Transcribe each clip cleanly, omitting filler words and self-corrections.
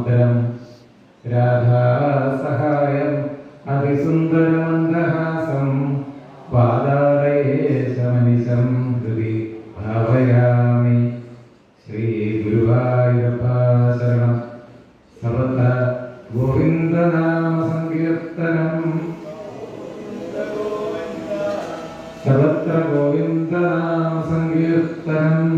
മന്ത്രം രാധാസഹായം അതിസുന്ദരമന്ദഹാസം പാദാലയേശമനിശം ഹൃദി ഭാവയാമി. ശ്രീ ഗുരുവായൂരപ്പ ശരണം. സർവത്ര ഗോവിന്ദനാമ സങ്കീർത്തനം, സർവത്ര ഗോവിന്ദനാമ സങ്കീർത്തനം.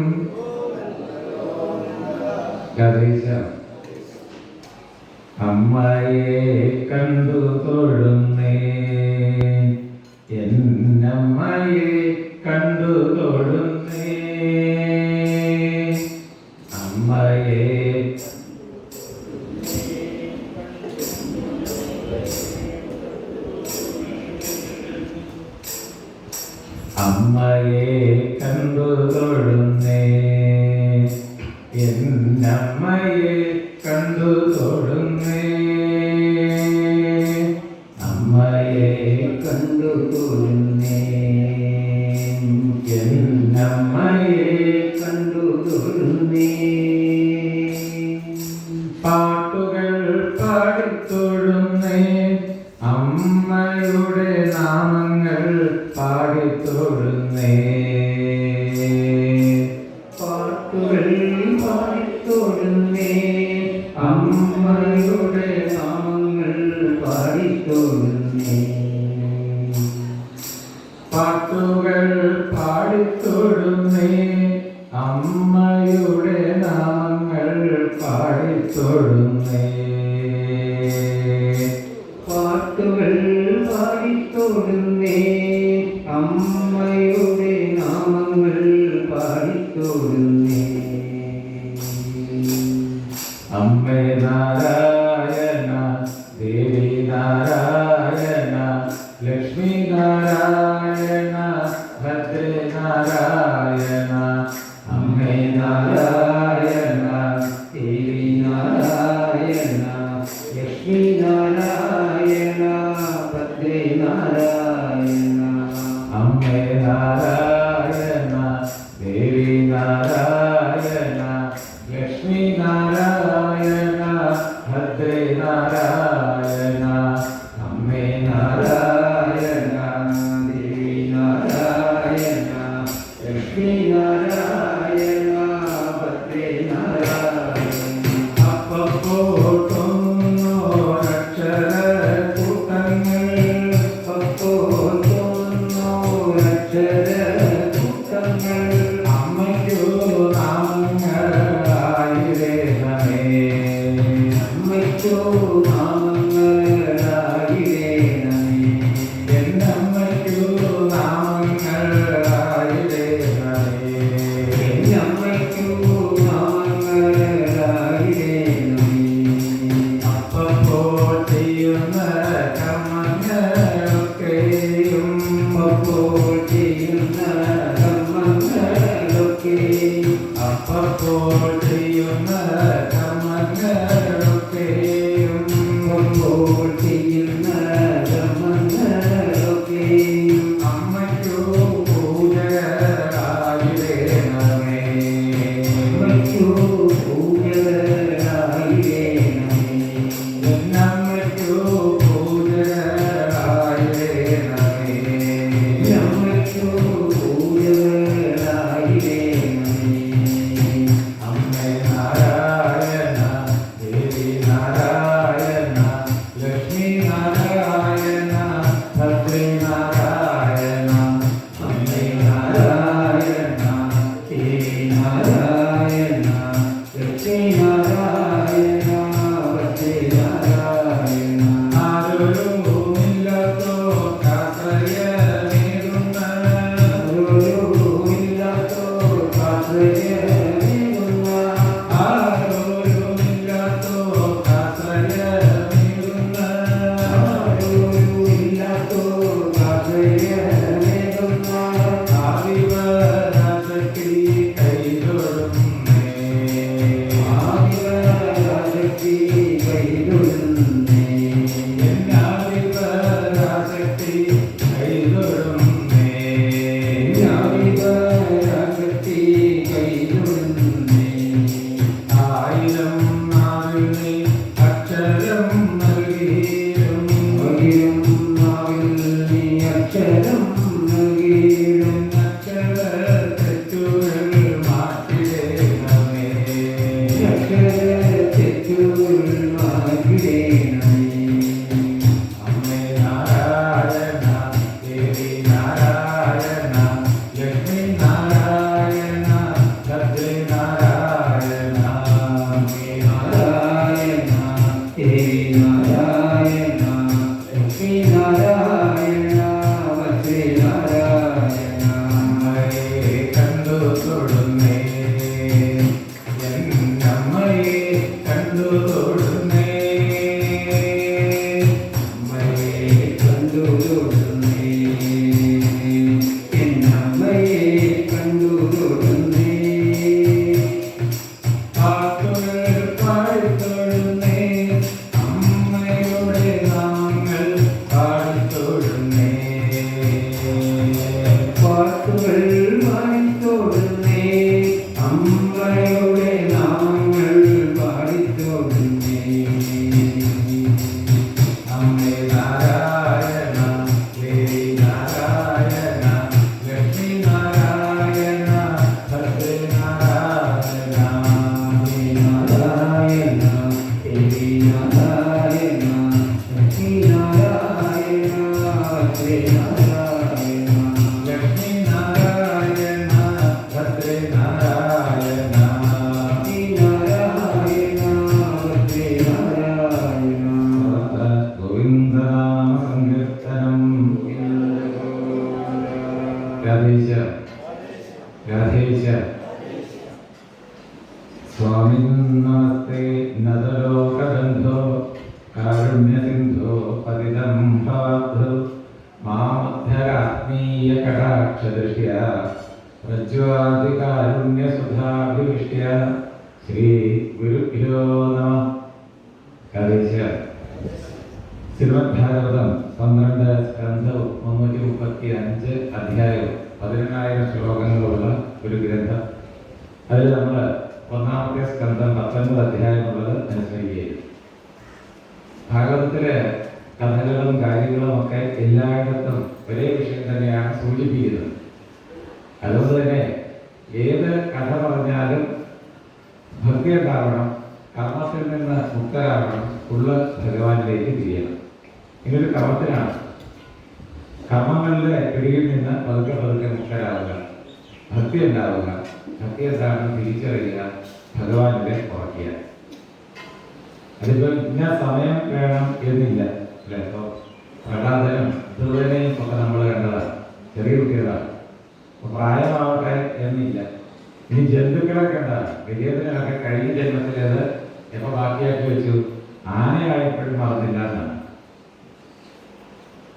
അമ്മയെ കണ്ടു തൊഴുന്നേ, എന്നമ്മയെ കണ്ടു തൊഴുന്നേ. അമ്മയെ അമ്മയെ കണ്ടു തൊഴുന്നേ, എന്നമ്മയെ കണ്ടു തൊഴുന്നേ. അമ്മയെ കണ്ടു തൊഴുന്നേ, എന്നമ്മയെ കണ്ടു തൊഴുന്നേ. പാട്ടുകൾ പാടിത്തൊഴുന്നേ, അമ്മയുടെ നാമങ്ങൾ പാടിത്തൊഴുന്നേ. പാട്ടുകൾ പാടിത്തൊഴുന്നേ, അമ്മയുടെ നാമങ്ങൾ പാടിത്തൊഴുന്നേ. പാട്ടുകൾ പാടിത്തൊഴുന്നേ, അമ്മയുടെ നാമങ്ങൾ പാടിത്തൊഴുന്നേ. പാട്ടുകൾ പാടിത്തൊഴുന്നേ, അമ്മയുടെ നാമങ്ങൾ പാടിത്തൊഴുന്നേ. അമ്മേ നാരായണ, ദേവി നാരായണ, ലക്ഷ്മി നാരായണ, ഭദ്രേ നാരായണ. അമ്മേ നാരായണ, ദേവി നാരായണ, ലക്ഷ്മി നാരായണ, ഭദ്രേ നാരായണ. അമ്മേ നാരായണ, ദേവി നാരായണ, ലക്ഷ്മി നാരായണ, ഭദ്രേ നാരായണ. അമ്മേ നാരായണ, ദേവി നാരായണ, ലക്ഷ്മി നാരായണ, ഭദ്രേ നാരായണ. അപ്പപ്പോട്ടൊന്നോരക്ഷരക്കൂട്ടങ്ങൾ, അപ്പപ്പോട്ടൊന്നോരക്ഷരക്കൂട്ടങ്ങൾ. അമ്മയ്ക്കു നാമങ്ങളായിരേണമേ, അമ്മയ്ക്കു നാമങ്ങളായിരേണമേ. എന്നമ്മയ്ക്കു നാമങ്ങളായിരേണമേ. രാധേശ സ്വാമി നമസ്തേ നദലോകബന്ധോ കാരുണ്യസിന്ധോ പതിതം ഭവധു മാമധ്യരാത്മീയ കടാക്ഷദൃഷ്ട്യ പ്രജ്വാദികാരുണ്യസുധാഭിവിഷ്ട്യ ശ്രീ ഗുരുഭ്യോ നമഃ. രാധേശ ശ്രീമദ് ഭാഗവതം 12 സ്കന്ധവും 335 അധ്യായവും 11,000 ശ്ലോകങ്ങളുള്ള ഒരു ഗ്രന്ഥം. അതിൽ നമ്മൾ ഒന്നാമത്തെ സ്കന്ധം 19 അധ്യായമുള്ളത് അനുസ്മരിക്കുകയും ഭാഗവതത്തിലെ കഥകളും കാര്യങ്ങളും ഒക്കെ എല്ലായിടത്തും ഒരേ വിഷയം തന്നെയാണ് സൂചിപ്പിക്കുന്നത്. അതുകൊണ്ട് തന്നെ ഏത് കഥ പറഞ്ഞാലും ഭക്തി ഉണ്ടാവണം, കർമ്മത്തിൽ നിന്ന് മുക്തരാവണം, ഉള്ള ഭഗവാനിലേക്ക് തിരിയണം. ഇതൊരു കർമ്മത്തിനാണ്. കർമ്മങ്ങളുടെ പിടിയിൽ നിന്ന് പതുക്കെ പതുക്കെ മുക്തരാവുക, ഭക്തി ഉണ്ടാവുക. ഭക്തി എന്താണ്? തിരിച്ചറിയുക, ഭഗവാനിലെ ഉറക്കുക. അതിപ്പോൾ ഇന്ന സമയം വേണം എന്നില്ല അല്ലേ? ഇപ്പോൾ പ്രഹ്ലാദനും ധ്രുവനെയും ഒക്കെ നമ്മൾ കണ്ടതാണ്, ചെറിയ കുട്ടികളാണ്. അപ്പോൾ പ്രായമാവട്ടെ എന്നില്ല. ഇനി ജന്തുക്കളെ കണ്ടാണ്. ഗജേന്ദ്രനൊക്കെ കഴിഞ്ഞ ജന്മത്തിലേത് എപ്പോൾ ബാക്കിയാക്കി വെച്ചു? ആനയായപ്പോഴും മറന്നില്ല എന്നാണ്.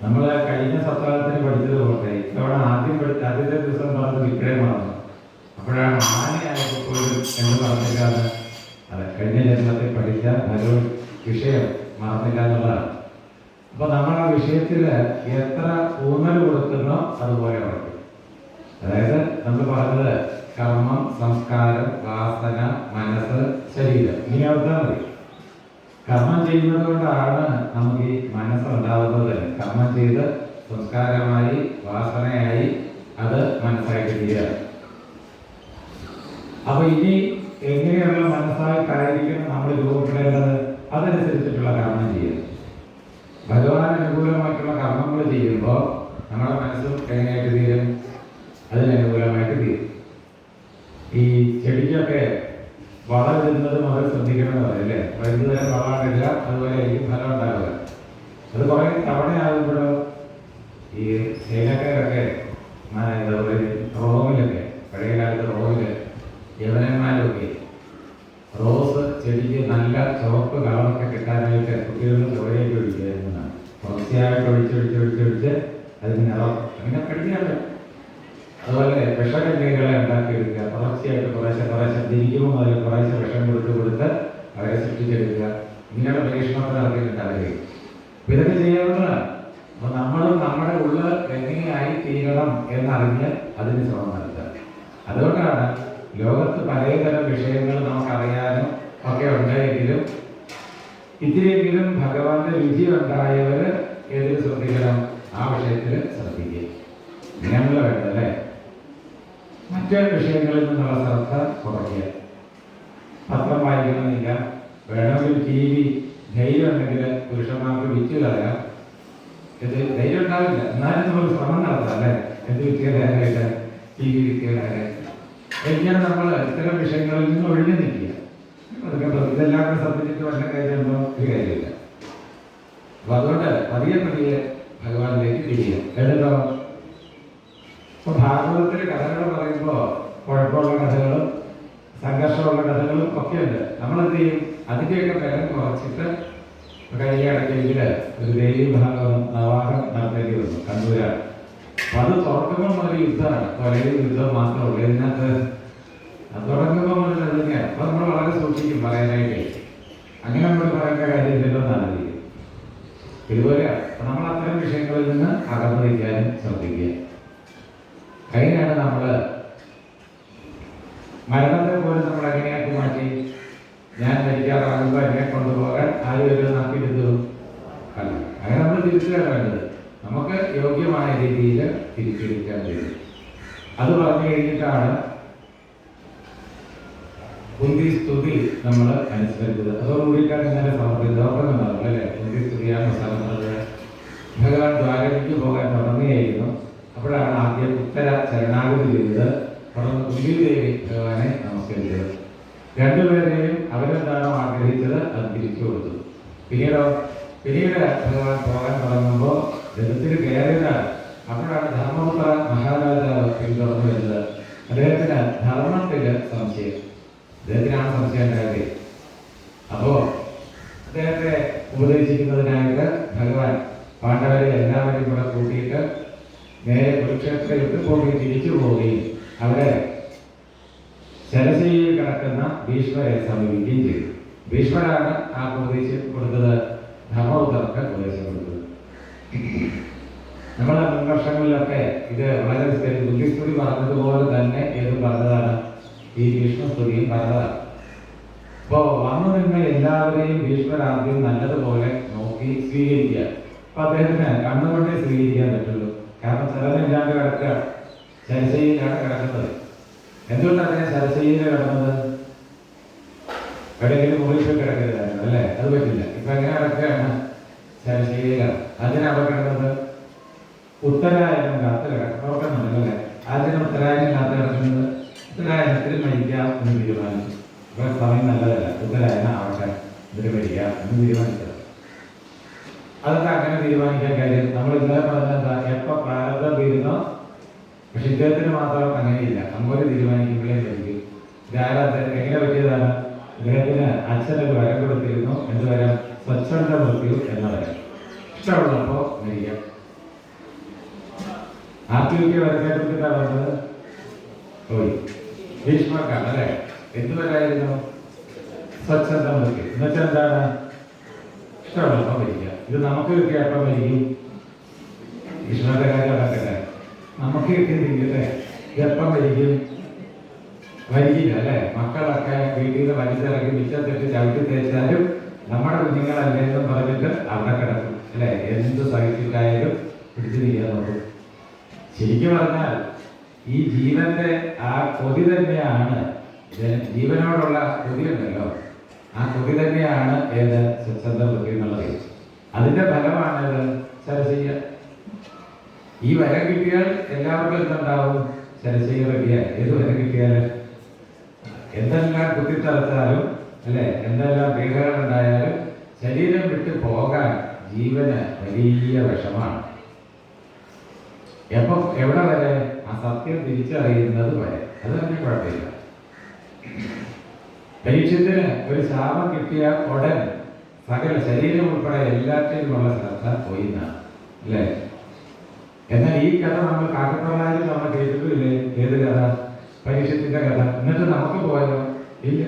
നമ്മൾ കഴിഞ്ഞ സപ്താഹത്തിന് പഠിച്ചത് പോട്ടെ, ഇത്തവണ ആദ്യത്തെ ദിവസം പറഞ്ഞത് ഇപ്പോഴേ മറന്നു. അപ്പോഴാണ് ആനയായപ്പോഴും എന്ന് പറഞ്ഞില്ലാന്ന്. അതെ, കഴിഞ്ഞ ജന്മത്തിൽ പഠിച്ച ഭഗവത് വിഷയം മറന്നില്ല എന്നുള്ളതാണ്. അപ്പൊ നമ്മൾ ആ വിഷയത്തിൽ എത്ര ഊന്നൽ കൊടുക്കുന്നോ അതുപോലെ ഉറക്കും. അതായത് നമ്മൾ പറഞ്ഞത് കർമ്മം, സംസ്കാരം, വാസന, മനസ്സ്, ശരീരം, ഇനി ഓർത്താൽ മതി. കർമ്മം ചെയ്യുന്നത് കൊണ്ടാണ് നമുക്ക് ഈ മനസ്സുണ്ടാവുന്നത് തന്നെ. കർമ്മം ചെയ്ത് സംസ്കാരമായി, വാസനയായി, അത് മനസ്സായിട്ട് തീരുകയാണ്. അപ്പൊ ഇനി എങ്ങനെയുള്ള മനസ്സായിട്ടായിരിക്കണം നമ്മൾ രൂപപ്പെടേണ്ടത്? അതനുസരിച്ചിട്ടുള്ള കർമ്മം ചെയ്യുക. ഭഗവാൻ അനുകൂലമായിട്ടുള്ള കർമ്മങ്ങൾ ചെയ്യുമ്പോൾ നമ്മുടെ മനസ്സും എങ്ങനെയായിട്ട് തീരും? അതിനനുകൂലമായിട്ട് തീരും. ഈ ചെടിക്കൊക്കെ വളരുന്നത് മുതൽ ശ്രദ്ധിക്കണമെന്ന് പറയും അല്ലേ? വൈദ്യുതരം വളമില്ല, അതുപോലെ ആയിരിക്കും ഫലം ഉണ്ടാവുക. അത് കുറേ തവണയാകുമ്പോഴോ ഈ സേനക്കാരൊക്കെ റോമിലൊക്കെ, പഴയ കാലത്ത് റോമില് യവനന്മാരൊക്കെ റോസ് ചെടിക്ക് നല്ല ചുവപ്പ് കളറൊക്കെ കിട്ടാനായിട്ട് കുട്ടികളിൽ ചോരയൊക്കെ ഒഴിക്കായിരുന്നതാണ്. തുടർച്ചയായിട്ട് ഒഴിച്ചൊഴിച്ച് അതിന് നിറം അങ്ങനെ പഠിക്കാറ്. അതുപോലെ വിഷകന്യകളെ ഉണ്ടാക്കിയെടുക്കുക, തുടർച്ചയായിട്ട് കുറേശ്ശെ തിരിക്കുമ്പോൾ അതിൽ കുറേശ്ശെ വിഷം കൊടുത്ത് അവരെ സൃഷ്ടിച്ചെടുക്കുക. ഇങ്ങനെയുള്ള പരീക്ഷണത്തിൽ നടത്തിയിട്ടുണ്ട് അവരെ. ഇതൊക്കെ ചെയ്യാവുന്നതാണ്. അപ്പൊ നമ്മളും നമ്മുടെ ഉള്ളിൽ എങ്ങനെയായി തീരണം എന്നറിഞ്ഞ് അതിന് ശ്രമം നടത്തുക. അതുകൊണ്ടാണ് ലോകത്ത് പലതരം വിഷയങ്ങൾ നമുക്കറിയാനും ഒക്കെ ഉണ്ടായെങ്കിലും ഇത്തിരിയെങ്കിലും ഭഗവാന്റെ രുചി ഉണ്ടായവർ ഏതിൽ ശ്രദ്ധിക്കണം? ആ വിഷയത്തിൽ ശ്രദ്ധിക്കുക. ഇങ്ങനെയാണല്ലോ വേണ്ടത് അല്ലേ? മറ്റു വിഷയങ്ങളിൽ നിന്നുള്ള ശ്രദ്ധ കുറയ്ക്കുക. പത്രം വായിക്കണമെന്നില്ല, വേണമെങ്കിൽ TV ധൈര്യം ഉണ്ടെങ്കിൽ പുരുഷന്മാർക്ക് വിറ്റ് കളയാം. ഇത് ധൈര്യം ഉണ്ടാവില്ല, എന്നാലും നമ്മൾ ശ്രമം നടത്താം അല്ലേ? എന്ത് വിറ്റുകളായിട്ട് TV വിറ്റുകളായിട്ട് എങ്ങനെ നമ്മൾ ഇത്തരം വിഷയങ്ങളിൽ നിന്ന് ഒഴിഞ്ഞു നിൽക്കുക. അതൊക്കെ ഇതെല്ലാം കൂടെ ശ്രദ്ധിച്ചിട്ട് വല്ല കാര്യമുണ്ടോ? ഒരു കാര്യമില്ല. അപ്പൊ അതുകൊണ്ട് പതിയെ ഭഗവാനിലേക്ക് തിരിയുക. എന്നിട്ടോ ഇപ്പൊ ഭാഗവതത്തിലെ കഥകൾ പറയുമ്പോൾ കുഴപ്പമുള്ള കഥകളും സംഘർഷമുള്ള കഥകളും ഒക്കെ ഉണ്ട്. നമ്മളെന്ത് ചെയ്യും? അതിൻ്റെയൊക്കെ ബലം കുറച്ചിട്ട് കഴിഞ്ഞ ഇടയ്ക്കെങ്കിൽ ഒരു ദേവി ഭാഗവതം നവാഹം നടത്തേണ്ടി വന്നു കണ്ണൂരാണ്. അപ്പൊ അത് തുറക്കുമ്പോൾ മുതൽ യുദ്ധമാണ്, കൊലയും യുദ്ധം മാത്രമുള്ളൂ ഇതിനകത്ത്. അത് തുടങ്ങുമ്പോൾ മുതൽ അത് തന്നെയാണ്. അപ്പൊ നമ്മൾ വളരെ സൂക്ഷിക്കും പറയാനായിട്ട്. അങ്ങനെ നമ്മൾ പറയേണ്ട കാര്യമില്ലല്ലോ എന്നാണ്. ഇതുപോലെ നമ്മൾ അത്തരം വിഷയങ്ങളിൽ നിന്ന് അകന്നു വയ്ക്കാനും ശ്രദ്ധിക്കുക. അതിനാണ് നമ്മൾ മരണത്തെ പോലും നമ്മൾ എങ്ങനെയാക്കി മാറ്റി? ഞാൻ മരിക്കാറാകുമ്പോൾ എന്നെ കൊണ്ടുപോകാൻ ആരും ഒരു നാട്ടിലെത്തു അല്ല. അങ്ങനെ നമ്മൾ തിരിച്ചുകയാണ് വേണ്ടത്. നമുക്ക് യോഗ്യമായ രീതിയിൽ തിരിച്ചെടുക്കാൻ കഴിയും. അത് പറഞ്ഞു കഴിഞ്ഞിട്ടാണ് കുന്തി സ്തുതി നമ്മൾ അനുസരിച്ചത്. അതോടുകൂടിയിട്ടാണ് ഇന്നലെ സമർപ്പിച്ചത്. ഓർക്കുന്നുണ്ടാവും അല്ലേ? കുന്തി സ്തുതിയാണ് സമർപ്പിച്ചത്. ഭഗവാൻ ദ്വാരകയ്ക്ക് പോകാൻ തുടങ്ങുകയായിരുന്നു. അപ്പോഴാണ് ആദ്യം ഉത്തര ശരണാഗതി ചെയ്തത്. തുടർന്ന് കുന്തി ദേവി ഭഗവാനെ നമസ്കരിച്ചത്. രണ്ടുപേരെയും അവരെന്താണോ ആഗ്രഹിച്ചത് അത് തിരിച്ചു കൊടുത്തു. പിന്നീട് ഭഗവാൻ പോകാൻ തുടങ്ങുമ്പോൾ രഥത്തിൽ കയറിയതാണ്. അപ്പോഴാണ് ധർമ്മപുത്ര മഹാരാജാവ് പിന്തുടർന്നു വരുന്നത്. അദ്ദേഹത്തിന് ധർമ്മത്തില് സംശയം, അദ്ദേഹത്തിനാണ് സംശയം ഉണ്ടായത്. അപ്പോ അദ്ദേഹത്തെ ഉപദേശിക്കുന്നതിനായിട്ട് ഭഗവാൻ പാണ്ഡവരെ എല്ലാവരെയും കൂടെ കൂട്ടിയിട്ട് നേരെ കുരുക്ഷേത്രത്തിൽ പോയി തിരിച്ചു പോവുകയും അവിടെ ശരശയിൽ കിടക്കുന്ന ഭീഷ്മരെ സമീപിക്കുകയും ചെയ്തു. ഭീഷ്മരാണ് ആ ഉപദേശം കൊടുത്തത്, ധർമ്മപുത്രർക്ക് ഉപദേശം കൊടുത്തത്. നമ്മുടെ മുൻവർഷങ്ങളിലൊക്കെ ഇത് വളരെ ബുദ്ധിസ്തുതി പറഞ്ഞതുപോലെ തന്നെ ഏതും പറഞ്ഞതാണ്, ഈ ഭീഷ്മസ്തുതിയും പറഞ്ഞതാണ്. അപ്പോ വന്നു നിന്ന് എല്ലാവരെയും ഭീഷ്മരാദ്യം നല്ലതുപോലെ നോക്കി സ്വീകരിക്കുക. അപ്പൊ അദ്ദേഹത്തിന് കണ്ണുകൊണ്ടേ സ്വീകരിക്കാൻ പറ്റുള്ളൂ. കാരണം സ്ഥലമില്ലാണ്ട് കിടക്കുക, ശരശയിലാണ് കിടക്കുന്നത്. എന്തുകൊണ്ട് അതിനെ ശരശയിൽ കിടന്നത്? എവിടെയെങ്കിലും മുറിച്ച് കിടക്കരുതായിരുന്നു അല്ലേ? അത് പറ്റില്ല. ഇപ്പൊ എങ്ങനെ കിടക്കുകയാണ്? ശരശയിലാണ്. അതിനവിടെ കിടന്നത് ഉത്തരായനം കാത്ത് കിടക്കുന്നുണ്ടല്ലേ? അതിന് ഉത്തരായനം കാത്ത് കിടക്കുന്നത് ഉത്തരായനത്തിൽ മരിക്കാം എന്ന് തീരുമാനിച്ചു. ഇപ്പൊ സമയം നല്ലതല്ല, ഉത്തരായനം ആവട്ടെ എന്നിട്ട് മരിക്കാം എന്ന് തീരുമാനിച്ചത്. അതൊക്കെ അങ്ങനെ തീരുമാനിക്കാൻ കാര്യം നമ്മൾ ഇന്നലെ പറഞ്ഞെന്താ, എപ്പോ പ്രാരബ്ധം തീരുന്നോ. പക്ഷെ ഇദ്ദേഹത്തിന് മാത്രം അങ്ങനെയില്ല, അങ്ങോട്ട് തീരുമാനിക്കുമ്പോഴേ മരിക്കും. എങ്ങനെ പറ്റിയതാണ്? ഇദ്ദേഹത്തിന് അച്ഛനൊരു വരം കൊടുത്തിരുന്നു, എന്ത് വരം? സ്വച്ഛന്ത മൃത്യു എന്ന വരം. ഇഷ്ടമുള്ളപ്പോ മരിക്കാം. ആത്മീയ വരത്തെ കുറിച്ച് പറഞ്ഞത് പോയി ഭീഷ്മക്കാണ് അല്ലെ? എന്തുവരായിരുന്നു? സ്വച്ഛന്ത മൃത്യു എന്നുവെച്ചാൽ എന്താണ്? ഇഷ്ടമുള്ളപ്പോ മരിക്കുക. ഇത് നമുക്ക് കിട്ടിയപ്പോ മരിക്കും. ഭീഷ്മന്റെ കാര്യം അടക്കട്ടെ, നമുക്ക് കിട്ടിയില്ലേ എപ്പം മരിക്കും? വരികില്ല അല്ലെ? മക്കളൊക്കെ വീട്ടിൽ നിന്ന് വലിച്ചിറക്കി മിച്ചത്തെട്ട് ചവിട്ടി തേച്ചാലും നമ്മുടെ കുഞ്ഞുങ്ങളല്ലേന്നും പറഞ്ഞിട്ട് അവിടെ കിടക്കും അല്ലെ? എന്ത് സഹിച്ചിട്ടായാലും പിടിച്ചു നീക്കാൻ നോക്കും. ശരിക്കും പറഞ്ഞാൽ ഈ ജീവന്റെ ആ കൊതി തന്നെയാണ്, ജീവനോടുള്ള കൊതി ഉണ്ടല്ലോ, ആ കൊതി തന്നെയാണ് ഏത് സ്വച്ഛന്ത വൃത്തി എന്നുള്ളത്. അതിന്റെ ഫലമാണത് ശരശയ്യ. ഈ വരം കിട്ടിയാൽ എല്ലാവർക്കും എന്തുണ്ടാവും? ശരശയ്യ പറ്റിയാൽ ഏത് വരം കിട്ടിയാലും എന്തെല്ലാം കുത്തിത്തറച്ചാലും അല്ലെ, എന്തെല്ലാം പീഡകൾ ഉണ്ടായാലും ശരീരം വിട്ട് പോകാൻ ജീവന് വലിയ വിഷമാണ്. എപ്പം എവിടെ വരെ? ആ സത്യം തിരിച്ചറിയുന്നത് വരെ. അത് തന്നെ കുഴപ്പമില്ല. പരീക്ഷത്തിന് ഒരു ശാപം കിട്ടിയ ഉടൻ സകല ശരീരം ഉൾപ്പെടെ എല്ലാറ്റിനുമുള്ള ശ്രദ്ധ പോയിന്നാണ് അല്ലേ? എന്നാൽ ഈ കഥ നമ്മൾ കാക്കപ്രകാരം നമ്മൾ കേട്ടിട്ടില്ലേ? ഏത് കഥ? പരീക്ഷത്തിന്റെ കഥ. എന്നിട്ട് നമുക്ക് പോയോ? ഇല്ല.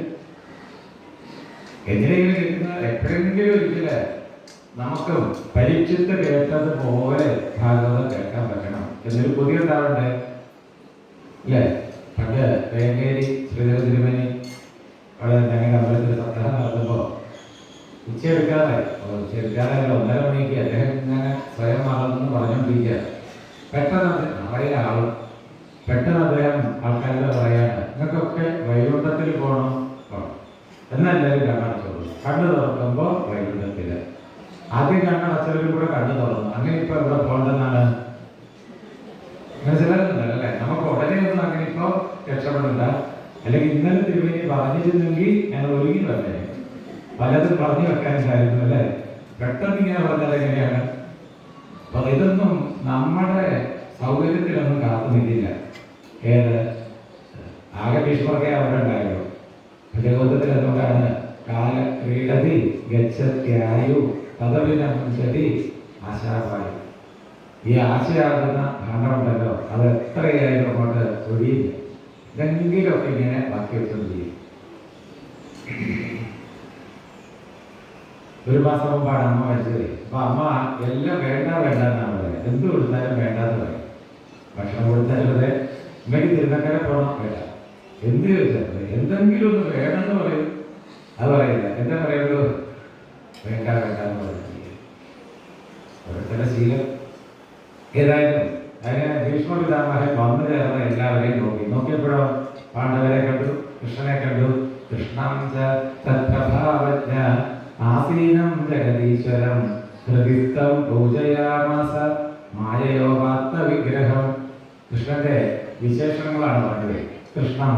എങ്ങനെയെങ്കിലും കേൾക്കുന്ന എപ്പോഴെങ്കിലും ഒരിക്കല് നമുക്ക് പരീക്ഷത്ത് കേട്ടതുപോലെ ഭാഗവതം കേൾക്കാൻ പറ്റണം എന്നൊരു കൊതി ഉണ്ടാവണ്ടേ അല്ലേ? പണ്ട് വേങ്ങേരി ശ്രീധര തിരുമേനി അവിടെ ഞങ്ങളുടെ അമ്പലത്തിൽ സപ്താഹം നടത്തുമ്പോ ഉച്ചയെടുക്കാതെ 1:30 മണിക്ക് അദ്ദേഹം ഇങ്ങനെ സ്വയം മറന്നു പറഞ്ഞോണ്ടിരിക്കുക. പെട്ടെന്ന് നിറയെ ആളും പെട്ടെന്ന് അദ്ദേഹം ആൾക്കാരുടെ പറയാണ്, നിങ്ങൾക്കൊക്കെ വൈകുണ്ഠത്തിൽ പോകണം. എന്നെല്ലാവരും കണ്ണടച്ചോളൂ. കണ്ണു തുറക്കുമ്പോ വൈകുണ്ഠത്തില്. ആദ്യം കണ്ണടച്ചവരും കൂടെ കണ്ണു തുറന്നു. അങ്ങനെ ഇപ്പൊ ഇവിടെ പോകേണ്ടതാണ് മനസ്സിലാക്കുന്നുണ്ടല്ലോ അല്ലെ? നമുക്ക് ഉടനെ ഒന്നും അങ്ങനെ ഇപ്പൊ രക്ഷപ്പെടണ്ട. അല്ലെങ്കിൽ ഇന്നലെ തിരുമേനി പറഞ്ഞിരുന്നെങ്കിൽ ഞങ്ങൾ ഒരുങ്ങി വന്നേ. പലതും പറഞ്ഞു വെക്കാനുണ്ടായിരുന്നു അല്ലെ? പെട്ടെന്ന് ഇങ്ങനെ പറഞ്ഞാൽ എങ്ങനെയാണ്? അപ്പൊ ഇതൊന്നും നമ്മുടെ സൗകര്യത്തിലൊന്നും കാത്തു നിന്നില്ല. ഏത് ആകെ ഭീഷ്മർക്കെ അവിടെ ഉണ്ടായല്ലോ. ഭഗവതത്തിൽ അതുകൊണ്ടാണ് കാല ക്രീഡതി ഗച്ഛത്യായു തദവിനംശതി ആശാവായു. ഈ ആശയാകുന്ന ഭാണ്ഡമുണ്ടല്ലോ, അത് എത്രയായാലും അങ്ങോട്ട് ഒഴിയില്ല. ഇതെങ്കിലുമൊക്കെ ഇങ്ങനെ ബാക്കി വെച്ചത് ചെയ്യും. ഒരു മാസം മുമ്പാണ് അമ്മ മരിച്ചത്. അപ്പൊ അമ്മ എല്ലാം വേണ്ട എന്നാണ് പറയുന്നത്. എന്ത് കൊടുത്താലും വേണ്ടാന്ന് പറയും. ഭക്ഷണം കൊടുത്താലും അതെ, ഇമ്മയ്ക്ക് തിരുനക്കര പോകണം വേണ്ട. എന്ത് ചോദിച്ചാൽ എന്തെങ്കിലും ഒന്ന് വേണമെന്ന് പറയും. അത് പറയില്ല. എന്താ പറയുള്ളൂ? വേണ്ട എന്ന് പറയും. ഓരോരുത്തരുടെ ശീലം. ഏതായാലും അങ്ങനെ ഭീഷ്മ പിതാമഹൻ വന്നു ചേർന്ന എല്ലാവരെയും നോക്കിയപ്പോഴോ പാണ്ഡവരെ കണ്ടു, കൃഷ്ണനെ കണ്ടു. കൃഷ്ണം തത്പ്രഭാവജ്ഞ ആസീനം ജഗദീശ്വരം ഹൃദിസ്ഥം പൂജയാമാസ മായയോപാത്ത വിഗ്രഹം. കൃഷ്ണന്റെ വിശേഷണങ്ങളാണ് പറഞ്ഞത്. കൃഷ്ണം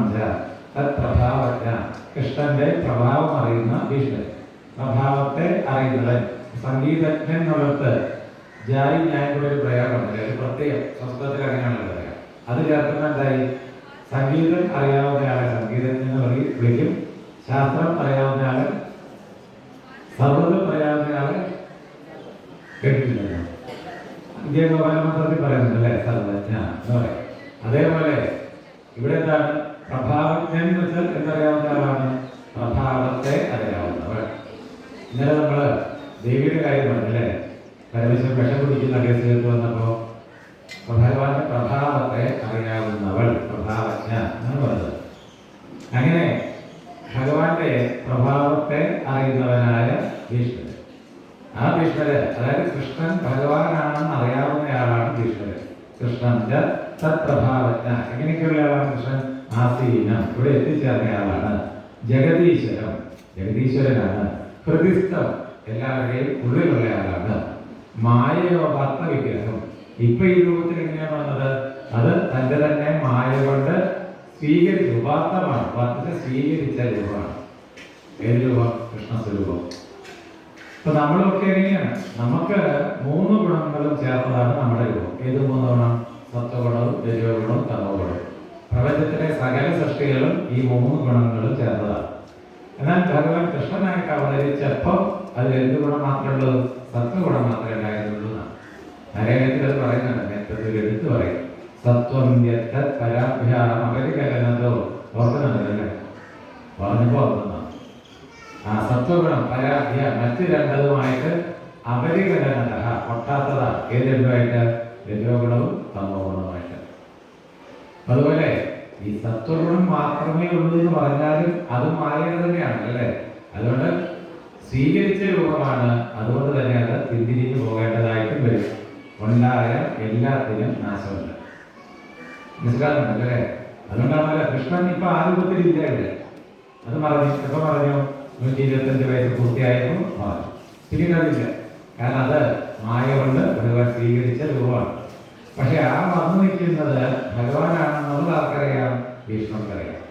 തത്പ്രഭാവജ്ഞ, കൃഷ്ണന്റെ പ്രഭാവം അറിയുന്ന ഭീഷ്മൻ, പ്രഭാവത്തെ അറിയുന്നത്. സംഗീതജ്ഞൻ എന്നുള്ളത് ജാതി ഞാൻ കൂടെ ഒരു പ്രയോഗമുണ്ട്. ഒരു പ്രത്യേകം സംസ്കൃതത്തിൽ അങ്ങനെയാണല്ലോ പറയാം. അത് ചേർക്കുന്ന എന്തായി? സംഗീതം അറിയാവുന്നയാളെ സംഗീതജ്ഞൻ എന്ന് വിളിക്കും. ശാസ്ത്രം അറിയാവുന്നയാളെ, സർവ്വതും അറിയാവുന്നയാളെ കേട്ടിട്ടില്ലല്ലോ. വിദ്യാഗോപാലമന്ത്രത്തിൽ പറയുന്നുണ്ട് അല്ലേ, സർവജ്ഞ എന്ന് പറയും. അതേപോലെ ഇവിടെ എന്താണ് പ്രഭാവജ്ഞൻ എന്ന് വെച്ചാൽ എന്തറിയാവുന്ന ആളാണ്? പ്രഭാവത്തെ അറിയാവുന്നവൾ. ഇന്നലെ നമ്മൾ ദേവിയുടെ കാര്യം പറഞ്ഞല്ലേ, പരമേശ്വരൻ വിഷം കുടിക്കുന്ന കേസിലേക്ക് വന്നപ്പോൾ ഭഗവാന്റെ പ്രഭാവത്തെ അറിയാവുന്നവൾ, പ്രഭാവജ്ഞ എന്നാണ് പറഞ്ഞത്. അങ്ങനെ ഭഗവാന്റെ പ്രഭാവത്തെ അറിയുന്നവനായ ഭീഷ്മര്. ആ ഭീഷ്മര്, അതായത് കൃഷ്ണൻ ഭഗവാനാണെന്ന് അറിയാവുന്നയാളാണ് ഭീഷ്മര്. കൃഷ്ണൻ തത്പ്രഭാവജ്ഞ. എങ്ങനെയൊക്കെയുള്ള ആളാണ് കൃഷ്ണൻ? ആസീനം, ഇവിടെ എത്തിച്ചേർന്നയാളാണ്. ജഗദീശ്വരം, ജഗദീശ്വരനാണ്. ഹൃദിസ്ഥം, എല്ലാവരുടെയും ഉള്ളിലുള്ള ആളാണ്. മായയോ ഭക്തവിഗ്രഹം. ഇപ്പൊ ഈ രൂപത്തിൽ എങ്ങനെയാണ് വന്നത്? അത് തന്റെ തന്നെ മായ കൊണ്ട് സ്വീകരിച്ചു. ഉപാത്തമാണ്, ഉപാത്തത്തെ സ്വീകരിച്ച രൂപമാണ്. ഏത് രൂപം? കൃഷ്ണസ്വരൂപം. ഇപ്പൊ നമ്മളൊക്കെ എങ്ങനെയാണ്? നമുക്ക് 3 ഗുണങ്ങളും ചേർന്നതാണ് നമ്മുടെ രൂപം. ഏത് 3 ഗുണം? സത്വഗുണവും രജോ ഗുണവും തമോ ഗുണവും. പ്രപഞ്ചത്തിലെ സകല സൃഷ്ടികളും ഈ 3 ഗുണങ്ങളും ചേർന്നതാണ്. എന്നാൽ ഭഗവാൻ കൃഷ്ണനായിട്ട് അവതരിച്ചപ്പോൾ അതിൽ എന്ത് ഗുണം മാത്രമേ ഉള്ളൂ? സത്വഗുണം മാത്രമേ ഉണ്ടായിരുന്നുള്ളൂ എന്നാണ്. നരേന്ദ്രത്തിൽ അത് പറയുന്നുണ്ട്. നേതൃത്വത്തിൽ എടുത്തു പറയും, സത്വം പരാഭ്യാം അപരികലനതോ. ഓർക്കുന്നുണ്ടല്ലേ? പറഞ്ഞപ്പോ ഓർക്കുന്ന ആ സത്വഗുണം പരാഭ്യ മറ്റ് രണ്ടതുമായിട്ട് അപരികലനത പൊട്ടാത്തതാ. ഏത് രണ്ടുമായിട്ട്? രജോ ഗുണവും തമോ ഗുണവുമായിട്ട്. അതുപോലെ ഈ സത്വഗുണം മാത്രമേ ഉള്ളൂ എന്ന് പറഞ്ഞാലും അത് മാറിയത് തന്നെയാണ് അല്ലേ? അതുകൊണ്ട് സ്വീകരിച്ച രൂപമാണ്. അതുകൊണ്ട് തന്നെ അത് തിരിഞ്ഞു പോകേണ്ടതായിട്ടും വരും. ഉണ്ടായ എല്ലാത്തിനും നാശമുണ്ട്. മനസ്സിലാകുന്നുണ്ടല്ലേ? അതുകൊണ്ടാണല്ലോ കൃഷ്ണൻ ഇപ്പൊ ആ രൂപത്തിലില്ല ഇവിടെ. അത് പറഞ്ഞു. എപ്പോ പറഞ്ഞു? 125 വയസ്സ് പൂർത്തിയായപ്പോൾ പറഞ്ഞു. പിന്നീട് അതില്ല. കാരണം അത് മായ കൊണ്ട് ഭഗവാൻ സ്വീകരിച്ച രൂപമാണ്. പക്ഷെ ആ വന്നു നിൽക്കുന്നത് ഭഗവാനാണെന്നുള്ളത് ആർക്കറിയാം? ഭീഷ്മർക്കറിയാം.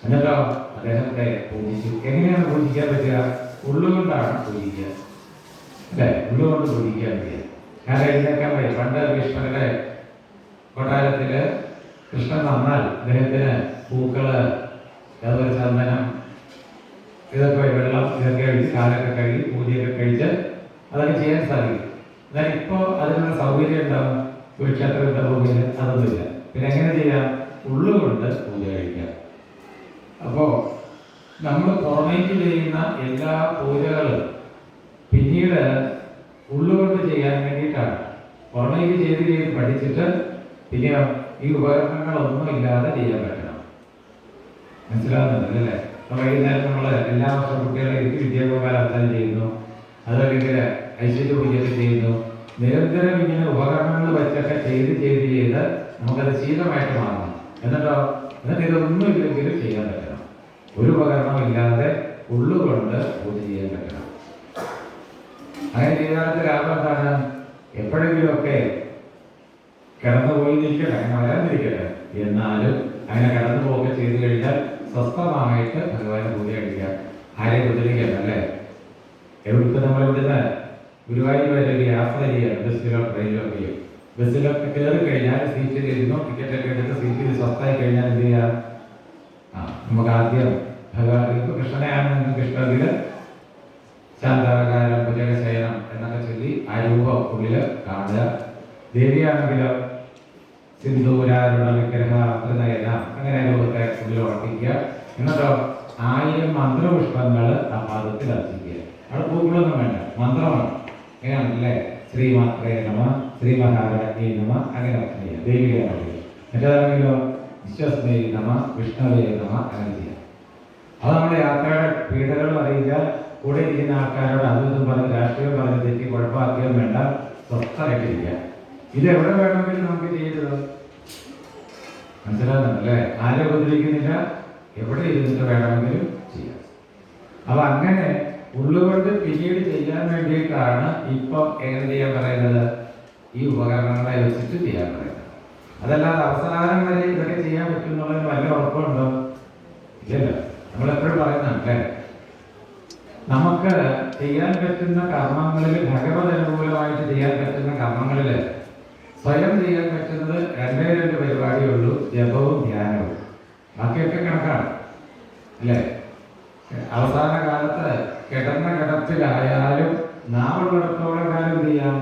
എന്നിട്ടോ അദ്ദേഹത്തെ പൂജിച്ചു. എങ്ങനെയാണ് പൂജിക്കാൻ പറ്റുക? ഉള്ളുകൊണ്ടാണ് പൂജിക്കുക അല്ലേ? ഉള്ളുകൊണ്ട് പൂജിക്കാൻ പറ്റുക. കാരണം എഴുന്നേക്കാൻ വയ്യ. പണ്ട് ഭീഷ്മരുടെ കൊട്ടാരത്തില് കൃഷ്ണൻ വന്നാൽ അദ്ദേഹത്തിന് പൂക്കള്, അതുപോലെ ചന്ദനം, ഇതൊക്കെ വെള്ളം ഇതൊക്കെ കഴിച്ച് കാലൊക്കെ കഴുകി പൂജയൊക്കെ കഴിച്ച് അതൊക്കെ ചെയ്യാൻ സാധിക്കും. എന്നാൽ ഇപ്പോൾ അതിനുള്ള സൗകര്യം ഉണ്ടാവും. ക്ഷേത്രത്തിന്റെ പൂജയിൽ അതൊന്നുമില്ല. പിന്നെ എങ്ങനെ ചെയ്യാം? ഉള്ളുകൊണ്ട് പൂജ കഴിക്കാം. അപ്പോൾ നമ്മൾ പുറമേക്ക് ചെയ്യുന്ന എല്ലാ പൂജകളും പിന്നീട് ഉള്ളുകൊണ്ട് ചെയ്യാൻ വേണ്ടിയിട്ടാണ്. പുറമേക്ക് ചെയ്ത് പഠിച്ചിട്ട് പിന്നെ ഈ ഉപകരണങ്ങളൊന്നും ഇല്ലാതെ ചെയ്യാൻ പറ്റണം. മനസ്സിലാവുന്നുണ്ടല്ലേ? വൈകുന്നേരം നമ്മൾ എല്ലാ വർഷവും കുട്ടികളെ ഇരുത്തി വിദ്യാഭ്യാസം ചെയ്യുന്നു. അതല്ലെങ്കിൽ ഐശ്വര്യ പൂജയൊക്കെ ചെയ്യുന്നു. നിരന്തരം ഇങ്ങനെ ഉപകരണങ്ങൾ വെച്ചൊക്കെ ചെയ്ത് നമുക്കത് ശീലമായിട്ട് മാറണം. എന്നിട്ട് ഇതൊന്നും ഇല്ലെങ്കിലും ചെയ്യാൻ പറ്റണം. ഒരു ഉപകരണം ഇല്ലാതെ ഉള്ളുകൊണ്ട് പൂജ ചെയ്യാൻ പറ്റണം. അങ്ങനെ ചെയ്താലത്തെ ലാഭം എന്താണ്? എപ്പോഴെങ്കിലുമൊക്കെ കിടന്നുപോയി നിൽക്കട്ടെ, അങ്ങനെ വരാതിരിക്കട്ടെ, എന്നാലും അങ്ങനെ കടന്നുപോകെ ചെയ്തു കഴിഞ്ഞാൽ സ്വസ്ഥമായിട്ട് ഭഗവാനെ പൂജ കഴിക്കാം. ആരെയും ഉപദ്രവിക്കാം അല്ലേ? എവിടുത്തെ നമ്മളിവിടുന്ന് ഗുരുവായൂർ വരെ ഒരു യാത്ര ചെയ്യാം. ബസ്സിലോ ട്രെയിനിലോ ചെയ്യും. ബസ്സിലൊക്കെ കയറി കഴിഞ്ഞാൽ സീറ്റിൽ ഇരുന്നോ ടിക്കറ്റൊക്കെ എടുത്ത് സീറ്റിൽ സ്വസ്ഥമായി കഴിഞ്ഞാൽ എന്ത് ചെയ്യാം? നമുക്ക് ആദ്യം ഭഗവാൻ കൃഷ്ണനെയാണ് കൃഷ്ണഗില് ശാന്താകാരം ഭുജഗശയനം എന്നൊക്കെ ചൊല്ലി ആ രൂപം ഉള്ളിൽ കാണുക. ദേവിയാണെങ്കിലോ സിന്ദൂരാരുണ വിഗ്രഹ ഹൃദയന അങ്ങനെ രൂപത്തെ ഉള്ളിൽ ഉറപ്പിക്കുക. എന്നിട്ടോ 1000 മന്ത്രപുഷ്പങ്ങൾ ആ പാദത്തിൽ അർപ്പിക്കുക. അവിടെ പൂക്കളൊന്നും വേണ്ട, മന്ത്രമാണ്. അങ്ങനെയാണല്ലേ? ശ്രീമാത്രേ നമ, ശ്രീ മഹാരാജ്ഞേ നമ, അങ്ങനെ ചെയ്യാം. ദേവികയാണ്. മറ്റേതാണെങ്കിലോ വിശ്വസ്മേ നമ, വിഷ്ണവേ നമ, അങ്ങനെ ചെയ്യാം. അത് നമ്മുടെ യാത്രയുടെ പീഡകളും അറിയില്ല. കൂടെ ഇരിക്കുന്ന ആൾക്കാരോട് അതും പറഞ്ഞ് രാഷ്ട്രീയം പറഞ്ഞ് തെറ്റി കുഴപ്പമാക്കിയും വേണ്ട, സ്വസ്ഥമായിട്ടിരിക്കുക. ഇത് എവിടെ വേണമെങ്കിലും നമുക്ക് ചെയ്തത് മനസ്സിലാകുന്നുണ്ടല്ലേ? ആരും ഉപദ്രവിക്കുന്നില്ല, എവിടെ ഇരുന്നിട്ട് വേണമെങ്കിലും ചെയ്യാം. അപ്പൊ അങ്ങനെ ഉള്ളുകൊണ്ട് പിന്നീട് ചെയ്യാൻ വേണ്ടിയിട്ടാണ് ഇപ്പൊ എങ്ങനെ ചെയ്യാൻ പറയുന്നത്? ഈ ഉപകരണങ്ങളെ വെച്ചിട്ട് ചെയ്യാൻ പറയുന്നത്. അതല്ലാതെ അവസാനം വരെ ഇതൊക്കെ ചെയ്യാൻ പറ്റുന്നുള്ളതിന് വലിയ ഉറപ്പുണ്ടോ? ഇല്ലല്ലോ. നമ്മളെപ്പോഴും പറയുന്നല്ലേ, നമുക്ക് ചെയ്യാൻ പറ്റുന്ന കർമ്മങ്ങളിൽ, ഭഗവത് അനുകൂലമായിട്ട് ചെയ്യാൻ പറ്റുന്ന കർമ്മങ്ങളിൽ സ്വയം ചെയ്യാൻ പറ്റുന്നത് 2 പരിപാടിയേ ഉള്ളൂ: ജപവും ധ്യാനവും. ബാക്കിയൊക്കെ കണക്കാണ് അല്ലേ? അവസാന കാലത്ത് കിടന്ന കിടപ്പിലായാലും നാവുള്ളിടത്തോളം കാലം എന്ത് ചെയ്യാം?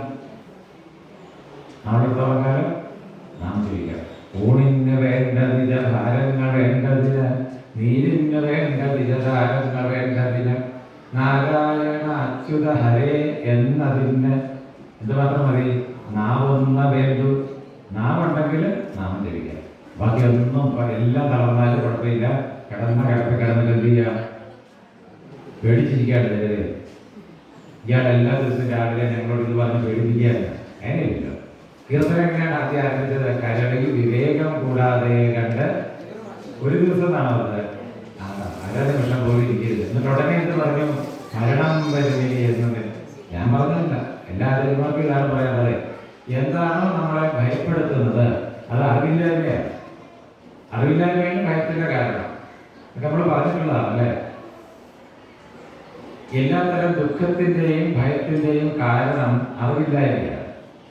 നാവുള്ളിടത്തോളം കാലം നാം ജീവിക്കാം. ഊണിന് വേണ്ട നിജഭാരങ്ങൾ വേണ്ടതിന്, നീരിന് വേണ്ട നിജധാരങ്ങൾ വേണ്ടതിന്, നാരായണ അച്യുത ഹരേ എന്നതിന് ഇത് മാത്രം മതി. നാവൊന്ന വേണ്ടു. നാവുണ്ടെങ്കിൽ നാം ജപിക്കാം. ബാക്കിയൊന്നും എല്ലാം തളർന്നാലും കുഴപ്പമില്ല. കിടന്ന കിടപ്പ് കിടന്നിട്ട് എന്ത് ചെയ്യാം? പേടിച്ചിരിക്കാണ്ട് ഇയാൾ എല്ലാ ദിവസവും രാവിലെ ഞങ്ങളോട് ഇത് പറഞ്ഞ് പേടിപ്പിക്കുകയല്ല. അങ്ങനെയില്ല. കീർത്തനം എങ്ങനെയാണ് ആദ്യം ആരംഭിച്ചത്? കരളിൽ വിവേകം കൂടാതെ കണ്ട് ഒരു ദിവസം എന്നാണ് പറഞ്ഞത്. അര നിമിഷം പോലും ഇരിക്കരുത്. എന്നിട്ട് ഉടനെ എന്ത് പറഞ്ഞു? മരണം വരുന്നില്ല എന്നത് ഞാൻ പറഞ്ഞതല്ല. എല്ലാ ആചാര്യന്മാർക്കും ഇതാണ് പറയാനുള്ളത്. എന്താണോ നമ്മളെ ഭയപ്പെടുത്തുന്നത് അത് അറിവില്ലായ്മയാണ്. അറിവില്ലായ്മയാണ് ഭയത്തിന്റെ കാരണം. നമ്മൾ പറഞ്ഞിട്ടുള്ളതാണ് അല്ലേ? എല്ലാത്തരം ദുഃഖത്തിന്റെയും ഭയത്തിന്റെയും കാരണം അറിവില്ലായ്മയാണ്.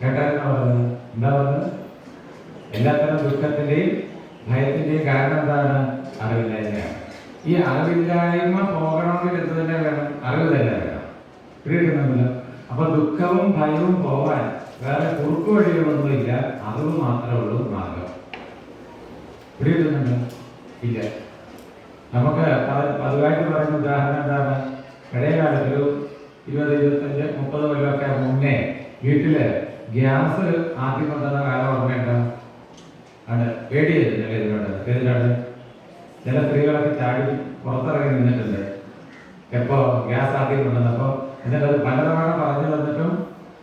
കേട്ടായിരുന്നു പറഞ്ഞത്? എന്താ പറഞ്ഞത്? എല്ലാത്തരം ദുഃഖത്തിന്റെയും ഭയത്തിന്റെയും കാരണം എന്താണ്? അറിവില്ലായ്മയാണ്. ഈ അറിവില്ലായ്മ പോകണമെങ്കിൽ എന്ത് തന്നെ വേണം? അറിവ് തന്നെ വേണം. പിടികിട്ടുന്നുണ്ടല്ലോ. അപ്പൊ ദുഃഖവും ഭയവും പോകാൻ വേറെ കുറുക്കു വഴികളൊന്നുമില്ല. അറിവ് മാത്രമേ ഉള്ളൂ മാർഗം. പിടികിട്ടുന്നുണ്ടോ? ഇല്ല. നമുക്ക് പതിവായിട്ട് പറയുന്ന ഉദാഹരണം എന്താണ്? പഴയ കാലത്തൊരു 20, 25, 30 കൊല്ലമൊക്കെ മുന്നേ വീട്ടില് ഗ്യാസ് ആദ്യം കൊണ്ടുവന്ന കാലം ഓർമ്മയുണ്ടോ? ആണ്. പേടിയായിരുന്നു ഇതിനോട്. ഏതിനാണ്? ചില സ്ത്രീകളൊക്കെ ചാടി പുറത്തിറങ്ങി നിന്നിട്ടുണ്ട്. എപ്പോ ഗ്യാസ് ആദ്യം കൊണ്ടുവന്നപ്പോ. എന്നിട്ട് അത് പലതവണ പറഞ്ഞു തന്നിട്ടും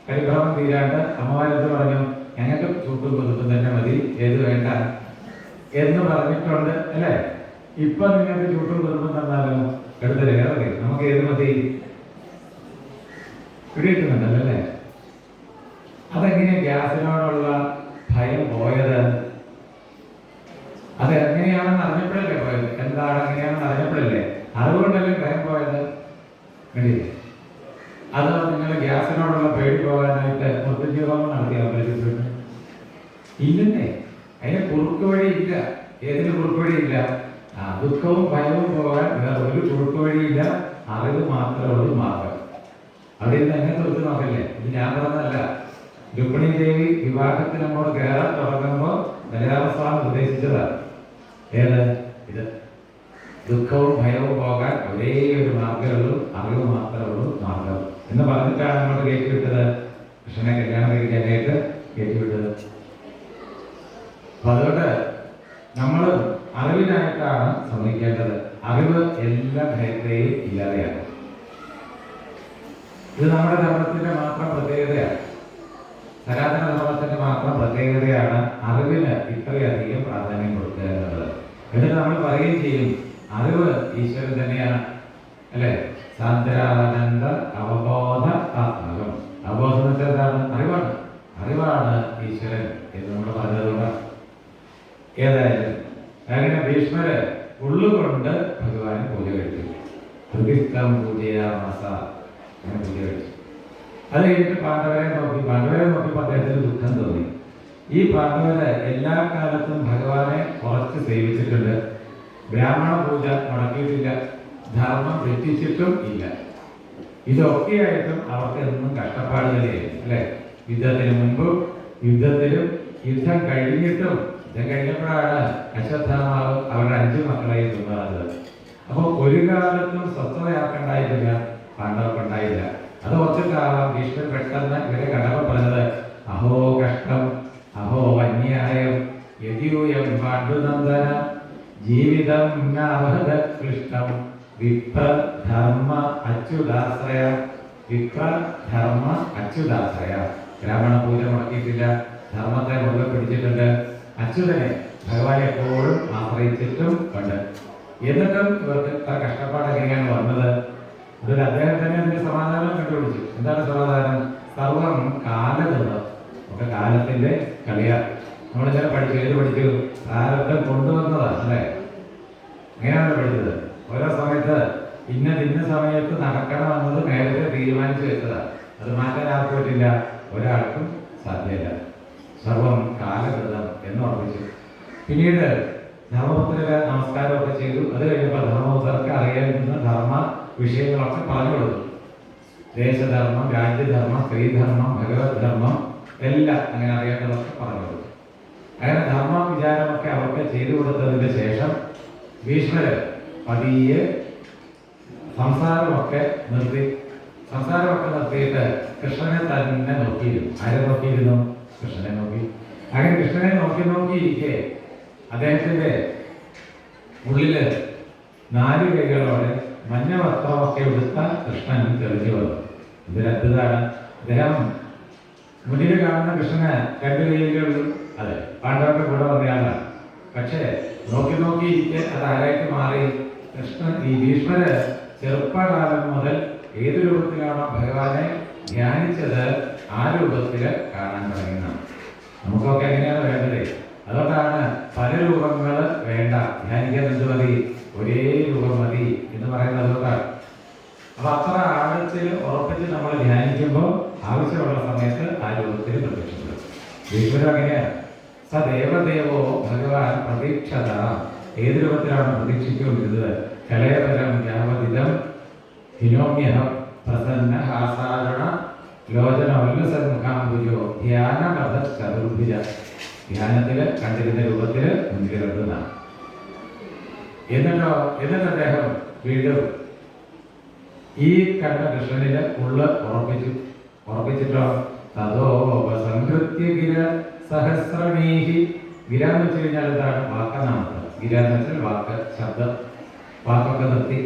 പരിഭ്രമം തീരാണ്ട് അമ്മമാരെന്ത് പറഞ്ഞു? ഞങ്ങൾക്ക് ചൂട്ടും കൊതുപ്പും തന്നെ മതി, ഏത് വേണ്ട എന്ന് പറഞ്ഞിട്ടുണ്ട് അല്ലേ? ഇപ്പൊ നിങ്ങൾക്ക് ചൂട്ടും കൊതുപ്പും തന്നാലോ എടുത്തല്ലേ? നമുക്ക് ഏത് മതി? പിടിയിട്ടുണ്ടല്ലോ അല്ലേ? അതെങ്ങനെ ഗ്യാസിനോടുള്ള ഭയം പോയത്? അത് എങ്ങനെയാണെന്ന് അറിഞ്ഞപ്പോഴല്ലേ പോയത്? എന്താണ് എങ്ങനെയാണെന്ന് അറിഞ്ഞപ്പോഴല്ലേ? അതുകൊണ്ടല്ലേ ഭയം പോയത്? വേണ്ടിയില്ലേ? അത് നിങ്ങൾ ഗ്യാസിനോടുള്ള പേടി പോകാനായിട്ട് മൃത്യുജീവനം നടത്തിയാൽ പറ്റിയിട്ടുണ്ട്? ഇല്ലെന്നേ. അതിന് കുറുക്ക് വഴിയില്ല. ഏതിന് കുറുക്ക് വഴിയില്ല? ദുഃഖവും ഭയവും പോകാൻ വേറെ ഒരു കുറുക്ക് വഴിയില്ല. അറിവ് മാത്രമേ ഉള്ളൂ മാർഗം. അവിടെ നിന്ന് എന്നെ തൊട്ട് നോക്കല്ലേ? ഇത് ഞാൻ പറഞ്ഞതല്ല. രുക്മിണി ദേവി വിവാഹത്തിന് നമ്മോട് കയറാൻ തുടങ്ങുമ്പോൾ ബലരാമസ്വാമി ഉദ്ദേശിച്ചതാണ്. ഏത്? ഇത്. ദുഃഖവും ഭയവും പോകാൻ ഒരേ ഒരു മാർഗ്ഗമേ ഉള്ളൂ, അറിവ് മാത്രമേ ഉള്ളൂ മാർഗം എന്ന് പറഞ്ഞിട്ടാണ് നമ്മൾ കയറ്റിവിട്ടത്. കൃഷ്ണനെ കല്യാണം കഴിക്കാനായിട്ട് കയറ്റിവിട്ടത്. അപ്പൊ അതുകൊണ്ട് നമ്മൾ അറിവിനായിട്ടാണ് ശ്രമിക്കേണ്ടത്. അറിവ് എല്ലാ ഭയത്തെയും ഇല്ലാതെയാണ്. ഇത് നമ്മുടെ ധർമ്മത്തിന്റെ മാത്രം പ്രത്യേകതയാണ്. സനാതന ധർമ്മത്തിന്റെ മാത്രം പ്രത്യേകതയാണ് അറിവിന് ഇത്രയധികം പ്രാധാന്യം കൊടുക്കുക എന്നുള്ളത്. എന്നിട്ട് നമ്മൾ പറയുകയും ചെയ്യും അറിവ് ഈശ്വരൻ തന്നെയാണ് അല്ലെ? സാന്ദ്രാനന്ദ അവബോധ ആത്മകം. അവബോധം എന്ന് വെച്ചാൽ എന്താണ്? അറിവാണ്. അറിവാണ് ഈശ്വരൻ എന്ന് നമ്മൾ പറഞ്ഞതുകൊണ്ടാണ്. ഏതായാലും അങ്ങനെ ഭീഷ്മര് ഉള്ളുകൊണ്ട് ഭഗവാൻ പൂജ കഴിച്ചു. ഹൃദിസ്ഥം പൂജയാമസ അങ്ങനെ പൂജ കഴിച്ചു. അത് കഴിഞ്ഞിട്ട് പാണ്ഡവരെ നോക്കിയപ്പോൾ അദ്ദേഹത്തിന് ദുഃഖം തോന്നി. ഈ പാണ്ഡവര് എല്ലാ കാലത്തും ഭഗവാനെ കുറച്ച് സേവിച്ചിട്ടുണ്ട്. ബ്രാഹ്മണ പൂജ മുടക്കിയിട്ടില്ല, ധർമ്മം തെറ്റിച്ചിട്ടും ഇല്ല. ഇതൊക്കെയായിട്ടും അവർക്ക് എന്നും കഷ്ടപ്പാടുകളായിരുന്നു അല്ലെ? യുദ്ധത്തിന് മുൻപും യുദ്ധത്തിലും യുദ്ധം കഴിഞ്ഞിട്ടും. യുദ്ധം കഴിഞ്ഞപ്പോഴാണ് അശ്വത്ഥാമാവ് അവരുടെ 5 മക്കളെയും തിന്നത്. അപ്പൊ ഒരു കാലത്തും സ്വസ്ഥതയാർക്കുണ്ടായിട്ടില്ല, പാണ്ഡവർക്കുണ്ടായില്ല. അത് ഓർത്തിട്ടാവാം ഭീഷ്മർ പെട്ടെന്ന് ഇവരെ കണ്ടപ്പോൾ പറഞ്ഞത് അഹോ കഷ്ടം, അഹോ അന്യായം, യതിയൂയം പാണ്ഡുനന്ദന ജീവിതം ക്ലിഷ്ടം വിപ്രധർമ്മ അച്യുതാശ്രയ. വിപ്രധർമ്മ അച്യുതാശ്രയ. ബ്രാഹ്മണ പൂജ മുടക്കിയിട്ടില്ല, ധർമ്മത്തെ മുറുകെ പിടിച്ചിട്ടുണ്ട്, അച്യുതനെ ഭഗവാനെ എപ്പോഴും ആശ്രയിച്ചിട്ടും ഉണ്ട്. എന്നിട്ടും ഇവർക്ക് ഇത്ര കഷ്ടപ്പാട് എങ്ങനെയാണ് വന്നത്? അതിൽ അദ്ദേഹം തന്നെ അതിന്റെ സമാധാനം കണ്ടുപിടിച്ചു. എന്താണ് സമാധാനം? സർവം കാലകൃതം. ഒക്കെ കാലത്തിന്റെ കളിയാണ്. നമ്മൾ ഇങ്ങനെ പഠിച്ചു. ഏത് പഠിച്ചു? പ്രാരബ്ധം കൊണ്ടുവന്നതാണ് അല്ലേ? അങ്ങനെയാണ് പഠിച്ചത്. ഓരോ സമയത്ത് ഇന്ന സമയത്ത് നടക്കണമെന്നത് നേരത്തെ തീരുമാനിച്ചു വെച്ചതാണ്. അത് മാറ്റാൻ ആർക്കും പറ്റില്ല, ഒരാൾക്കും സാധ്യമല്ല. സർവം കാലകൃതം എന്ന് ഉറപ്പിച്ചു. പിന്നീട് ധർമ്മപുത്രര് നമസ്കാരമൊക്കെ ചെയ്തു. അത് കഴിഞ്ഞപ്പോൾ ധർമ്മപുത്രർക്ക് അറിയാവുന്ന ധർമ്മ വിഷയങ്ങളൊക്കെ പറഞ്ഞു കൊടുത്തു. ദേശധർമ്മം, രാജ്യധർമ്മം, സ്ത്രീധർമ്മം, ഭഗവത് ധർമ്മം എല്ലാം അങ്ങനെ അറിയേണ്ടതൊക്കെ പറഞ്ഞു കൊടുത്തു. അങ്ങനെ ധർമ്മ വിചാരമൊക്കെ അവർക്ക് ചെയ്തു കൊടുത്തതിന് ശേഷം ഭീഷ്മര് പതിയെ സംസാരമൊക്കെ നിർത്തിയിട്ട് കൃഷ്ണനെ തന്നെ നോക്കിയിരുന്നു. ആരെ നോക്കിയിരുന്നു? കൃഷ്ണനെ നോക്കി. അങ്ങനെ കൃഷ്ണനെ നോക്കിയിരിക്കെ അദ്ദേഹത്തിന്റെ ഉള്ളില് 4 കൈകളോടെ മഞ്ഞ വസ്ത്രമൊക്കെ എടുത്ത കൃഷ്ണൻ തെളിഞ്ഞു വന്നു. ഇതൊരു അത്ഭുതമാണ്. അദ്ദേഹം മുന്നിൽ കാണുന്ന കൃഷ്ണന് 2 കൈകളുള്ളൂ. അതെ, പാണ്ഡവരുടെ കൂടെ വന്നയാളാണ്. പക്ഷേ നോക്കിയിരിക്കെ അത് ആരായിട്ട് മാറി? കൃഷ്ണൻ ഈ ഭീഷ്മര് ചെറുപ്പകാലം മുതൽ ഏത് രൂപത്തിലാണോ ഭഗവാനെ ധ്യാനിച്ചത് ആ രൂപത്തില് കാണാൻ തുടങ്ങുന്നതാണ്. നമുക്കൊക്കെ എങ്ങനെയാണ് വേണ്ടത്? അതുകൊണ്ടാണ് പല രൂപങ്ങൾ വേണ്ട, ധ്യാനിക്കാൻ എന്ത് മതി? ഒരേ രൂപം മതി എന്ന് പറയുന്നത് അതുകൊണ്ടാണ്. അപ്പൊ അത്ര ആഴത്തിൽ ഉറപ്പിച്ച് നമ്മൾ ധ്യാനിക്കുമ്പോൾ ആവശ്യമുള്ള സമയത്ത് ആ രൂപത്തിൽ പ്രത്യക്ഷപ്പെടും. ഭീഷ്മരും അങ്ങനെയാണ്. സദേവദേവോ ഭഗവാൻ പ്രതീക്ഷത. ഏത് രൂപത്തിലാണ് പ്രതീക്ഷിക്കുന്നത്? കലയപരം യാവതിദം ഹിനോമ്യഹം പ്രസന്ന ഹാസാരണ ലോചന ഉല്ലസമുഖാംബുജോ ധ്യാനപഥ ചതുർഭുജ. ധ്യാനത്തില് കണ്ടിരുന്ന രൂപത്തില് മുന്നിൽ കണ്ടുന്നതാണ്. എന്നിട്ട് അദ്ദേഹം വീണ്ടും ഈ കണ്ട കൃഷ്ണനില് ഉറപ്പിച്ചിട്ടോ തതോപസംഹൃത്യ ഗിര സഹസ്രണീഹി. ഗിര എന്ന് വെച്ച് കഴിഞ്ഞാൽ എന്താണ്? വാക്കെന്നാണ്. ഗിര എന്ന് വെച്ചാൽ വാക്ക്, ശബ്ദം, വാക്കൊക്കെ നിർത്തി.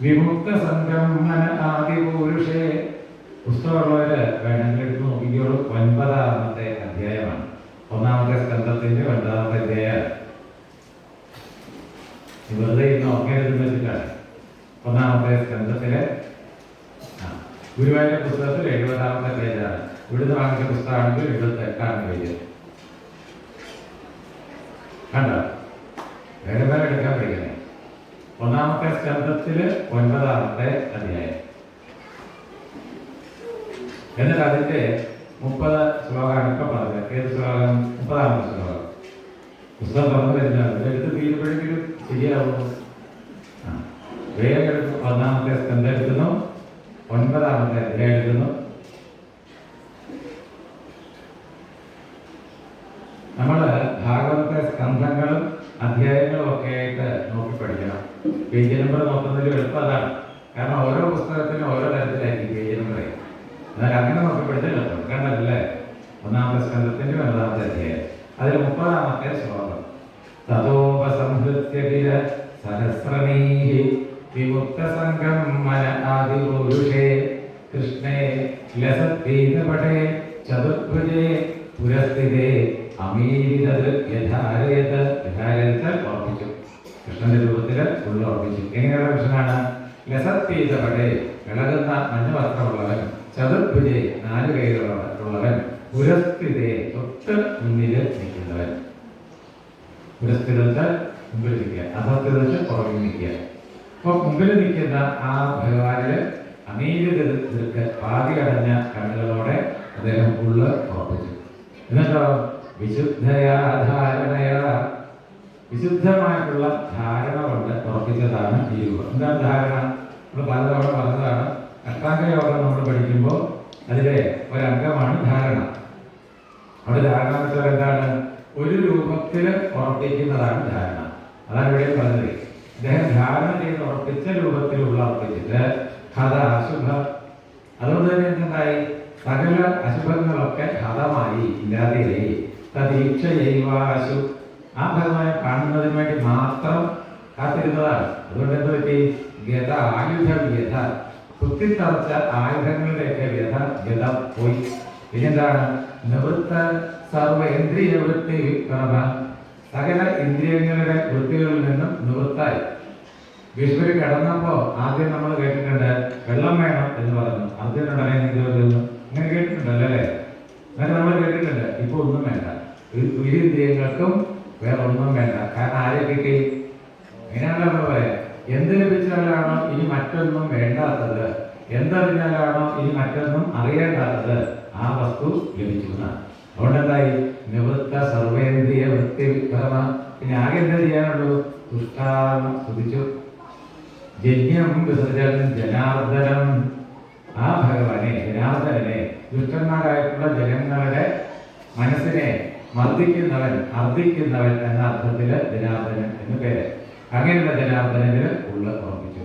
വിമുക്ത സംഗമന ആദിപുരുഷേ. പുസ്തകമുള്ളവര് വേണമെങ്കിൽ എടുത്ത് നോക്കിക്കോളൂ. 9ാമത്തെ അധ്യായമാണ്. 1ാമത്തെ സ്കന്ധത്തിന്റെ 9ാമത്തെ അധ്യായം. വെറുതെ ഇന്ന് ഓർക്കരുതെന്ന് വെച്ചിട്ടാണ്. 1ാമത്തെ സ്കന്ധത്തിലെ ഗുരുവായൂർ പുസ്തകത്തിൽ 70ാമത്തെ പേജാണ്. ഇവിടുന്ന് വാങ്ങിച്ച പുസ്തകമാണെങ്കിൽ 78ാമത്തെ പേജ്. കണ്ട വേറെ എടുക്കാൻ പഠിക്കണേ. 1ാമത്തെ സ്കന്ധത്തില് 9ാമത്തെ അധ്യായം. എന്നിട്ട് അതിന്റെ 30 ശ്ലോകമാണ് ഇപ്പൊ പറഞ്ഞത്. ഏത് ശ്ലോകം? 30ാമത്തെ ശ്ലോകം. പുസ്തകം തുറന്നു വരുന്നതാണ്. എടുത്ത് തീരുമ്പോഴെങ്കിലും ശരിയാവുന്നു. വേഗം എടുക്കും. 1ാമത്തെ സ്കന്ധം എടുക്കുന്നു, 9ാമത്തെ അധ്യായം എടുക്കുന്നു. നമ്മള് ഭാഗവതത്തെ സ്കന്ധങ്ങളും അധ്യായങ്ങളും ഒക്കെ ആയിട്ട് നോക്കി പഠിക്കണം. പേജ് നമ്പർ നോക്കുന്നതിൽ എളുപ്പം അതാണ്. കാരണം ഓരോ പുസ്തകത്തിനും ഓരോ തരത്തിലായിരിക്കും പേജ് നമ്പർ. എന്നാൽ അങ്ങനെ നോക്കി പഠിച്ചാൽ എളുപ്പം. കണ്ടല്ലേ? 1ാമത്തെ സ്കന്ധത്തിന്റെ 9ാമത്തെ അധ്യായം. അതിൽ 30ാമത്തെ ശ്ലോകം. തതോപസംഹൃത്യ ഗിര സഹസ്രണീഹി വിമുക്ത സംഗമന ആദിപുരുഷേ കൃഷ്ണേ ലസദ്ഭീതപടേ ചതുർഭുജേ പുരസ്ഥിതേ അമീരിതത് യഥാരയത്. ഉറപ്പിച്ചു. കൃഷ്ണന്റെ രൂപത്തില് ഉള്ള ഉറപ്പിച്ചു. എങ്ങനെയുള്ള കൃഷ്ണനാണ്? ലസദ്ഭീതപടേ, ഇളകുന്ന മഞ്ഞ വസ്ത്രമുള്ളവൻ, ചതുർഭുജേ 4 കൈകളുള്ളവൻ, പുരസ്ഥിതേ തൊട്ട് മുന്നിൽ നിൽക്കുന്നവൻ. പുരസ്ഥിതത്തെ മുമ്പിൽ നിൽക്കുക, അധസ്ഥിതത്തെ പുറകിൽ നിൽക്കുക. അപ്പൊ മുമ്പിൽ നിൽക്കുന്ന ആ ഭഗവാനില് അമീരിതൃക്ക് പാതി അടഞ്ഞ കണ്ണുകളോടെ അദ്ദേഹം ഉള്ള് ഉറപ്പിച്ചു. എന്നിട്ടോ വിശുദ്ധയാധാരണയാ, വിശുദ്ധമായിട്ടുള്ള ധാരണ കൊണ്ട് ഉറപ്പിച്ചതാണ് ഈ രൂപം. എന്താണ് ധാരണ? നമ്മൾ പലതവണ പറഞ്ഞതാണ്. അഷ്ടാംഗ യോഗം നമ്മൾ പഠിക്കുമ്പോൾ അതിലെ ഒരംഗമാണ് ധാരണ. അവിടെ ധാരണ എന്ന് വെച്ചാൽ എന്താണ്? ഒരു രൂപത്തിൽ ഉറപ്പിക്കുന്നതാണ് ധാരണ. അതാണ് ഇവിടെ പറഞ്ഞത്. അദ്ദേഹം ധാരണ ചെയ്ത് ഉറപ്പിച്ച രൂപത്തിലുള്ള ഉറപ്പിച്ചിട്ട് ഹത അശുഭ. അതുകൊണ്ട് തന്നെ എന്തായി? സകല അശുഭങ്ങളൊക്കെ ഹതമായി, ഇല്ലാതെയായി. തദീക്ഷയൈവാശു. ആ ഭഗവാനെ കാണുന്നതിന് വേണ്ടി മാത്രം കാത്തിരുന്നതാണ്. അതുകൊണ്ട് എന്ത് പറ്റി? ഗത ആയുധ വ്യഥ, കുത്തിത്തറച്ച ആയുധങ്ങളുടെയൊക്കെ ഗത പോയി. പിന്നെന്താണ്? നിവൃത്ത സർവേന്ദ്രിയ വൃത്തി വിക്രമ. സകല ഇന്ദ്രിയങ്ങളുടെ വൃത്തികളിൽ നിന്നും നിവൃത്തായി. ഭീഷ്മര് കിടന്നപ്പോ ആദ്യം നമ്മൾ കേട്ടിട്ടുണ്ട് വെള്ളം വേണം എന്ന് പറഞ്ഞു. അർജുനുടനെ നീന്തുന്നു, അങ്ങനെ കേട്ടിട്ടുണ്ടല്ലേ? അങ്ങനെ നമ്മൾ കേട്ടിട്ടുണ്ട്. ഇപ്പൊ ഒന്നും വേണ്ട, ഇന്ദ്രിയങ്ങൾക്കും വേറെ ഒന്നും വേണ്ട. കാരണം ആരെ കിട്ടി? അങ്ങനെയാണല്ലോ നമ്മൾ പറയാം. എന്ത് ലഭിച്ചാലാണോ ഇനി മറ്റൊന്നും വേണ്ടാത്തത്, എന്തറിഞ്ഞാലാണോ ഇനി മറ്റൊന്നും അറിയേണ്ടാത്തത്, ആ വസ്തു ലഭിച്ചു. അതുകൊണ്ടെന്തായി? നിവൃത്ത സർവേന്ദ്രിയ വൃത്തി വിക്രമ. പിന്നെ ആകെ എന്താ ചെയ്യാനുള്ളൂ? തുഷ്ടാന്ന് സ്തുതിച്ചു. ജന്യം വിസർജൻ ജനാർദ്ദനം. ആ ഭഗവാനെ, ജനാർദ്ദനെ, ദുഷ്ടന്മാരായിട്ടുള്ള ജനങ്ങളുടെ മനസ്സിനെ മർദ്ദിക്കുന്നവൻ, അർദ്ദിക്കുന്നവൻ എന്ന അർത്ഥത്തില് ജനാർദ്ദനൻ എന്ന് പേര്. അങ്ങനെയുള്ള ജനാർദ്ദനന് ഉള്ള ഉറപ്പിച്ചു.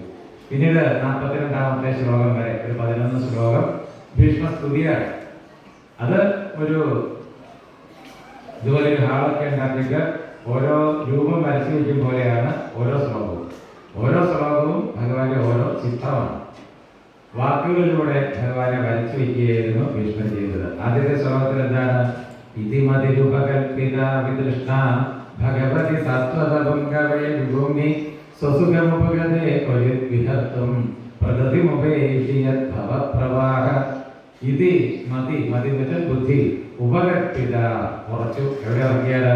പിന്നീട് 42-ാമത്തെ ശ്ലോകം വരെ ഒരു 11 ശ്ലോകം ഭീഷ്മസ്തുതിയാണ്. അത് ഒരു ഇതുപോലെ ഒരു ഹാളൊക്കെ ഉണ്ടാക്കിയിട്ട് ഓരോ രൂപം വരച്ചു വയ്ക്കും പോലെയാണ് ഓരോ ശ്ലോകവും. ഓരോ ശ്ലോകവും ഭഗവാന്റെ ഓരോ ചിത്രമാണ്. വാക്കുകളിലൂടെ ഭഗവാനെ വരച്ചു വയ്ക്കുകയായിരുന്നു ഭീഷ്മൻ ചെയ്തത്. ആദ്യത്തെ ശ്ലോകത്തിൽ എന്താണ്? ഇതിമതിരുപകൽപിത വിതൃഷ്ണ ഭഗവതി സത്വതപുങ്കവേ വിഭൂമി സ്വസുഖമുപഗതേ വിഹർത്തും പ്രകൃതിമുപേക്ഷിയത് ഭവപ്രവാഹ. ഇതി മതി, മതി എന്ന് ബുദ്ധി, ഉപകൽപിത ഉറച്ചു. എവിടെ ഇറക്കിയാണ്?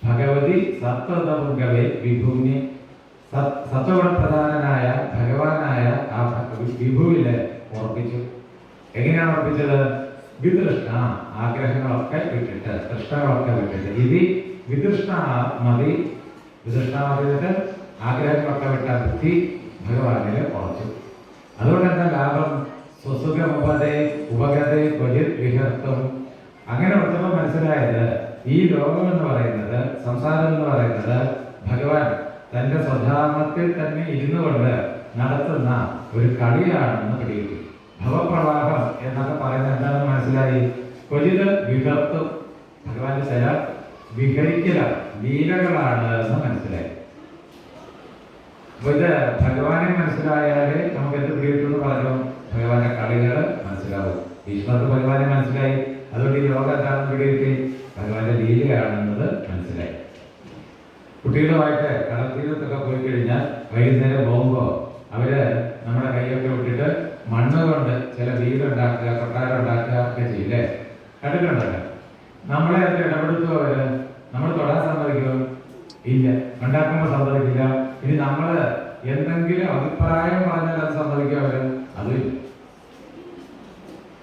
ഭഗവതി സത്വതപുങ്കവേ വിഭൂമി, സത്വഗുണപ്രധാനനായ ഭഗവാനായ ആ വിഭുവില് ഉറപ്പിച്ചു. എങ്ങനെയാണ് ഉറപ്പിച്ചത്? വിതൃഷ്ണ, ആഗ്രഹങ്ങളൊക്കെ വിട്ടിട്ട്, തൃഷ്ണകളൊക്കെ വിട്ടിട്ട്. ഇത് വിതൃഷ്ണ മതി, വിതൃഷ്ണാമതി, ആഗ്രഹങ്ങളൊക്കെ വിട്ട ബുദ്ധി ഭഗവാനില് ഉറച്ചു. അതുകൊണ്ട് എന്താ ലാഭം? സ്വസുഖമുപതേ ഉപഗതേ ക്വചിത് വിഹർത്തും. അങ്ങനെ ഉറച്ചപ്പോൾ മനസ്സിലായത് ഈ ലോകം എന്ന് പറയുന്നത്, സംസാരം എന്ന് പറയുന്നത് ഭഗവാൻ തന്റെ സ്വധാമത്തിൽ തന്നെ ഇരുന്നു കൊണ്ട് നടത്തുന്ന ഒരു കളിയാണെന്ന് പിടികിട്ടി. ഭവപ്രവാഹം എന്നൊക്കെ പറയുന്നത് എന്താണെന്ന് മനസ്സിലായി. ക്വചിത് വിഹർത്തും, ഭഗവാന്റെ ചില വിഹരിക്കല ലീലകളാണ് എന്ന് മനസ്സിലായി. അപ്പൊ ഇത് ഭഗവാനെ മനസ്സിലായാലേ നമുക്ക് എന്ത് പിടികിട്ടുമെന്ന് പറഞ്ഞു? ഭഗവാന്റെ കളികൾ മനസ്സിലാവും. ഭീഷ്മർക്ക് ഭഗവാനെ മനസ്സിലായി. അതുകൊണ്ട് ഈ ലോകം എന്താണെന്ന് പിടികിട്ടി? ഭഗവാന്റെ ലീലയാണെന്നത് മനസ്സിലായി. കുട്ടികളുമായിട്ട് കടൽത്തീരത്തൊക്കെ പോയി കഴിഞ്ഞാൽ വൈകുന്നേരം പോകുമ്പോൾ അവര് നമ്മുടെ കൈയൊക്കെ വിട്ടിട്ട് മണ്ണ് കൊണ്ട് ചില വീടുണ്ടാക്കുക, കൊട്ടാരം ഉണ്ടാക്കുക ഒക്കെ ചെയ്യില്ലേ? കണ്ടിട്ടുണ്ടല്ലോ. നമ്മളെ അത് ഇടപെടുത്തുമോ അവര്? നമ്മൾ തൊടാൻ സമ്മതിക്കുമോ? ഇല്ല. ഉണ്ടാക്കുമ്പോൾ സമ്മതിക്കില്ല. ഇനി നമ്മള് എന്തെങ്കിലും അഭിപ്രായം പറഞ്ഞാൽ അത് സമ്മതിക്കുമോ അവര്? അതുമില്ല.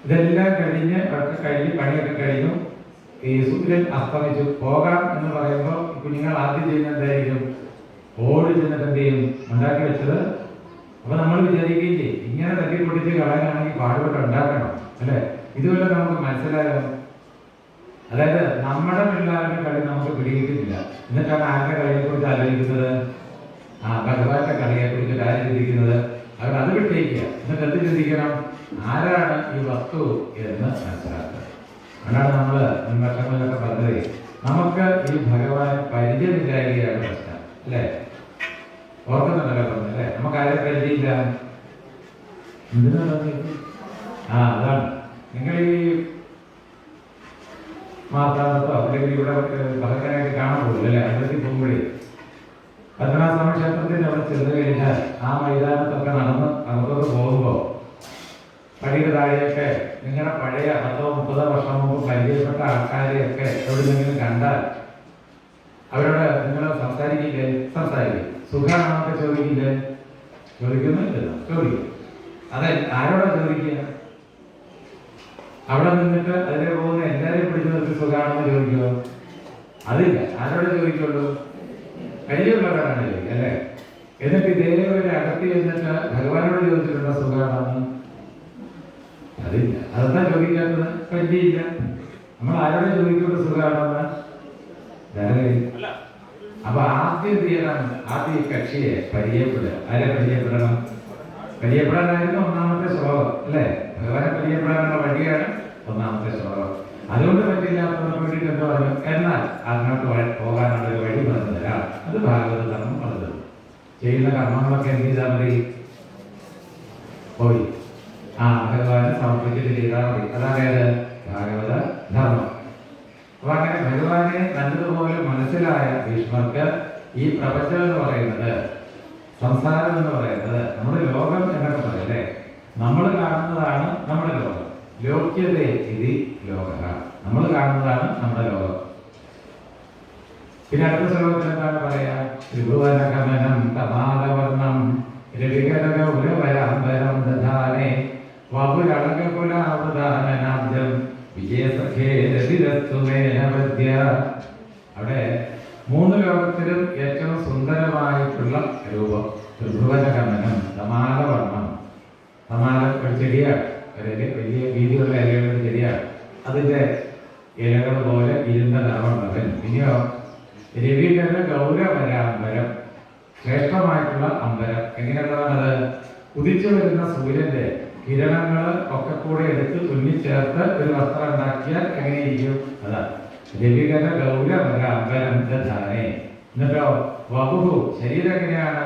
ഇതെല്ലാം കഴിഞ്ഞ് ഒക്കെ കഴിഞ്ഞ് പണിയൊക്കെ കഴിഞ്ഞു, ഈ സൂര്യൻ അസ്തമിച്ചു, പോകാം എന്ന് പറയുമ്പോൾ കുഞ്ഞുങ്ങൾ ആദ്യം ചെയ്യുന്ന എന്തായിരിക്കും? ഓടി ചെന്നിട്ട് എന്ത് ചെയ്യും? ഉണ്ടാക്കി വെച്ചത്. അപ്പൊ നമ്മൾ വിചാരിക്കുകയും ചെയ്യും, ഇങ്ങനെ തട്ടി പൊട്ടിച്ച് കളയാനാണെങ്കിൽ പാടുപെട്ട് ഉണ്ടാക്കണം അല്ലെ? ഇതുപോലെ നമുക്ക് മനസ്സിലായോ? അതായത് നമ്മുടെ പിള്ളേരുടെ കളി നമുക്ക് പിടികിട്ടില്ല. എന്നിട്ടാണ് ആരുടെ കളിയെ കുറിച്ച് ആലോചിക്കുന്നത്? ഭഗവാന്റെ കളിയെ കുറിച്ച് ആര് ചിന്തിക്കുന്നത്? അവർ അത് വിട്ടേക്കുക. എന്നിട്ട് എന്ത് ചിന്തിക്കണം? ആരാണ് ഈ വസ്തു എന്ന് മനസ്സിലാക്കുക. അതാണ് നമ്മൾ മുൻ വർഷങ്ങളിലൊക്കെ പറഞ്ഞത്. നമുക്ക് ഈ ഭഗവാൻ പരിചയമില്ലായിരിക്കുകയാണ് പ്രശ്നം അല്ലേ? ഓർക്കുന്നുണ്ടല്ലോ പറഞ്ഞല്ലേ? നമുക്ക് ആരെ പരിചയമില്ല. എന്തിനാണ്? അതാണ്. നിങ്ങൾ ഈ മാതാവത്തോ അല്ലെങ്കിൽ ഇവിടെ ഭഗവാനായിട്ട് കാണാൻ പോകും അല്ലെ? അമ്പലത്തിൽ പോകുമ്പോഴേ പത്മനാഭസ്വാമി ക്ഷേത്രത്തിൽ അവിടെ ചെന്ന് കഴിഞ്ഞാൽ ആ മൈതാനത്തൊക്കെ നടന്ന് അങ്ങോട്ട് പോകുമ്പോൾ പടിയുടെ താഴെയൊക്കെ നിങ്ങളുടെ പഴയ 10-30 വർഷം മുമ്പ് പരിചയപ്പെട്ട ആൾക്കാരെയൊക്കെ എവിടെയെങ്കിലും കണ്ടാൽ അവരോട് നിങ്ങൾ സംസാരിക്കില്ലേ? സംസാരിക്കും. സുഖമാണോ ചോദിക്കില്ലേ? ചോദിക്കുന്നില്ലല്ലോ, ചോദിക്കും. അതെ, ആരോടാ ചോദിക്കുക? അവിടെ നിന്നിട്ട് അതിലെ പോകുന്ന എല്ലാവരെയും പിടിച്ചു നിർത്തി സുഖമാണെന്ന് ചോദിക്കുമോ? അതില്ല. ആരോടെ ചോദിക്കുള്ളൂ? പരിചയമുള്ളവരാണ് ചോദിക്കുക അല്ലേ? എന്നിട്ട് ഇതേപോലെ അകത്തി എന്നിട്ട് ഭഗവാനോട് ചോദിച്ചിട്ടുണ്ടോ സുഖമാണെന്ന്? അതില്ല. അതെന്താ ചോദിക്കാത്തത്? പരിചയമില്ല. നമ്മൾ ആരോടെ ചോദിക്കുമ്പോൾ സുഖമാണെന്ന്? അപ്പൊ ആദ്യം ചെയ്യണം, ആദ്യം ഈ കക്ഷിയെ പരിചയപ്പെടുക. ആരെ പരിചയപ്പെടണം? പരിചയപ്പെടാനായിരുന്നു ഒന്നാമത്തെ ശ്ലോകം അല്ലേ? ഭഗവാനെ പരിചയപ്പെടാനുള്ള വഴിയാണ് ഒന്നാമത്തെ ശ്ലോകം. അതുകൊണ്ട് പറ്റില്ലാത്തവർക്ക് വേണ്ടിയിട്ട് എന്താ പറഞ്ഞു? എന്നാൽ അങ്ങോട്ട് പോകാനുള്ള ഒരു വഴി പറഞ്ഞു തരാം. അത് ഭാഗവത ധർമ്മം പറഞ്ഞത്. ചെയ്യുന്ന കർമ്മങ്ങളൊക്കെ എന്ത് ചെയ്താൽ മതി? പോയി ഭഗവാനെ സമർപ്പിച്ചിട്ട് ചെയ്താൽ മതി. അതായത് ഭാഗവത ധർമ്മം. അപ്പൊ അങ്ങനെ ഭഗവാനെ നല്ലതുപോലെ മനസ്സിലായ ഭീഷ്മർക്ക് ഈ പ്രപഞ്ചം എന്ന് പറയുന്നത്, സംസാരം എന്ന് പറയുന്നത്, നമ്മുടെ ലോകം എന്നൊക്കെ പറയല്ലേ, നമ്മൾ കാണുന്നതാണ് നമ്മുടെ ലോകം. ലോക്യതേ ഇതി ലോക, നമ്മൾ കാണുന്നതാണ് നമ്മുടെ ലോകം. പിന്നെ അടുത്ത ശ്ലോകത്തിൽ എന്താണ് പറയാ? ത്രിഭുവനഗമനം കമാലവർണം രവികരഗൗരവരാംബരം ദധാനേ വപുരളകുലാവൃതാനനാബ്ജം വിജയസഖേ രതിരസ്തുമേനവദ്യ. അവിടെ മൂന്ന് ലോകത്തിലും ഏറ്റവും സുന്ദരമായിട്ടുള്ള രൂപം ത്രിഭുവനഗമനം, തമാലവർണ്ണം. തമാലം ഒരു ചെടിയാണ്, ഒരു വലിയ വീതിയുള്ള ഇലകളുടെ ചെടിയാണ്. അതിൻ്റെ ഇലകൾ പോലെ ഇരുണ്ട നിറമുള്ളവൻ. പിന്നെയോ രവികര ഗൗരവരാമ്പരം, ശ്രേഷ്ഠമായിട്ടുള്ള അമ്പരം. എങ്ങനെയുള്ളതാണത്? ഉദിച്ചു വരുന്ന സൂര്യന്റെ കിരണങ്ങൾ ഒക്കെ കൂടെ എടുത്ത് തുന്നിച്ചേർത്ത് ഒരു വസ്ത്രം ഉണ്ടാക്കിയാൽ എങ്ങനെയിരിക്കും? അതാണ് രവികര ഗൗരവരാമ്പരം ധാരേ. എന്നിട്ടോ വപുഹു, ശരീരം എങ്ങനെയാണ്?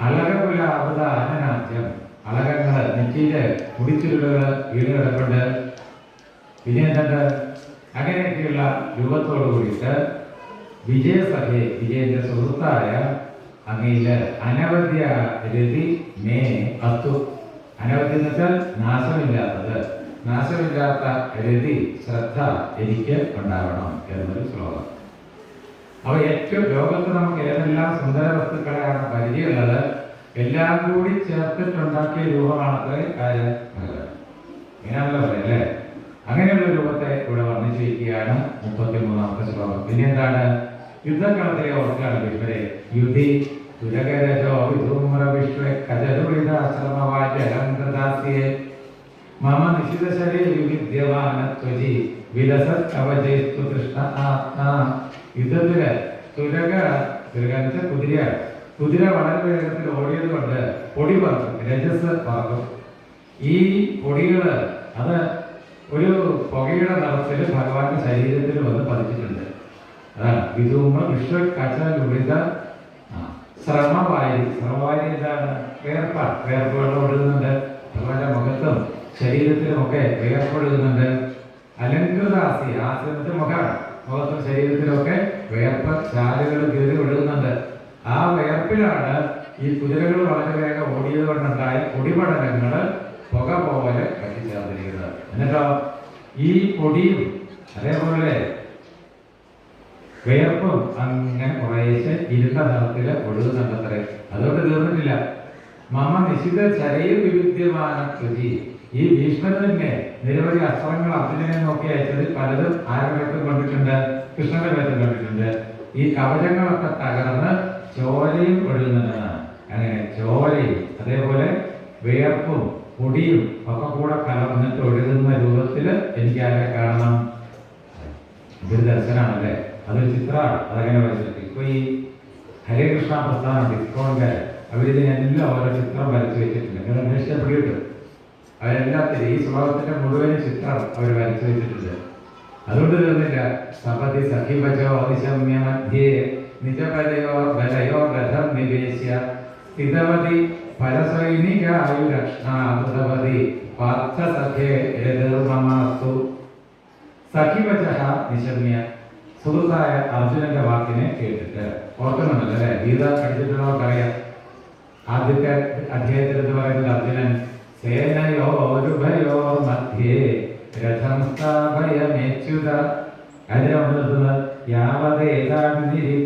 അളകപുല അമൃത ആനനാദ്യം, അളകങ്ങള് നെറ്റിയില് മുടിച്ചുരുളുകള് വീട് കിടപ്പുണ്ട്. പിന്നെ എന്തുണ്ട്? അങ്ങനെയൊക്കെയുള്ള രൂപത്തോടു കൂടിയിട്ട് വിജയസഖേ, വിജയന്റെ സുഹൃത്തായ അങ്ങയില് അനവധ്യ രതി മേ അസ്തു. അനവധി എന്ന് വെച്ചാൽ നാശമില്ലാത്തത്, നാശമില്ലാത്ത രതി ശ്രദ്ധ എനിക്ക് ഉണ്ടാവണം എന്നൊരു ശ്ലോകം. അപ്പൊ ഏറ്റവും ലോകത്ത് നമുക്ക് ഏതെല്ലാം സുന്ദര വസ്തുക്കളെയാണ് പരിചയമുള്ളത്, എല്ലാം കൂടി ചേർത്തിട്ടുണ്ടാക്കിയ രൂപമാണത്രേ ആര്? ഭഗവാൻ. ഇങ്ങനെയാണല്ലോ പറയല്ലേ? അങ്ങനെയുള്ള രൂപത്തെ ഇവിടെ വർണ്ണിച്ചിരിക്കുകയാണ് 33ാമത്തെ ശ്ലോകം. പിന്നെ എന്താണ്? യുദ്ധക്കളത്തെ ഓർക്കാണ് ഭീഷ്മരെ. യുധി തുരകരജോ വിധൂമ്ര വിശ്വ കജരുളിതാശ്രമവാചലംകൃതാസ്യേ മമ നിശിതശരേ വിദ്യവാനത്വജി വിലസത് കവചേസ്തു കൃഷ്ണ ആത്മാ. യുദ്ധത്തില് തുരക കുതിരയാണ്. കുതിര വളരെ വേഗത്തിൽ ഓടിയത് കൊണ്ട് പൊടി പറക്കും, രജസ് പറക്കും. ഈ പൊടികള് അത് ഒരു പുകയുടെ നിറത്തിൽ ഭഗവാന്റെ ശരീരത്തിൽ വന്ന് പതിച്ചിട്ടുണ്ട്. അതാണ് വിധൂമ്ര വിശ്വ കജലുളിത ശ്രമവാരി. ശ്രമവാരി എന്താണ്? വേർപ്പാണ്. വേർപ്പുകൾ ഒഴുകുന്നുണ്ട് ഭഗവാന്റെ മുഖത്തും ശരീരത്തിലുമൊക്കെ വേർപ്പൊഴുകുന്നുണ്ട്. അലങ്കൃതാസി, ആശ്രമത്തിൽ മുഖമാണ്, മുഖത്തും ശരീരത്തിലൊക്കെ വേർപ്പ് ശാലുകൾ കയറി ഒഴുകുന്നുണ്ട്. ആ വേർപ്പിലാണ് ഈ കുതിരകൾ വളരെ വേഗം ഓടിയത് കൊണ്ടുണ്ടായ പൊടിപടലങ്ങൾ പുക പോലെ പറ്റിച്ചേർന്നിരിക്കുന്നത്. എന്നിട്ടോ ഈ പൊടിയും അതേപോലെ വേർപ്പും അങ്ങനെ കുറേശ്ശെ ഇരുണ്ട നിറത്തില് ഒഴുകുന്നുണ്ടത്രേ. അതുകൊണ്ട് തീർന്നിട്ടില്ല. മമ നിശിത ശരീര വിവിധ്യമാന കൃതി. ഈ ഭീഷ്മന് തന്നെ നിരവധി അസ്ത്രങ്ങൾ അർജുനനെ നോക്കി അയച്ചത് പലതും ആരുടെ വേഗത്തിൽ കണ്ടിട്ടുണ്ട്? കൃഷ്ണന്റെ വേഗത്തിൽ കണ്ടിട്ടുണ്ട്. ഈ കവചങ്ങളൊക്കെ തകർന്ന് ചോരയും ഒഴുകുന്നുണ്ടെന്നാണ്. അങ്ങനെ ചോരയും അതേപോലെ വേർപ്പും പൊടിയും ഒക്കെ കൂടെ കലർന്നിട്ട് ഒഴുകുന്ന രൂപത്തില് എനിക്ക് ആരെ കാണണം? ഇതൊരു ദർശനമാണല്ലേ, അതൊരു ചിത്രമാണ്. അതങ്ങനെ വരച്ചിട്ട് ഇപ്പൊ ഈ ഹരേ കൃഷ്ണ പ്രസ്ഥാനം ഡിസ്കോണിന്റെ അവരിതിനെല്ലാം ഓരോ ചിത്രം വരച്ചു വെച്ചിട്ടുണ്ട്. നിങ്ങൾ അന്വേഷിച്ചാൽ പിടികിട്ടും. അവരെല്ലാത്തിനും ഈ സ്വഭാവത്തിന്റെ മുഴുവൻ ചിത്രം അവർ വരച്ചു വെച്ചിട്ടുണ്ട്. അതുകൊണ്ട് തീർന്നില്ല. സപതി സഖിവചോ അതിശമ്യ മധ്യേ നിജപരയോ ബലയോ രഥം നിവേശ്യ സ്ഥിതവതി പരസൈനികായുരക്ഷണാമൃതവതി പാർത്ഥസഖേ രഥർമമാസ്തു. സഖിവച നിശമ്യ, സുഹൃത്തായ അർജുനന്റെ വാക്കിനെ കേട്ടിട്ട്. ഓർക്കുന്നുണ്ടല്ലോ അല്ലെ? ഗീത പഠിച്ചിട്ടുള്ളവർക്കറിയാം. ആദ്യത്തെ അധ്യായത്തിൽ എന്ന് പറയുന്നത് അർജുനൻ സേനയോരുഭയോ മധ്യേ രഥം സ്ഥാപയമേച്യുത. അതിനാണ് നിർത്തുന്നത് യാവതേതാണ്ടിരി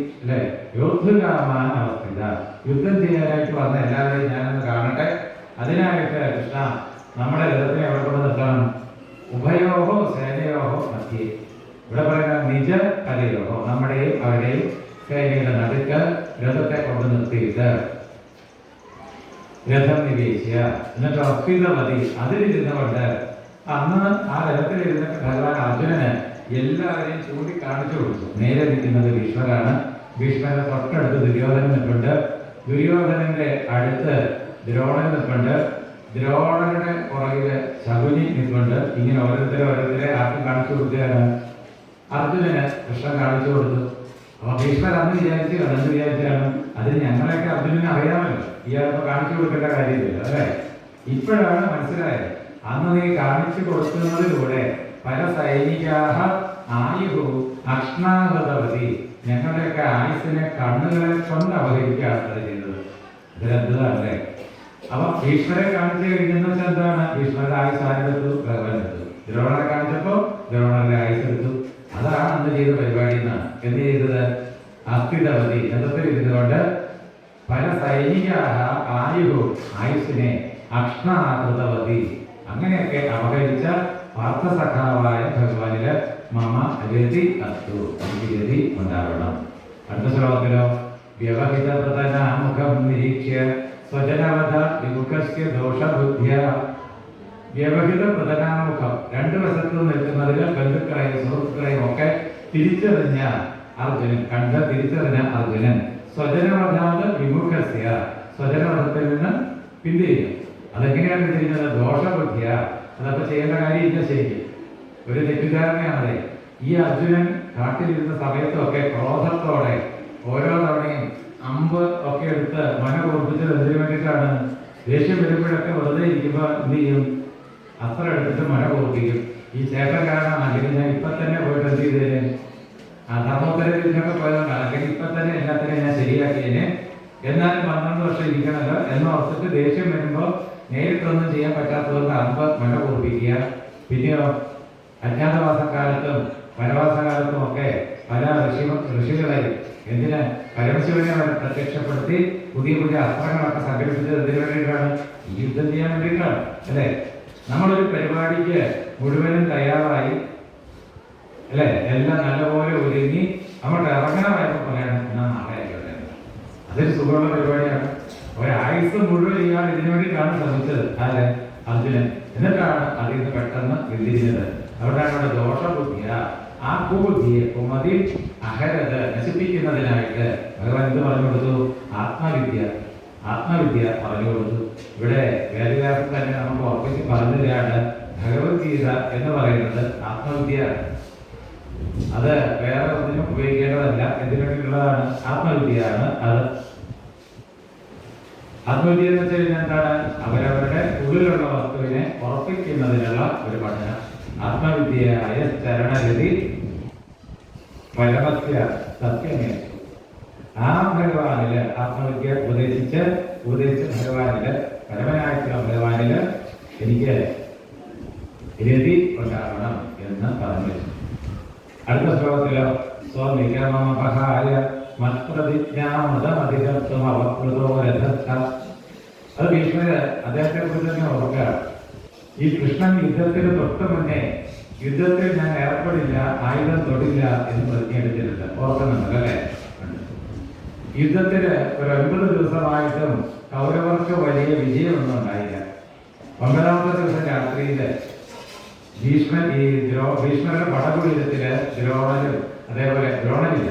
യോദ്ധുകാമാൻ അവസ്ഥിത. യുദ്ധം ചെയ്യാനായിട്ട് വന്ന എല്ലാവരെയും ഞാനൊന്ന് കാണട്ടെ. അതിനായിട്ട് കൃഷ്ണ നമ്മുടെ രഥത്തിനെ എവിടെ കൊണ്ട് നിർത്തണം? ഉഭയോഹോ സേനയോഹോ മധ്യേ. ഇവിടെ പറയുന്ന നിജ കലയോഹോ, നമ്മുടെയും അവരുടെയും സേനയുടെ നടുക്ക് രഥത്തെ കൊണ്ട് നിർത്തിയിട്ട് രഥം നിവേശ്യ. എന്നിട്ട് അസ്ഥിതമതി, അതിലിരുന്നുകൊണ്ട് അന്ന് ആ രഥത്തിലിരുന്നിട്ട് ഭഗവാൻ അർജുനന് എല്ലാവരെയും ചൂണ്ടിക്കാണിച്ചു കൊടുത്തു. നേരെ നിൽക്കുന്നത് ഭീഷ്മരാണ്. ഭീഷ്മരുടെ തൊട്ടടുത്ത് ദുര്യോധനൻ നിൽപ്പുണ്ട്. ദുര്യോധനന്റെ അടുത്ത് ദ്രോണൻ നിൽപ്പുണ്ട്. ദ്രോണരുടെ പുറകില് ശകുനി നിൽപ്പുണ്ട്. ഇങ്ങനെ ഓരോരുത്തരെ ആർക്കും കാണിച്ചു കൊടുക്കുകയാണ്? അർജുനന് കൃഷ്ണൻ കാണിച്ചു കൊടുത്തു. അപ്പൊ ഭീഷ്മർ അന്ന് വിചാരിച്ചാണ്, എന്ത് വിചാരിച്ചാണ്? അത് ഞങ്ങളെയൊക്കെ അർജുനന് അറിയാമല്ലോ, ഇയാൾക്ക് കാണിച്ചു കൊടുക്കേണ്ട കാര്യമില്ല അല്ലേ? ഇപ്പോഴാണ് മനസ്സിലായത്. അന്ന് നീ കാണിച്ചു കൊടുക്കുന്നതിലൂടെ പല സൈനികാഹ ആയുഹു അക്ഷ്ണാഹൃതവതി, ഞങ്ങളുടെയൊക്കെ ആയുസിനെ കണ്ണുകളെ കൊണ്ട് അപഹരിക്കുകയാണ് ചെയ്തത്. ഇതൊരദ്ഭുതമല്ലേ? അപ്പൊ ഭീഷ്മരെ കാണിച്ചു കഴിഞ്ഞെന്ന് വെച്ചാൽ എന്താണ്? ഭീഷ്മരുടെ ആയുസ് ആരെടുത്തു? ഭഗവാൻ എടുത്തു. ദ്രോണരെ കാണിച്ചപ്പോ ദ്രോണരുടെ ആയുസ് എടുത്തു. അതാണ് അന്ന് ചെയ്ത പരിപാടി എന്നാണ്. എന്ത് ചെയ്തത്? അസ്ഥിതവതി, രഥത്തിൽ ഇരുന്നുകൊണ്ട് പല സൈനികാഹ ആയുഹു, ആയുസിനെ അക്ഷ്ണാഹൃതവതി, അങ്ങനെയൊക്കെ അപഹരിച്ച പാർത്ഥസഖാവായ ഭഗവാനില് മമ രതി അസ്തു, എനിക്ക് രതി ഉണ്ടാവണം. അടുത്ത ശ്ലോകത്തിലോ വ്യവഹിത പ്രധാനമുഖം നിരീക്ഷ്യ സ്വജനവധ വിമുഖസ്യ ദോഷബുദ്ധ്യ. വ്യവഹിത പ്രധാനമുഖം, രണ്ടു വശത്തു നിൽക്കുന്നതിൽ ബന്ധുക്കളെയും സുഹൃത്തുക്കളെയും ഒക്കെ തിരിച്ചറിഞ്ഞ അർജുനൻ, തിരിച്ചറിഞ്ഞ അർജുനൻ സ്വജനവധാത് വിമുഖസ്യ, സ്വജനവധത്തിൽ നിന്ന് പിന്തിരിയും. അതെങ്ങനെയാണ് പിന്തിരിഞ്ഞത്? ദോഷബുദ്ധിയ. അതപ്പോ ചെയ്യേണ്ട കാര്യമില്ല. ശരിക്കും ഒരു തെറ്റിദ്ധാരണയാണത്. ഈ അർജുനൻ കാട്ടിലിരുന്ന സമയത്തൊക്കെ ക്രോധത്തോടെ ഓരോ തവണയും അമ്പ് ഒക്കെ എടുത്ത് മന ഓർപ്പിച്ചത് എന്തിനു വേണ്ടിയിട്ടാണ്? ദേഷ്യം വരുമ്പോഴൊക്കെ വെറുതെ ഇരിക്കുമ്പോൾ എന്ത് ചെയ്യും? അസ്ത്രം എടുത്തിട്ട് മന ഓർപ്പിക്കും. ഈ ചേട്ടൻ കാരണം അല്ലെങ്കിൽ ഞാൻ ഇപ്പൊ തന്നെ പോയിട്ട് എന്ത് ചെയ്തേനെ? ആ ധർമ്മോത്തരത്തിനൊക്കെ പോയതുകൊണ്ടാണ്. അല്ലെങ്കിൽ ഇപ്പൊ തന്നെ എല്ലാത്തിനെയും ഞാൻ ശരിയാക്കിയേനെ. എന്നാലും 12 വർഷം ഇരിക്കണമല്ലോ എന്ന് ഓർത്തിട്ട് ദേഷ്യം വരുമ്പോൾ നേരിട്ടൊന്നും ചെയ്യാൻ പറ്റാത്തവർക്ക് അമ്പ് മന ഓർപ്പിക്കുക. പിന്നെയോ അജ്ഞാതവാസക്കാലത്തും വനവാസകാലത്തും ഒക്കെ പല ഋഷികളെ എന്തിന് പരമശിവനെ പ്രത്യക്ഷപ്പെടുത്തി പുതിയ പുതിയ അസ്ത്രങ്ങളൊക്കെ സംഘടിപ്പിച്ചത് എന്തിനു വേണ്ടിയിട്ടാണ്? ഈ യുദ്ധം ചെയ്യാൻ വേണ്ടിയിട്ടാണ്, അല്ലേ? നമ്മളൊരു പരിപാടിക്ക് മുഴുവനും തയ്യാറായി, അല്ലേ? എല്ലാം നല്ലപോലെ ഒരുങ്ങി അങ്ങോട്ട് ഇറങ്ങാനായപ്പോൾ പറയണം എന്നാൽ നാളെ ആയിക്കോട്ടെ. അതൊരു സുഖമുള്ള പരിപാടിയാണ്. ഒരായുസ് മുഴുവൻ ഇയാൾ ഇതിനു വേണ്ടിയിട്ടാണ് ശ്രമിച്ചത്. അതെ, അർജുനൻ. എന്നിട്ടാണ് അതിൽ നിന്ന് പെട്ടെന്ന് വ്യതിരിഞ്ഞത്. അവിടെയാണ് അവിടെ ദോഷബുദ്ധിയ, ആ കുബുദ്ധിയെ കുമതി അഹരത് നശിപ്പിക്കുന്നതിനായിട്ട് ഭഗവാൻ എന്ത് പറഞ്ഞു കൊടുത്തു? ആത്മവിദ്യ പറഞ്ഞു കൊടുത്തു. ഇവിടെ വേദവ്യാസം തന്നെ നമുക്ക് ഉറപ്പിച്ച് പറഞ്ഞതാണ് ഭഗവത്ഗീത എന്ന് പറയുന്നത് ആത്മവിദ്യ. അത് വേറെ ഒന്നിനും ഉപയോഗിക്കേണ്ടതല്ല. എന്തിനു വേണ്ടിയിട്ടുള്ളതാണ്? ആത്മവിദ്യയാണ് അത്. ആത്മവിദ്യ എന്ന് വെച്ച് കഴിഞ്ഞാൽ എന്താണ്? അവരവരുടെ ഉള്ളിലുള്ള വസ്തുവിനെ ഉറപ്പിക്കുന്നതിനുള്ള ഒരു പഠനം. ആത്മവിദ്യയായ ചരണഗതി പരമസ്യ സത്യമേ. ആ ഭഗവാനില് ആത്മവിദ്യ ഉപദേശിച്ച ഭഗവാനില്, പരമനായിട്ടുള്ള ഭഗവാനില് എനിക്ക് രതി ഉണ്ടാകണം എന്ന് പറഞ്ഞു. അടുത്ത ശ്ലോകത്തിലോ സ്വനിഗമമപഹായ മത്പ്രതിജ്ഞാമതമധികത്വം അവകൃതോ രഥസ്ഥ. അത് ഭീഷ്മര് അദ്ദേഹത്തെ കുറിച്ച് തന്നെ ഓർക്കുക. ഈ കൃഷ്ണൻ യുദ്ധത്തിന് തൊട്ട് മുന്നേ യുദ്ധത്തിൽ ഞാൻ ഏർപ്പെടില്ല, ആയുധം തൊടില്ല എന്ന് പ്രതിജ്ഞയെടുത്തിട്ടുണ്ട്. ഓർക്കുന്നുണ്ടല്ലോ, അല്ലേ? യുദ്ധത്തിന് ഒരു 9 ദിവസമായിട്ടും കൗരവർക്ക് വലിയ വിജയമൊന്നും ഉണ്ടായില്ല. 9ാമത്തെ ദിവസം രാത്രിയില് ഭീഷ്മരുടെ പടകുടീരത്തില് ദ്രോണരും, അതേപോലെ ദ്രോണരില്ല,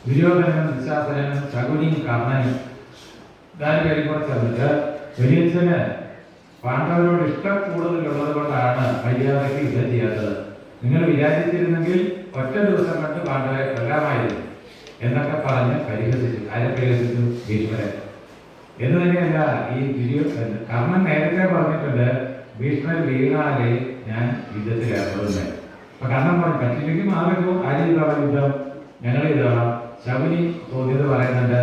ദുര്യോധനനും ദുശാസനും ശകുനിയും കർണനും 4 പേരും കൂടെ ചേർന്നിട്ട് വലിയച്ഛന് പാണ്ഡവരോട് ഇഷ്ടം കൂടുതലുള്ളത് കൊണ്ടാണ് മര്യാദയ്ക്ക് യുദ്ധം ചെയ്യാത്തത്. നിങ്ങൾ വിചാരിച്ചിരുന്നെങ്കിൽ ഒറ്റ ദിവസം കൊണ്ട് പാണ്ഡവരെ കൊല്ലാമായിരുന്നു എന്നൊക്കെ പറഞ്ഞ് പരിഹസിച്ചു. ആരെ പരിഹസിച്ചു? ഭീഷ്മരെ. എന്ന് തന്നെയല്ല, ഈ കർണൻ നേരത്തെ പറഞ്ഞിട്ടുണ്ട് ഭീഷ്മർ വീണാലേ ഞാൻ യുദ്ധത്തിൽ ഏർപ്പെടുന്നത്. അപ്പൊ കർണൻ പറഞ്ഞു പറ്റില്ലെങ്കിൽ മാറിപ്പോ, ആര് ചെയ്തോളാം യുദ്ധം? ഞങ്ങൾ ചെയ്തോളാം. ശകുനി തോന്നിയത് പറയുന്നുണ്ട്.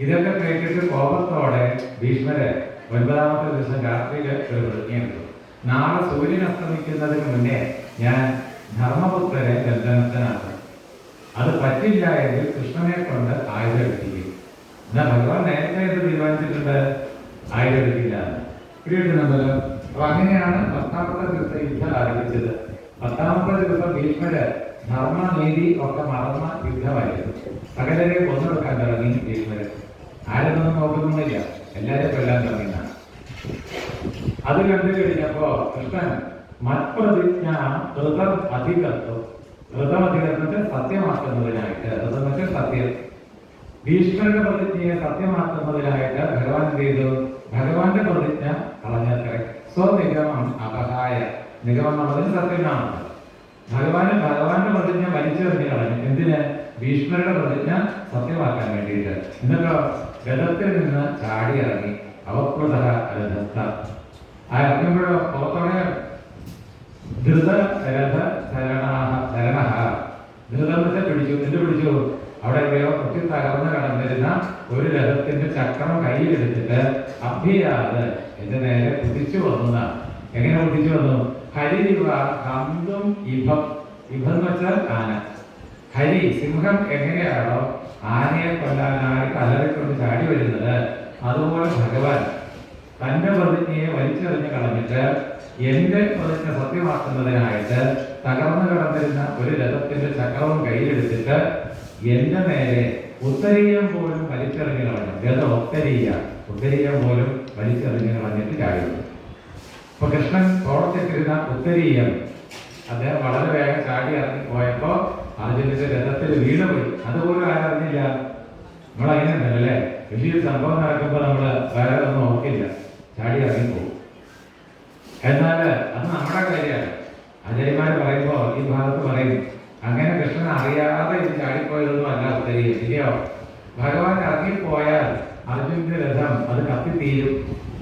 ഇതൊക്കെ കേട്ടിട്ട് കോപത്തോടെ ഭീഷ്മരെ 9ാമത്തെ ദിവസം രാത്രിയിൽ ഒരു പ്രതിജ്ഞയെടുത്തു. നാളെ സൂര്യൻ അസ്തമിക്കുന്നതിന് മുന്നേ ഞാൻ ധർമ്മപുത്രരെ ബന്ധനസ്ഥനാക്കും. അത് പറ്റില്ല എങ്കിൽ കൃഷ്ണനെ കൊണ്ട് ആയുധം എടുപ്പിക്കും. എന്നാൽ ഭഗവാൻ നേരത്തെ ഇത് തീരുമാനിച്ചിട്ടുണ്ട്, ആയുധം എടുക്കില്ല എന്ന്. പിടികിട്ടുന്നുണ്ടല്ലോ. അപ്പൊ അങ്ങനെയാണ് 10ാമത്തെ ദിവസം യുദ്ധം ആരംഭിച്ചത്. 10ാമത്തെ ദിവസം ഭീഷ്മര് ധർമ്മനീതി ഒക്കെ മറന്ന യുദ്ധമായിരുന്നു. സകലരെ കൊന്നെടുക്കാൻ തുടങ്ങി ഭീഷ്മര്. ആരൊന്നും നോക്കുന്നൊന്നുമില്ല, എല്ലാവരും കൊല്ലാൻ തുടങ്ങിയാണ്. അത് കണ്ടു കഴിഞ്ഞപ്പോ കൃഷ്ണൻ മത്പ്രതിജ്ഞ ഋതം അധികത്വം, ഋതമധികത്വത്തെ സത്യമാക്കുന്നതിനായിട്ട്, ഋതമെന്ന് സത്യം, ഭീഷ്മരുടെ പ്രതിജ്ഞയെ സത്യമാക്കുന്നതിനായിട്ട് ഭഗവാൻ എന്ത് ചെയ്തു? ഭഗവാന്റെ പ്രതിജ്ഞ കളഞ്ഞത്രേ. സ്വനിഗമം അപഹായ. നിഗമം എന്നുള്ളതിന് സത്യമാണ്. ഭഗവാന്റെ പ്രതിജ്ഞ വലിച്ചെറിഞ്ഞ് കളഞ്ഞു. എന്തിന്? ഭീഷ്മരുടെ പ്രതിജ്ഞ സത്യമാക്കാൻ വേണ്ടിയിട്ട്. എന്നിട്ടോ രഥത്തിൽ നിന്ന് ചാടി ഇറങ്ങി. അവകൃത രഥസ്ഥ. ആ ഇറങ്ങുമ്പോഴോ പുറത്തോടെ ധൃതരഥ ചരണ. ധൃതത്തെ പിടിച്ചു. എന്ത് പിടിച്ചു? അവിടെ എവിടെയോ കുട്ടി തകർന്ന് കടന്നിരുന്ന ഒരു രഥത്തിന്റെ ചക്രം കയ്യിലെടുത്തിട്ട് അഭ്യാത് എന്റെ നേരെ കുതിച്ചു വന്നതാണ്. എങ്ങനെ കുതിച്ചു വന്നു? ഹരിവ ഹന്തും ഇഭം. ഇഭം എന്ന് വെച്ചാൽ ആന. ഹരി സിംഹം എങ്ങനെയാണോ ആനയെ കൊല്ലാനായിട്ട് അലറിക്കൊണ്ട് ചാടി വരുന്നത്, അതുപോലെ ഭഗവാൻ തന്റെ പ്രതിജ്ഞയെ വലിച്ചെറിഞ്ഞ് കളഞ്ഞിട്ട് എന്റെ പ്രതിജ്ഞ സത്യമാക്കുന്നതിനായിട്ട് തകർന്നു കിടന്നിരുന്ന ഒരു രഥത്തിന്റെ ചക്രവും കയ്യിലെടുത്തിട്ട് എന്റെ നേരെ ഉത്തരീയം പോലും വലിച്ചെറിഞ്ഞു കളഞ്ഞു. ഗത ഉത്തരീയം പോലും വലിച്ചെറിഞ്ഞു കളഞ്ഞിട്ട് ചാടിയത്. അപ്പൊ കൃഷ്ണൻ തോളത്തിട്ടിരുന്ന ഉത്തരീയം അദ്ദേഹം വളരെ വേഗം ചാടി ഇറങ്ങി പോയപ്പോ അർജുനന്റെ രഥത്തിൽ വീണുപോയി. അതുപോലും ആരറിഞ്ഞില്ല. നമ്മളങ്ങനെ ഉണ്ടല്ലേ, വലിയൊരു സംഭവം നടക്കുമ്പോ നമ്മള് വേറെ ഒന്നും ഓർക്കില്ല, ചാടി ഇറങ്ങിപ്പോകും. എന്നാൽ അത് നമ്മുടെ കാര്യമാണ്. ആചാര്യന്മാർ പറയുമ്പോ ഈ ഭാഗത്ത് പറയും, അങ്ങനെ കൃഷ്ണൻ അറിയാതെ ഇത് ചാടിപ്പോയതൊന്നും അല്ല ഉത്തരീയം. ഇല്ലയോ, ഭഗവാൻ ഇറങ്ങിപ്പോയാൽ അർജുനന്റെ രഥം അത് കത്തിത്തീരും.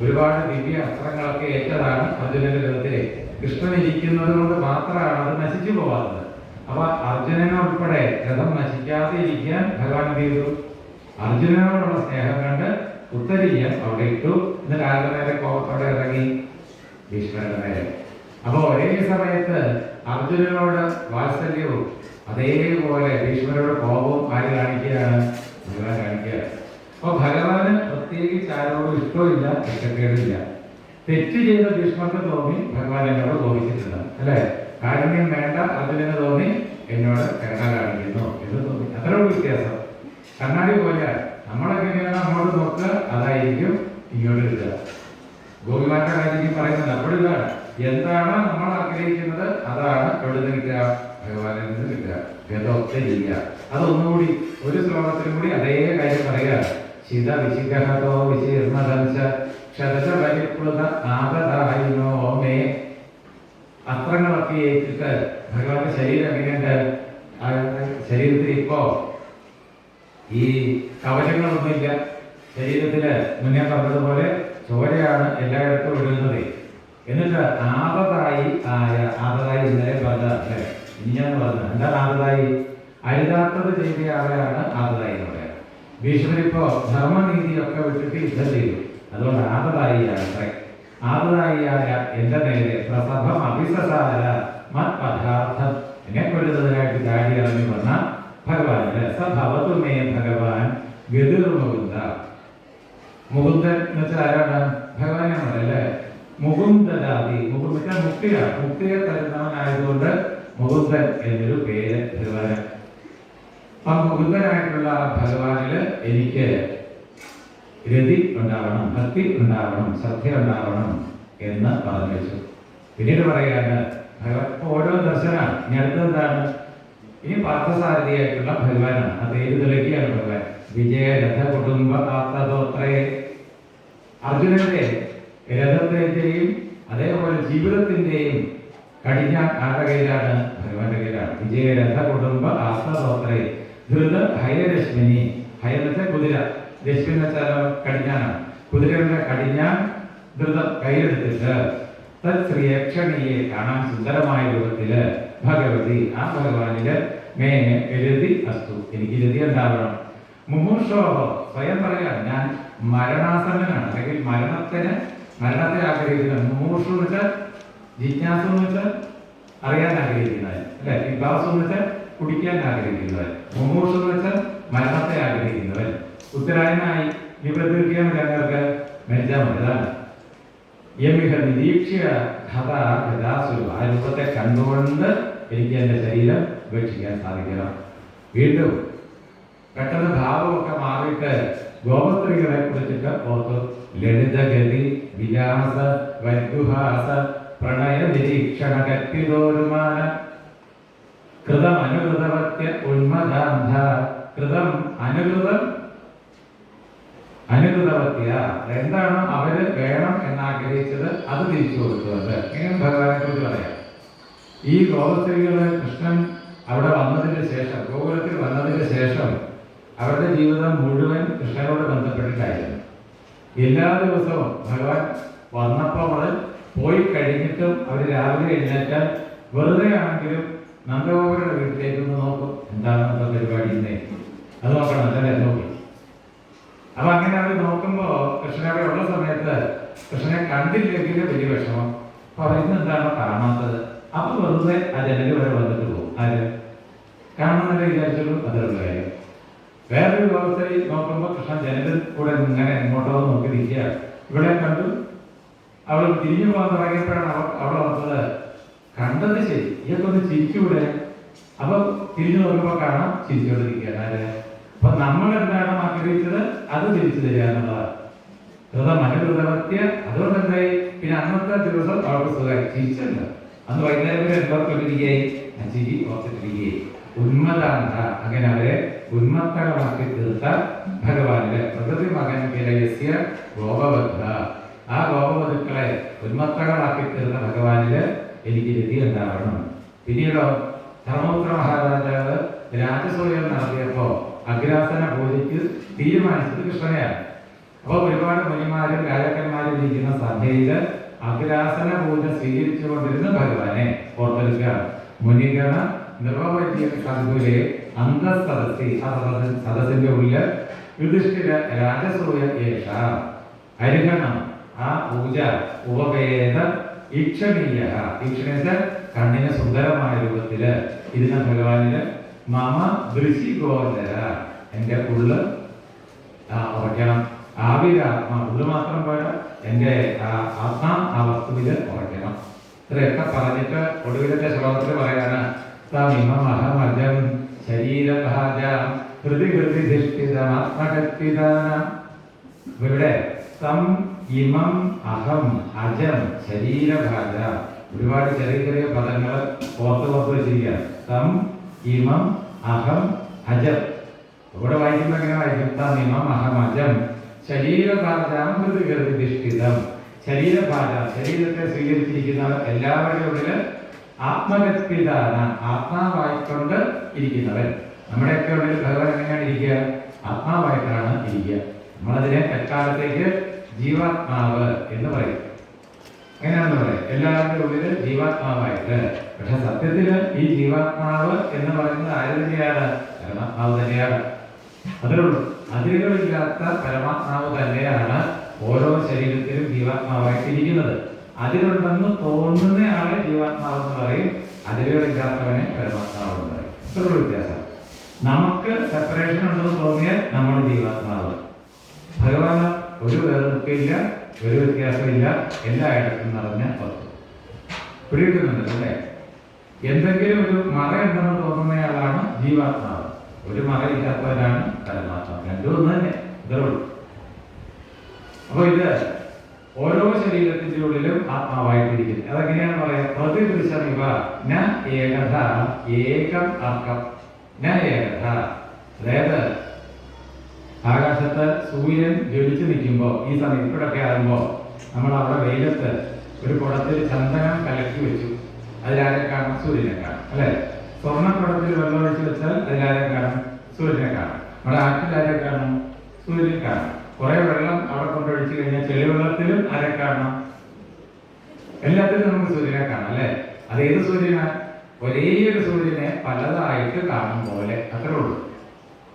ഒരുപാട് ദിവ്യ അസ്ത്രങ്ങളൊക്കെ ഏറ്റതാണ് അർജുനന്റെ രഥത്തിലെ. കൃഷ്ണൻ ഇരിക്കുന്നത് കൊണ്ട് മാത്രമാണ് അത് നശിച്ചു പോവാത്തത്. അപ്പൊ അർജുനനെ ഉൾപ്പെടെ രഥം നശിക്കാതെ ഇരിക്കാൻ ഭഗവാൻ എന്ത് ചെയ്തു? അർജുനനോടുള്ള സ്നേഹം കണ്ട് ഉത്തരീയം അവിടെ ഇട്ടു. എന്നിട്ട് ആരുടെ നേരെ കോപത്തോടെ ഇറങ്ങി? ഭീഷ്മരുടെ നേരെ. അപ്പൊ ഒരേ സമയത്ത് അർജുനനോട് വാത്സല്യവും അതേപോലെ ഭീഷ്മരോട് കോപവും ആര് കാണിക്കുകയാണ്? ഭഗവാൻ കാണിക്കുക. അപ്പൊ ഭഗവാന് പ്രത്യേകിച്ച് ആരോടും ഇഷ്ടമില്ല, ഇഷ്ടക്കേടില്ല. തെറ്റ് ചെയ്ത ഭീഷ്മർക്ക് തോന്നി ഭഗവാൻ എന്നോട് കോപിച്ചിട്ടുണ്ട്, അല്ലെ? കാരുണ്യം വേണ്ട അർജുനന് തോന്നി എന്നോട് കരുണ കാണിക്കുന്നു എന്ന് തോന്നി. അത്രയുള്ള വ്യത്യാസം. കണ്ണാടി പോലെ നമ്മളെങ്ങനെയാണ് അങ്ങോട്ട് നോക്കുക, അതായിരിക്കും ഇങ്ങോട്ട് കിട്ടുക. ഗോപിമാരുടെ കാര്യം പറയുന്നത് അപ്പോഴിതാണ്. എന്താണ് നമ്മൾ ആഗ്രഹിക്കുന്നത് അതാണ് എവിടെ നിന്ന് കിട്ടുക? ഭഗവാനിൽ നിന്ന് കിട്ടുക. വേദോക്തി ചെയ്യുക. അതൊന്നുകൂടി ഒരു ശ്ലോകത്തിലും കൂടി അതേ കാര്യം പറയുക. ശിത വിശിഖോ വിശീർണദംശ ക്ഷതശ പരിപ്ലുത നാഗതായിനോ മേ. അസ്ത്രങ്ങളൊക്കെ ഏറ്റിട്ട് ഭഗവാന്റെ ശരീരം എങ്ങനെയുണ്ട്? ശരീരത്തിൽ ഇപ്പോ ഈ കവചങ്ങളൊന്നുമില്ല. ശരീരത്തില് മുന്നേ പറഞ്ഞതുപോലെ ചോരയാണ് എല്ലായിടത്തും ഇടുന്നത്. എന്നിട്ട് ആദതായി ഇന്നലെ പറഞ്ഞ അല്ലെ, ഇനിയാണ് പറഞ്ഞത്. എന്താ ആദതായി? അരുതാത്തത് ചെയ്ത ആളെയാണ് ആദതായി എന്ന് പറയാം. ഭീഷ്മരിപ്പോ ധർമ്മനീതിയൊക്കെ വിട്ടിട്ട് യുദ്ധം ചെയ്തു. അതുകൊണ്ട് ആദതായിയാണ്. ആദതായിയായ എന്റെ നേരെ പ്രസഭം അഭിസസാര മത് പദാർത്ഥം എന്നെ കൊല്ലുന്നതിനായിട്ട് ചാടി ഇറങ്ങി വന്ന ഭഗവാന് സഭവതുമേ ഭഗവാൻ ഗതിർമുകുന്ദ. മുകുന്ദൻ എന്ന് വെച്ചാൽ ആരാണ്? ഭഗവാനാണ് അല്ലേ? മുകുന്ദരാതി. മുകുന്ദ മുക്തിയാണ്. മുക്തിയെ തരുന്നവനായതുകൊണ്ട് മുകുന്ദൻ എന്നൊരു പേര് ഭഗവാന്. ആ മുകുന്ദനായിട്ടുള്ള ഭഗവാനില് എനിക്ക് രതി ഉണ്ടാവണം, ഭക്തി ഉണ്ടാവണം, ശ്രദ്ധ ഉണ്ടാവണം എന്ന് പറഞ്ഞു വെച്ചു. പിന്നീട് പറയാണ് ഭഗവാൻ ഓരോ ദർശനമാണ്. ഇനി അടുത്തതെന്താണ്? ഇനി പാർത്ഥസാരഥിയായിട്ടുള്ള ഭഗവാനാണ്. ആ പേര് തെളിക്കുകയാണ് ഭഗവാൻ. വിജയരഥ കുടുംബ ആത്തതോത്രേ. അർജുനന്റെ രഥത്തിന്റെയും അതേപോലെ ജീവിതത്തിന്റെയും കടിഞ്ഞാൻ ആരുടെ കയ്യിലാണ്? ഭഗവാന്റെ കയ്യിലാണ്. വിജയരഥ കുടുംബ ആസ്തോത്രേ ധൃത ഹയരശ്മിനി. ഹയെന്ന് കുതിര, രശ്മി എന്ന് വെച്ചാൽ കടിഞ്ഞാനാണ്. കുതിരയുടെ കടിഞ്ഞാൻ ധൃതം കയ്യിലെടുത്തിട്ട് തത് ശ്രീയക്ഷണിയെ കാണാൻ സുന്ദരമായ രൂപത്തില് ഭഗവതി ആ ഭഗവാനില് മേനെ രതി അസ്തു. എനിക്ക് രതി ഉണ്ടാവണം. മുമൂർഷോഹോ സ്വയം പറയാണ്, ഞാൻ മരണാസന്നനാണ്, അല്ലെങ്കിൽ മരണത്തെ ആഗ്രഹിക്കുന്നത്. മുമൂർഷു എന്ന് വെച്ചാൽ ജിജ്ഞാസു എന്ന് വെച്ചാൽ അറിയാൻ ആഗ്രഹിക്കുന്നവൻ, അല്ലെ? വിഭാസു എന്ന് വെച്ചാൽ കുടിക്കാൻ ആഗ്രഹിക്കുന്നവൻ. മുമൂർഷു എന്ന് വെച്ചാൽ മരണത്തെ ആഗ്രഹിക്കുന്നവൻ. ഉത്തരായനായി നിബദ്ധീർക്കാൻ ഞങ്ങൾക്ക് മരിച്ചാൽ മതിതാണ്. യമിഹ നിരീക്ഷ്യ കഥ ഗതാസുരു. ആ രൂപത്തെ കണ്ടുകൊണ്ട് എനിക്ക് എൻ്റെ ശരീരം ഉപേക്ഷിക്കാൻ സാധിക്കണം. വീണ്ടും പെട്ടെന്ന് ഭാവമൊക്കെ മാറിയിട്ട് ഗോപസ്ത്രീകളെ കുറിച്ചിട്ട് ഓർത്തു. ലളിതഗതി വിലാസ വൈദുഹാസ പ്രണയ നിരീക്ഷണ കത്തിതോരുമാന കൃതം അനുകൃതവത്യ ഉന്മദാന്ധ. കൃതം അനുകൃതവത്യ. എന്താണോ അവര് വേണം എന്നാഗ്രഹിച്ചത് അത് തിരിച്ചു കൊടുത്തത്. ഇങ്ങനെ ഭഗവാനെ കുറിച്ച് പറയാം. ഈ ഗോപസ്ത്രീകള് കൃഷ്ണൻ അവിടെ വന്നതിന് ശേഷം, ഗോകുലത്തിൽ വന്നതിന് ശേഷം അവരുടെ ജീവിതം മുഴുവൻ കൃഷ്ണനോട് ബന്ധപ്പെട്ടിട്ടായിരുന്നു. എല്ലാ ദിവസവും ഭഗവാൻ വന്നപ്പോൾ മുതൽ പോയി കഴിഞ്ഞിട്ടും അവർ രാവിലെ എഴുന്നേറ്റാൽ വെറുതെ ആണെങ്കിലും നന്ദഗോപുരുടെ വീട്ടിലേക്ക് ഒന്ന് നോക്കും. എന്താണ് നമ്മുടെ പരിപാടി ഇന്നേ, അത് നോക്കണം അല്ലേ? നോക്കി. അപ്പൊ അങ്ങനെ അവർ നോക്കുമ്പോ കൃഷ്ണൻ അവിടെ ഉള്ള സമയത്ത് കൃഷ്ണനെ കണ്ടില്ലെങ്കിൽ വലിയ വിഷമം. അപ്പൊ അവരിന്ന് എന്താണോ കാണാത്തത്, അപ്പൊ വെറുതെ ആ ജനല് വരെ വന്നിട്ട് പോകും. ആര് കാണുന്നവരെ വിചാരിച്ചുള്ളൂ, അതിലുള്ള കാര്യം. വേറൊരു വ്യവസ്ഥയിൽ നോക്കുമ്പോൾ കൃഷ്ണൻ ജനലിൽ കൂടെ ഇങ്ങനെ എങ്ങോട്ടോ നോക്കി നിൽക്കുക. ഇവിടെ കണ്ടു. അവൾ തിരിഞ്ഞു പോകാൻ തുടങ്ങിയപ്പോഴാണ് അവിടെ വന്നത്. കണ്ടത് ശരി, ഇയാൾക്കൊന്ന് ചിരിക്കൂടെ അപ്പൊ തിരിഞ്ഞു നോക്കുമ്പോൾ കാണാം ചിരിച്ചുകൊണ്ടിരിക്കുകയാണ് ആര്. അപ്പൊ നമ്മൾ എന്താണ് ആഗ്രഹിച്ചത് അത് തിരിച്ചു തരിക എന്നുള്ളതാണ്. മനോഹൃതവത്യ. അതുകൊണ്ട് എന്തായി, പിന്നെ അന്നത്തെ ദിവസം അവർക്ക് സുഖമായി ചിരിച്ചല്ല. അന്ന് വൈകുന്നേരം വരെ എല്ലാവർക്കൊണ്ടിരിക്കുകയായി ചിരി ഓർത്തിട്ടിരിക്കുകയായി. ഉന്മതാന്ത, അങ്ങനെ അവരെ ഉന്മത്തകളാക്കി തീർത്ത ഭഗവാനിലെ പ്രകൃതി മകൻ വിലയസ്യ ഗോപബദ്ധ, ആ ഗോപവധുക്കളെ ഉന്മത്തകളാക്കി തീർത്ത ഭഗവാനില് എനിക്ക് രതി ഉണ്ടാവണം. പിന്നീടോ ധർമ്മപുത്ര മഹാരാജാവ് രാജസൂയം നടത്തിയപ്പോ അഗ്രാസന പൂജയ്ക്ക് തീരുമാനിച്ചത് കൃഷ്ണനെയാണ്. അപ്പൊ ഒരുപാട് മുനിമാരും രാജാക്കന്മാരും ഇരിക്കുന്ന സഭയില് അഗ്രാസന പൂജ സ്വീകരിച്ചു കൊണ്ടിരുന്ന ഭഗവാനെ ഓർത്തെടുക്കുക. മുനിഗണ നിർവവൈദ്യ സദ്ഗുരെ അന്തസദസ്സി, ആ സദസ്സിന്റെ ഉള്ളില് യുധിഷ്ഠിര രാജസൂയ ഏഷ അരിഹണം, ആ പൂജ ഉപവേദ ഈക്ഷണീയ, ഈക്ഷണീയ കണ്ണിന് സുന്ദരമായ രൂപത്തില് ഇരുന്ന ഭഗവാനില് മമ ദൃശി ഗോചര, എന്റെ ഉള്ള് ഉറയ്ക്കണം. ആവിരാത്മ, ഉള്ളു മാത്രം പോരാ, എന്റെ ആത്മാ ആ വസ്തുവില് ഉറയ്ക്കണം. ഇത്രയൊക്കെ പറഞ്ഞിട്ട് ഒടുവിലത്തെ ശ്ലോകത്തിൽ പറയാണ് തമിമഹമജം ശരീരഭാജം ഹൃദിഹൃദിധിഷ്ഠിതമാത്മകത്തിദാനം. ഇവിടെ സം ഇമം അഹം അജം ശരീരഭാജ, ഒരുപാട് ചെറിയ ചെറിയ പദങ്ങൾ ഓർത്ത് വെച്ചിരിക്കുകയാണ്. സം ഇമം അഹം അജം. ഇവിടെ വായിക്കുമ്പോൾ എങ്ങനെ വായിക്കും? തം ഇമം അഹം അജം ശരീരഭാജം ഹൃദിഹൃദിധിഷ്ഠിതം. ശരീരഭാജ, ശരീരത്തെ സ്വീകരിച്ചിരിക്കുന്നവർ എല്ലാവരുടെ ഉള്ളില് ആത്മഗത്പിതാന, ആത്മാവായിക്കൊണ്ട് ഇരിക്കുന്നവൻ. നമ്മുടെയൊക്കെ ഉള്ളിൽ ഭഗവാൻ എങ്ങനെയാണ് ഇരിക്കുക? ആത്മാവായിട്ടാണ് ഇരിക്കുക. നമ്മളതിനെ തൽക്കാലത്തേക്ക് ജീവാത്മാവ് എന്ന് പറയും. എങ്ങനെയാണെന്ന് പറയാം, എല്ലാവരുടെ ഉള്ളില് ജീവാത്മാവായിട്ട്. പക്ഷെ സത്യത്തില് ഈ ജീവാത്മാവ് എന്ന് പറയുന്നത് ആര് തന്നെയാണ്? പരമാത്മാവ് തന്നെയാണ്. അതിലുള്ളൂ, അതിരുകളില്ലാത്ത പരമാത്മാവ് തന്നെയാണ് ഓരോ ശരീരത്തിലും ജീവാത്മാവായിട്ട് ഇരിക്കുന്നത്. അതിലുണ്ടെന്ന് തോന്നുന്ന ആളെ ജീവാത്മാവ് എന്ന് പറയും, അതിരുകളില്ലാത്തവനെ പരമാത്മാവ് എന്ന് പറയും. ഇത്രയുള്ള വ്യത്യാസം. നമുക്ക് സെപ്പറേഷൻ ഉണ്ടെന്ന് തോന്നിയാൽ നമ്മൾ ജീവാത്മാവ്. ഭഗവാന് ഒരു വേർതിരിപ്പില്ല, ഒരു വ്യത്യാസമില്ല, എല്ലായിടത്തും നിറഞ്ഞ വസ്തു. പിടികിട്ടുന്നുണ്ട് അല്ലേ? എന്തെങ്കിലും ഒരു മറയുണ്ടെന്ന് തോന്നുന്നയാളാണ് ജീവാത്മാവ്, ഒരു മറയില്ലാത്തവരാണ് പരമാത്മാവ്. രണ്ടും ഒന്ന് തന്നെ, ഇതറുള്ളൂ. അപ്പൊ ഇത് ഓരോ ശരീരത്തിന്റെ ഉള്ളിലും ആത്മാവായിട്ടിരിക്കുന്നു. അതെങ്ങനെയാണ് പറയാ? പ്രതിദൃശമിവ ന ഏകഥ ഏകം അർക്കം ന ഏകഥ. അതായത് ആകാശത്ത് സൂര്യൻ ജ്വലിച്ചു നിൽക്കുമ്പോൾ, ഈ സമയം ഇപ്പോഴൊക്കെ ആകുമ്പോൾ നമ്മൾ അവിടെ വെയിലത്ത് ഒരു കുടത്തിൽ ചന്ദനം കലക്കി വെച്ചു. അതിലാരെ കാണും? സൂര്യനെ കാണും അല്ലെ? സ്വർണ്ണക്കുടത്തിൽ വെള്ളം ഒഴിച്ച് വെച്ചാൽ അതിലാരെ കാണും? സൂര്യനെ കാണും. നമ്മുടെ ആറ്റിലാരെ കാണും? സൂര്യനെ കാണും. കുറെ വെള്ളം അവിടെ കൊണ്ടൊഴിച്ചു കഴിഞ്ഞാൽ ചെളിവെള്ളത്തിലും ആരെ കാണണം? എല്ലാത്തിലും നമുക്ക് സൂര്യനെ കാണാം അല്ലെ? അത് ഏത് സൂര്യനാണ്? ഒരേ ഒരു സൂര്യനെ പലതായിട്ട് കാണും പോലെ, അത്രേ ഉള്ളൂ.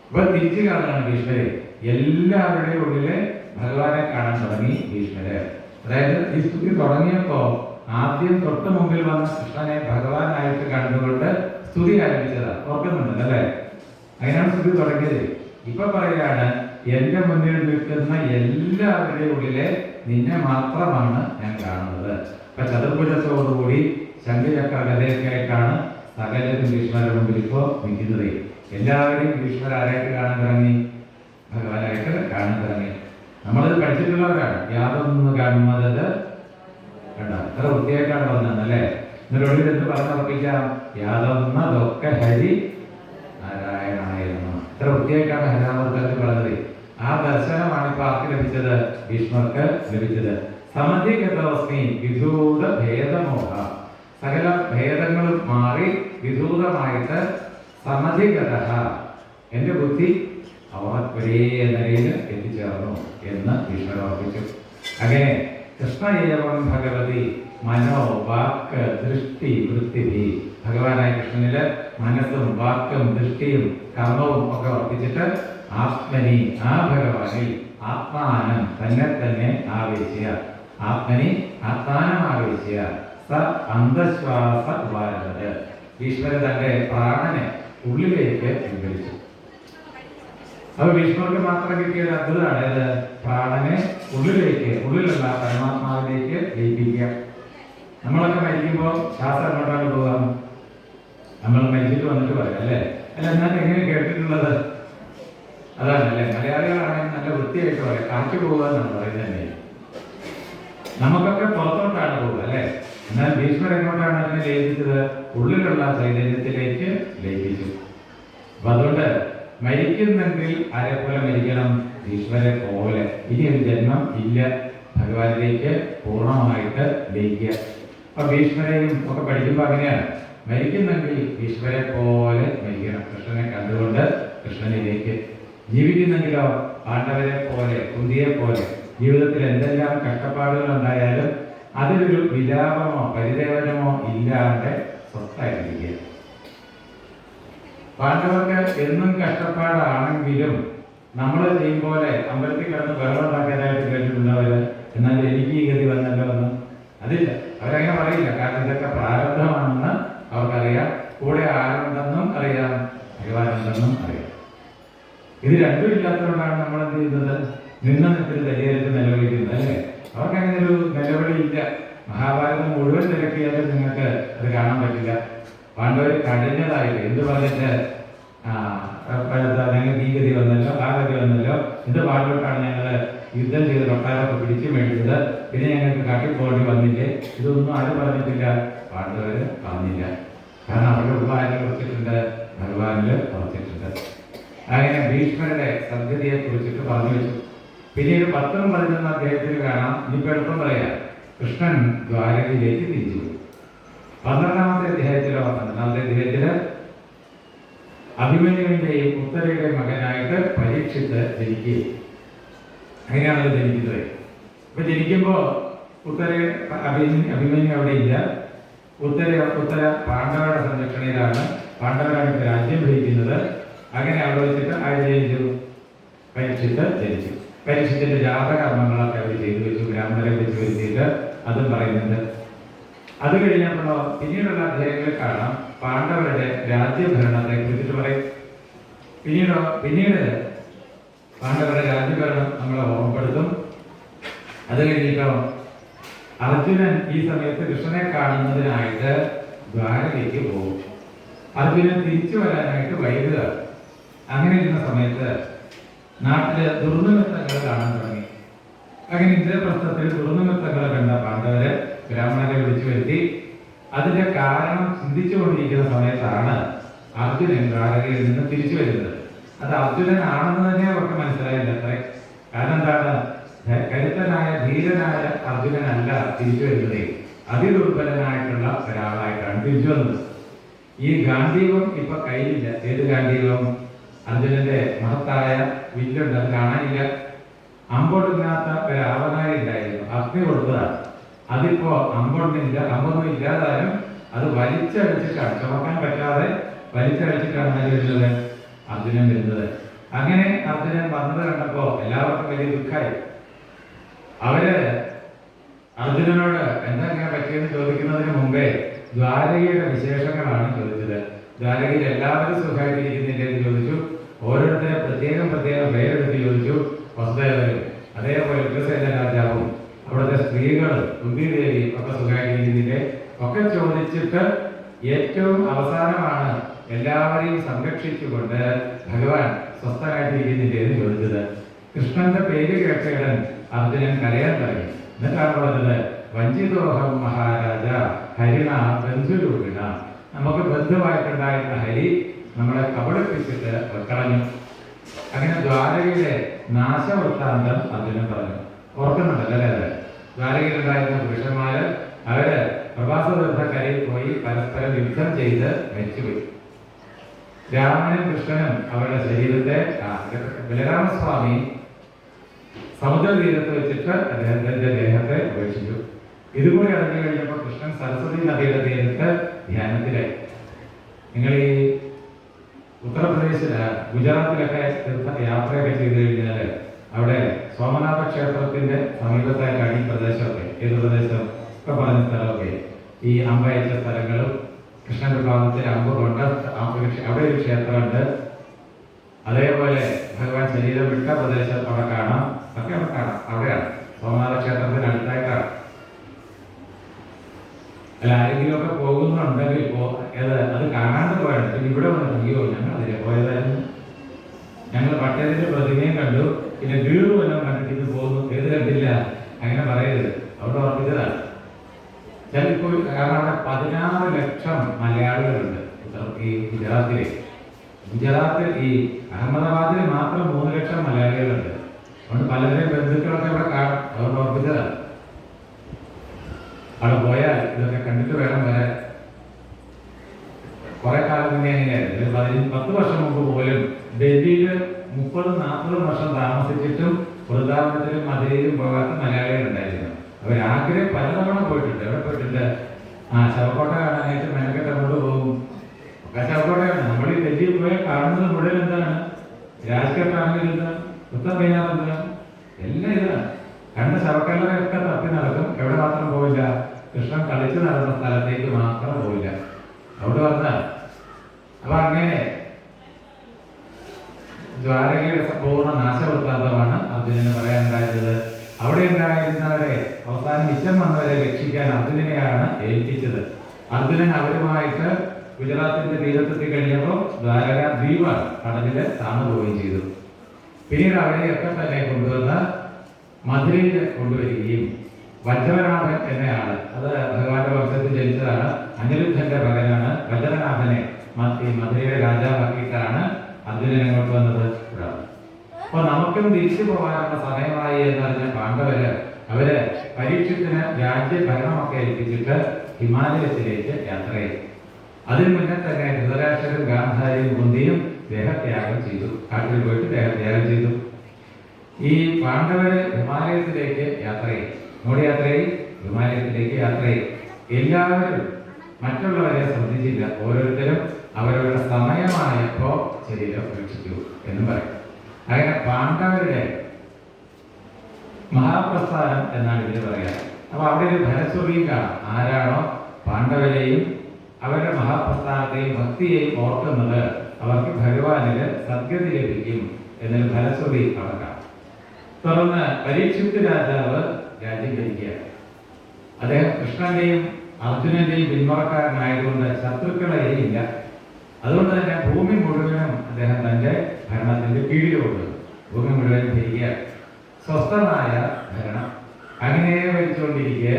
ഇപ്പൊ തിരിച്ചു കാണുകയാണ് ഭീഷ്മര്. എല്ലാവരുടെയും ഉള്ളില് ഭഗവാനെ കാണാൻ തുടങ്ങി ഭീഷ്മര്. അതായത് ഈ സ്തുതി തുടങ്ങിയപ്പോ ആദ്യം തൊട്ട് മുമ്പിൽ വന്ന കൃഷ്ണനെ ഭഗവാനായിട്ട് കണ്ടുകൊണ്ട് സ്തുതി ആരംഭിച്ചതാണ്. ഓർക്കുന്നുണ്ട് അല്ലെ? അങ്ങനെയാണ് സ്തുതി തുടങ്ങിയത്. ഇപ്പൊ പറയാണ്, എന്റെ മുന്നിൽ നിൽക്കുന്ന എല്ലാവരുടെയും ഉള്ളിലെ നിന്നെ മാത്രമാണ് ഞാൻ കാണുന്നത്. ഇപ്പൊ ചതുർഭുജത്തോടുകൂടി ശംഖചക്ര ഗദയൊക്കെ ആയിട്ടാണ് സകലരും ഭീഷ്മരുടെ മുമ്പിൽ ഇപ്പോ നിൽക്കുന്നത്. എല്ലാവരെയും ഭീഷ്മർ ആരായിട്ട് കാണാൻ തുടങ്ങി? ഭഗവാനായിട്ട് കാണാൻ തുടങ്ങി. നമ്മളത് പഠിച്ചിട്ടുള്ളവരാണ്. യാതൊന്ന് കാണുന്നത് കണ്ടോ? എത്ര വൃത്തിയായിട്ടാണ് പറഞ്ഞത് അല്ലേ? എന്നിട്ടുള്ളിൽ എന്ത് പറഞ്ഞുറപ്പിക്കാം? യാതൊന്നതൊക്കെ ഹരി നാരായണായിരുന്നു. എത്ര വൃത്തിയായിട്ടാണ് ഹരിനാമത്തിൽ പറഞ്ഞത്. ആ ദർശനമാണ് ഇപ്പൊ ആർക്ക് ലഭിച്ചത്? ഭീഷ്മർക്ക് ലഭിച്ചത്. സമധിഗതോസ്മി വിധൂത ഭേദമോഹ, സകല ഭേദങ്ങളും മാറി വിധൂതമായിട്ട് സമധിഗത, എന്റെ ബുദ്ധി അവർ ഒരേ നിലയിൽ എത്തിച്ചേർന്നു എന്ന് ഭീഷ്മർ ഓർപ്പിച്ചു. അങ്ങനെ കൃഷ്ണയേവം ഭഗവതി മനോ വാക്ക് ദൃഷ്ടി വൃത്തിഭി, ഭഗവാനായ കൃഷ്ണനില് മനസ്സും വാക്കും ദൃഷ്ടിയും കർമ്മവും ഒക്കെ ഉറപ്പിച്ചിട്ട് ആത്മനി, ആ ഭഗവാനിൽ ആത്മാനം തന്നെ തന്നെ ആവേശിയ, ആത്മനി ആത്മാനം ആവേശിയ സ അന്ധശ്വാസ വാരത്, ഈശ്വര തന്റെ പ്രാണനെ ഉള്ളിലേക്ക് പിൻവലിച്ചു. അത് ഭീഷ്മർക്ക് മാത്രം കിട്ടിയ ഒരു അത്ഭുതമാണ്. ഇത് പ്രാണനെ ഉള്ളിലേക്ക്, ഉള്ളിലുള്ള പരമാത്മാവിലേക്ക് ലയിപ്പിക്കുക. നമ്മളൊക്കെ മരിക്കുമ്പോൾ ശ്വാസം എങ്ങോട്ടാണ് പോകാം? നമ്മൾ മരിച്ചിട്ട് വന്നിട്ട് പറയാം അല്ലേ? അല്ല, ഞാൻ എങ്ങനെ കേട്ടിട്ടുള്ളത് അതാണ് അല്ലേ? മലയാളികളാണെങ്കിൽ നല്ല വൃത്തിയായിട്ട് പറയാം, കാറ്റ് പോകുക എന്നാണ് പറയുന്നത് തന്നെ. നമുക്കൊക്കെ പുറത്തോട്ടാണ് പോവുക അല്ലേ? എന്നാൽ ഭീഷ്മർ എങ്ങോട്ടാണ് അതിനെ ലയിപ്പിച്ചത്? ഉള്ളിലുള്ള ചൈതന്യത്തിലേക്ക് ലയിപ്പിച്ചു. അപ്പൊ അതുകൊണ്ട് മരിക്കുന്നെങ്കിൽ ആരെ പോലെ മരിക്കണം? ഭീഷ്മരെ പോലെ. ഇനി ഒരു ജന്മം ഇല്ല, ഭഗവാനിലേക്ക് പൂർണ്ണമായിട്ട് ലയിക്കുക. അപ്പൊ ഭീഷ്മരെയും ഒക്കെ പഠിക്കുമ്പോൾ അങ്ങനെയാണ്, മരിക്കുന്നെങ്കിൽ ഭീഷ്മരെ പോലെ മരിക്കണം, കൃഷ്ണനെ കണ്ടുകൊണ്ട് കൃഷ്ണനിലേക്ക്. ജീവിക്കുന്നെങ്കിലോ പാണ്ഡവരെ പോലെ, കുന്തിയെ പോലെ. ജീവിതത്തിൽ എന്തെല്ലാം കഷ്ടപ്പാടുകൾ ഉണ്ടായാലും അതിലൊരു വിലാപമോ പരിദേവനമോ ഇല്ലാതെ സ്വസ്ഥായിരിക്കുക. പാണ്ഡവർക്ക് എന്നും കഷ്ടപ്പാടാണെങ്കിലും നമ്മൾ ചെയ്യും പോലെ അമ്പലത്തിൽ കിടന്ന് വെള്ളം ഉണ്ടാക്കാനായിട്ട് കേട്ടിട്ടുള്ളവര്, എന്നാൽ എനിക്ക് ഈ ഗതി വന്നല്ലോ എന്ന് അതില്ല. അവരങ്ങനെ പറയില്ല, കാരണം ഇതൊക്കെ പ്രാരബ്ധമാണെന്ന് അവർക്കറിയാം. കൂടെ ആരുണ്ടെന്നും അറിയാം, ഭഗവാനുണ്ടെന്നും അറിയാം. ഇത് രണ്ടും ഇല്ലാത്തതുകൊണ്ടാണ് നമ്മൾ എന്ത് ചെയ്യുന്നത്? നിന്ന നിൽപ്പിൽ തയ്യാറെടുത്ത് നിലവിളിക്കുന്നത് അല്ലേ? അവർക്ക് അങ്ങനെ ഒരു നിലവിളി ഇല്ല. മഹാഭാരതം മുഴുവൻ തിരക്കിയാലും നിങ്ങൾക്ക് അത് കാണാൻ പറ്റില്ല. പാണ്ഡവർ കടിഞ്ഞതായിട്ട് എന്ത് പറഞ്ഞിട്ട് ഞങ്ങൾക്ക് ഈ ഗതി വന്നല്ലോ, ആ ഗതി വന്നല്ലോ, എന്ത് പാടിലോട്ടാണ് ഞങ്ങൾ യുദ്ധം ചെയ്ത് കൊട്ടാരമൊക്കെ പിടിച്ചു മേടിച്ചത്, പിന്നെ ഞങ്ങൾക്ക് കാട്ടിപ്പോകേണ്ടി വന്നില്ലേ? ഇതൊന്നും ആരും പറഞ്ഞിട്ടില്ല, പാണ്ഡവർ പറഞ്ഞില്ല. കാരണം അവരുടെ ഉള്ളാരിൽ കുറച്ചിട്ടുണ്ട്, ഭഗവാനിൽ കുറച്ചിട്ടുണ്ട്. അങ്ങനെ ഭീഷ്മരുടെ സദ്ഗതിയെ കുറിച്ചിട്ട് പറഞ്ഞു വെച്ചു. പിന്നീട് 10 11 അധ്യായത്തിൽ കാണാം. ഇനിയിപ്പോൾ എളുപ്പം പറയാം, കൃഷ്ണൻ ദ്വാരകയിലേക്ക് തിരിച്ചു പോയി. 12ാമത്തെ അധ്യായത്തിലോ 12ാമത്തെ അധ്യായത്തില് അഭിമന്യുവിന്റെയും ഉത്തരയുടെയും മകനായിട്ട് പരീക്ഷിത്ത് ജനിക്കുകയും. അങ്ങനെയാണല്ലോ ജനിക്കുന്നത്. അപ്പൊ ജനിക്കുമ്പോ അഭിമന്യു അവിടെ ഇല്ല. ഉത്തര പാണ്ഡവരുടെ സംരക്ഷണയിലാണ്. പാണ്ഡവരാണ് ഇപ്പൊ രാജ്യം ഭരിക്കുന്നത്. അങ്ങനെ അവിടെ വെച്ചിട്ട് ആര് ജനിച്ചു? പരീക്ഷിത്ത് ജനിച്ചു. പരീക്ഷിത്തിന്റെ ജാതകർമ്മങ്ങളൊക്കെ അവർ ചെയ്തു വെച്ചു, ബ്രാഹ്മണരെ വെച്ച് വരുത്തിയിട്ട് അതും പറയുന്നുണ്ട്. അത് കഴിഞ്ഞപ്പോഴോ പിന്നീടുള്ള അധ്യായങ്ങളിൽ കാണാം പാണ്ഡവരുടെ രാജ്യഭരണത്തെ കുറിച്ചിട്ട് പറയും. പിന്നീട് പാണ്ഡവരുടെ രാജ്യഭരണം നമ്മളെ ഓർമ്മപ്പെടുത്തും. അത് കഴിഞ്ഞിട്ടോ അർജുനൻ ഈ സമയത്ത് കൃഷ്ണനെ കാണുന്നതിനായിട്ട് ദ്വാരകയ്ക്ക് പോകും. അർജുനൻ തിരിച്ചു വരാനായിട്ട് വൈകുക. അങ്ങനെ ഇരുന്ന സമയത്ത് നാട്ടില് ദുർനിമിത്തങ്ങൾ കാണാൻ തുടങ്ങി. അങ്ങനെ ഇന്ദ്രപ്രസ്ഥത്തിൽ ദുർനിമിത്തങ്ങൾ കണ്ട പാണ്ഡവര് ബ്രാഹ്മണരെ വിളിച്ചു വരുത്തി. അതിന്റെ കാരണം ചിന്തിച്ചുകൊണ്ടിരിക്കുന്ന സമയത്താണ് അർജുനൻ ദ്വാരകയിൽ നിന്ന് തിരിച്ചു വരുന്നത്. അത് അർജുനനാണെന്ന് തന്നെ അവർക്ക് മനസ്സിലായില്ല അത്രേ. കാരണം എന്താണ്? കരുത്തനായ ധീരനായ അർജുനനല്ല തിരിച്ചു വരുന്നത്, അതിദുർബലനായിട്ടുള്ള ഒരാളായിട്ടാണ് തിരിച്ചു വന്നത്. ഈ ഗാന്ധീവം ഇപ്പൊ കയ്യിലില്ല. ഏത് ഗാന്ധീവം? അർജുനന്റെ മഹത്തായ വില്ലുണ്ട്, അത് കാണാനില്ല. അമ്പൊടുങ്ങാത്ത ഒരാവനായി ഉണ്ടായിരുന്നു, അഗ്നി കൊടുത്തതാണ്. അതിപ്പോ അമ്പൊന്നും ഇല്ലാതാലും അത് വലിച്ചഴിച്ചിട്ടാണ്, ചുമക്കാൻ പറ്റാതെ വലിച്ചഴിച്ചിട്ടാണ് ആര് വരുന്നത്? അർജുനൻ വരുന്നത്. അങ്ങനെ അർജുനൻ വന്നത് കണ്ടപ്പോ എല്ലാവർക്കും വലിയ ദുഃഖമായി. അവര് അർജുനനോട് എന്താ ഇങ്ങനെ പറ്റിയെന്ന് ചോദിക്കുന്നതിന് മുമ്പേ ദ്വാരകയുടെ വിശേഷങ്ങളാണ് ചോദിച്ചത്. ദ്വാരകയിൽ എല്ലാവരും സുഖമായിട്ടിരിക്കുന്നില്ലേ എന്ന് ചോദിച്ചു. ഓരോരുത്തരെ പ്രത്യേകം പേരെടുത്ത് ചോദിച്ചു. വസുദേവരും അതേപോലെ ഉഗ്രസേന രാജാവും അവിടുത്തെ സ്ത്രീകളും കുന്തിദേവി ഒക്കെ സുഖമായിട്ടിരിക്കുന്നില്ലേ ഒക്കെ ചോദിച്ചിട്ട് ഏറ്റവും അവസാനമാണ് എല്ലാവരെയും സംരക്ഷിച്ചുകൊണ്ട് ഭഗവാൻ സ്വസ്ഥനായിട്ടിരിക്കുന്നില്ലേ എന്ന് ചോദിച്ചത്. കൃഷ്ണന്റെ പേര് കേട്ടയുടൻ അർജുനൻ കരയാൻ തുടങ്ങി. എന്നിട്ടാണ് പറഞ്ഞത്, വഞ്ചിതോഹം മഹാരാജ ഹരിണ ബന്ധുരൂപിണ. നമുക്ക് ബന്ധുവായിട്ടുണ്ടായിരുന്ന ഹരി നമ്മളെ കബളിപ്പിച്ചിട്ട് കളഞ്ഞു. അങ്ങനെ ദ്വാരകയിലെ നാശവൃത്താന്തം അർജുനൻ പറഞ്ഞു. ഓർക്കുന്നുണ്ടല്ലോ അല്ലേ? അത് ദ്വാരകയിലുണ്ടായിരുന്ന പുരുഷന്മാര് അവര് പ്രഭാസതീർത്ഥക്കരയിൽ പോയി പരസ്പരം യുദ്ധം ചെയ്ത് മരിച്ചുപോയി. രാമനും കൃഷ്ണനും അവരുടെ ശരീരത്തെ ബലരാമസ്വാമി സമുദ്രതീരത്ത് വെച്ചിട്ട് അദ്ദേഹത്തിന്റെ ദേഹത്തെ ഉപേക്ഷിച്ചു. ഇതുകൂടി അറിഞ്ഞു കഴിഞ്ഞപ്പോൾ കൃഷ്ണൻ സരസ്വതി നദിയുടെ തീരത്ത് ധ്യാനത്തിലായി. നിങ്ങൾ ഈ ഉത്തർപ്രദേശില് ഗുജറാത്തിലൊക്കെ യാത്രയൊക്കെ ചെയ്തു കഴിഞ്ഞാൽ അവിടെ സോമനാഥ ക്ഷേത്രത്തിന്റെ സമീപത്തായിട്ടാണ് ഈ പ്രദേശമൊക്കെ. ഏത് പ്രദേശം ഒക്കെ പറഞ്ഞ സ്ഥലമൊക്കെ ഈ അമ്പയച്ച സ്ഥലങ്ങളും കൃഷ്ണ വിഭാഗത്തിൽ അമ്പ് കൊണ്ട് അവിടെ ഒരു ക്ഷേത്രമുണ്ട്. അതേപോലെ ഭഗവാൻ ശരീരം വിട്ട പ്രദേശം അവിടെ കാണാം, ഒക്കെ അവിടെ കാണാം. അവിടെയാണ് സോമനാഥ ക്ഷേത്രത്തിന് അടുത്തായിട്ടാണ്. അല്ല ആരെങ്കിലുമൊക്കെ പോകുന്നുണ്ടെങ്കിൽ അത് കാണാണ്ട് പോയാണ്. പിന്നെ ഇവിടെ വന്നിട്ട് അയ്യോ ഞങ്ങൾ അതിലെ പോയതായിരുന്നു, ഞങ്ങൾ പട്ടേലിന്റെ പ്രതിമയും കണ്ടു, പിന്നെ വീട് വല്ലതും കണ്ടിട്ട് ഇത് പോകുന്നു, ഏത് കണ്ടില്ല, അങ്ങനെ പറയരുത്. അവിടെ ഉറപ്പിച്ചതാണ്. ചിലപ്പോൾ കാരണം അവിടെ 16 ലക്ഷം മലയാളികളുണ്ട് ഈ ഗുജറാത്തിൽ. ഈ അഹമ്മദാബാദിൽ മാത്രം 3 ലക്ഷം മലയാളികളുണ്ട്. അതുകൊണ്ട് പലരുടെയും ബന്ധുക്കളൊക്കെ ഇവിടെ കാണും. അതുകൊണ്ട് ഉറപ്പിച്ചതാണ്. അവിടെ പോയാൽ ഇതൊക്കെ കണ്ടിട്ട് വേണം വരാൻ. കുറെ കാലം മുന്നേ എങ്ങനെയായിരുന്നു, 10 വർഷം മുമ്പ് പോലും ഡൽഹിയിൽ 30-40 വർഷം താമസിച്ചിട്ടും വൃന്ദാവനത്തിലും മധുരയിലും പോകാത്ത മലയാളികൾ ഉണ്ടായിരുന്നു. അവരാഗ്രഹം പലതവണ പോയിട്ടുണ്ട്. എവിടെ പോയിട്ടുണ്ട്? ശവക്കോട്ട കാണാനായിട്ട് മെനക്കെട്ട് അങ്ങോട്ട് പോകും. ഒക്കെ ശവക്കോട്ടയാണ്. നമ്മൾ ഈ ഡൽഹിയിൽ പോയാൽ കാണുന്നത് മുഴുവൻ എന്താണ്? രാജ്ഘട്ടാണെങ്കിൽ എന്താണ്, ഉത്തം മീനാർ എന്താണ്, എല്ലാം ഇതാണ്. കണ്ട ശവക്കല്ലറയൊക്കെ തപ്പി നടക്കും. എവിടെ മാത്രം പോവില്ല? കൃഷ്ണൻ കളിച്ചു നടന്ന സ്ഥലത്തേക്ക് മാത്രം പോവില്ല. അവിടെ വന്നാൽ അപ്പൊ അങ്ങനെ ദ്വാരകയുടെ പൂർണ്ണ നാശവൃത്താന്തമാണ് അർജുനന് പറയാനുണ്ടായിരുന്നത്. അവിടെ ഉണ്ടായിരുന്നവരെ അവസാനം മിച്ചം വന്നവരെ രക്ഷിക്കാൻ അർജുനനെയാണ് ഏൽപ്പിച്ചത്. അർജുനൻ അവരുമായിട്ട് ഗുജറാത്തിന്റെ തീരത്തെത്തി കഴിഞ്ഞപ്പോൾ ദ്വാരക ദ്വീപ് കടലില് താന്നു പോവുകയും ചെയ്തു. പിന്നീട് അവരെയൊക്കെ തന്നെ കൊണ്ടുവന്ന് മധുരയിൽ കൊണ്ടുവരികയും വജ്രനാഭൻ എന്നയാള്, അത് ഭഗവാന്റെ വംശത്തിൽ ജനിച്ചതാണ്, അനിരുദ്ധന്റെ മകനാണ്. വജ്രനാഭനെ മധുരയുടെ രാജാവാക്കിയിട്ടാണ് അർജുനൻ അങ്ങോട്ട് വന്നത്. അപ്പൊ നമുക്കും തിരിച്ചു പോകാനുള്ള സമയമായി എന്നറിഞ്ഞ പാണ്ഡവര് അവര് പരീക്ഷത്തിന് രാജ്യഭരണമൊക്കെ ഏൽപ്പിച്ചിട്ട് ഹിമാലയത്തിലേക്ക് യാത്ര ചെയ്തു. അതിനു മുന്നേ തന്നെ ധൃതരാഷ്ട്രരും ഗാന്ധാരിയും കുന്തിയും ദേഹത്യാഗം ചെയ്തു. കാട്ടിൽ പോയിട്ട് ദേഹത്യാഗം ചെയ്തു. ഈ പാണ്ഡവര് ഹിമാലയത്തിലേക്ക് യാത്ര ചെയ്യും. അങ്ങോട്ട് യാത്ര ചെയ്യും, ഹിമാലയത്തിലേക്ക് യാത്ര ചെയ്യും. എല്ലാവരും മറ്റുള്ളവരെ ശ്രദ്ധിച്ചില്ല. ഓരോരുത്തരും അവരവരുടെ സമയമായപ്പോ ശരീരം ഉപേക്ഷിച്ചു എന്നും പറയും. അങ്ങനെ പാണ്ഡവരുടെ മഹാപ്രസ്ഥാനം എന്നാണ് ഇതിന് പറയാറ്. അപ്പൊ അവിടെ ഒരു ഫലശ്രുതിയും കാണാം. ആരാണോ പാണ്ഡവരെയും അവരുടെ മഹാപ്രസ്ഥാനത്തെയും ഭക്തിയെയും ഓർക്കുന്നത് അവർക്ക് ഭഗവാനില് സദ്ഗതി ലഭിക്കും എന്നൊരു ഫലശ്രുതി അവിടെ കാണാം. തുടർന്ന് പരീക്ഷിത് രാജാവ് രാജ്യം ഭരിക്കുകയാണ്. അദ്ദേഹം കൃഷ്ണന്റെയും അർജുനന്റെയും പിന്മുറക്കാരനായതുകൊണ്ട് ശത്രുക്കളെയും ഇല്ല. അതുകൊണ്ട് തന്നെ ഭൂമി മുഴുവനും അദ്ദേഹം തന്റെ ഭരണത്തിന്റെ കീഴിൽ കൊണ്ടു. ഭൂമി മുഴുവനും ഭരിക്കുക, സ്വസ്ഥമായ ഭരണം അങ്ങനെ ഭരിച്ചുകൊണ്ടിരിക്കെ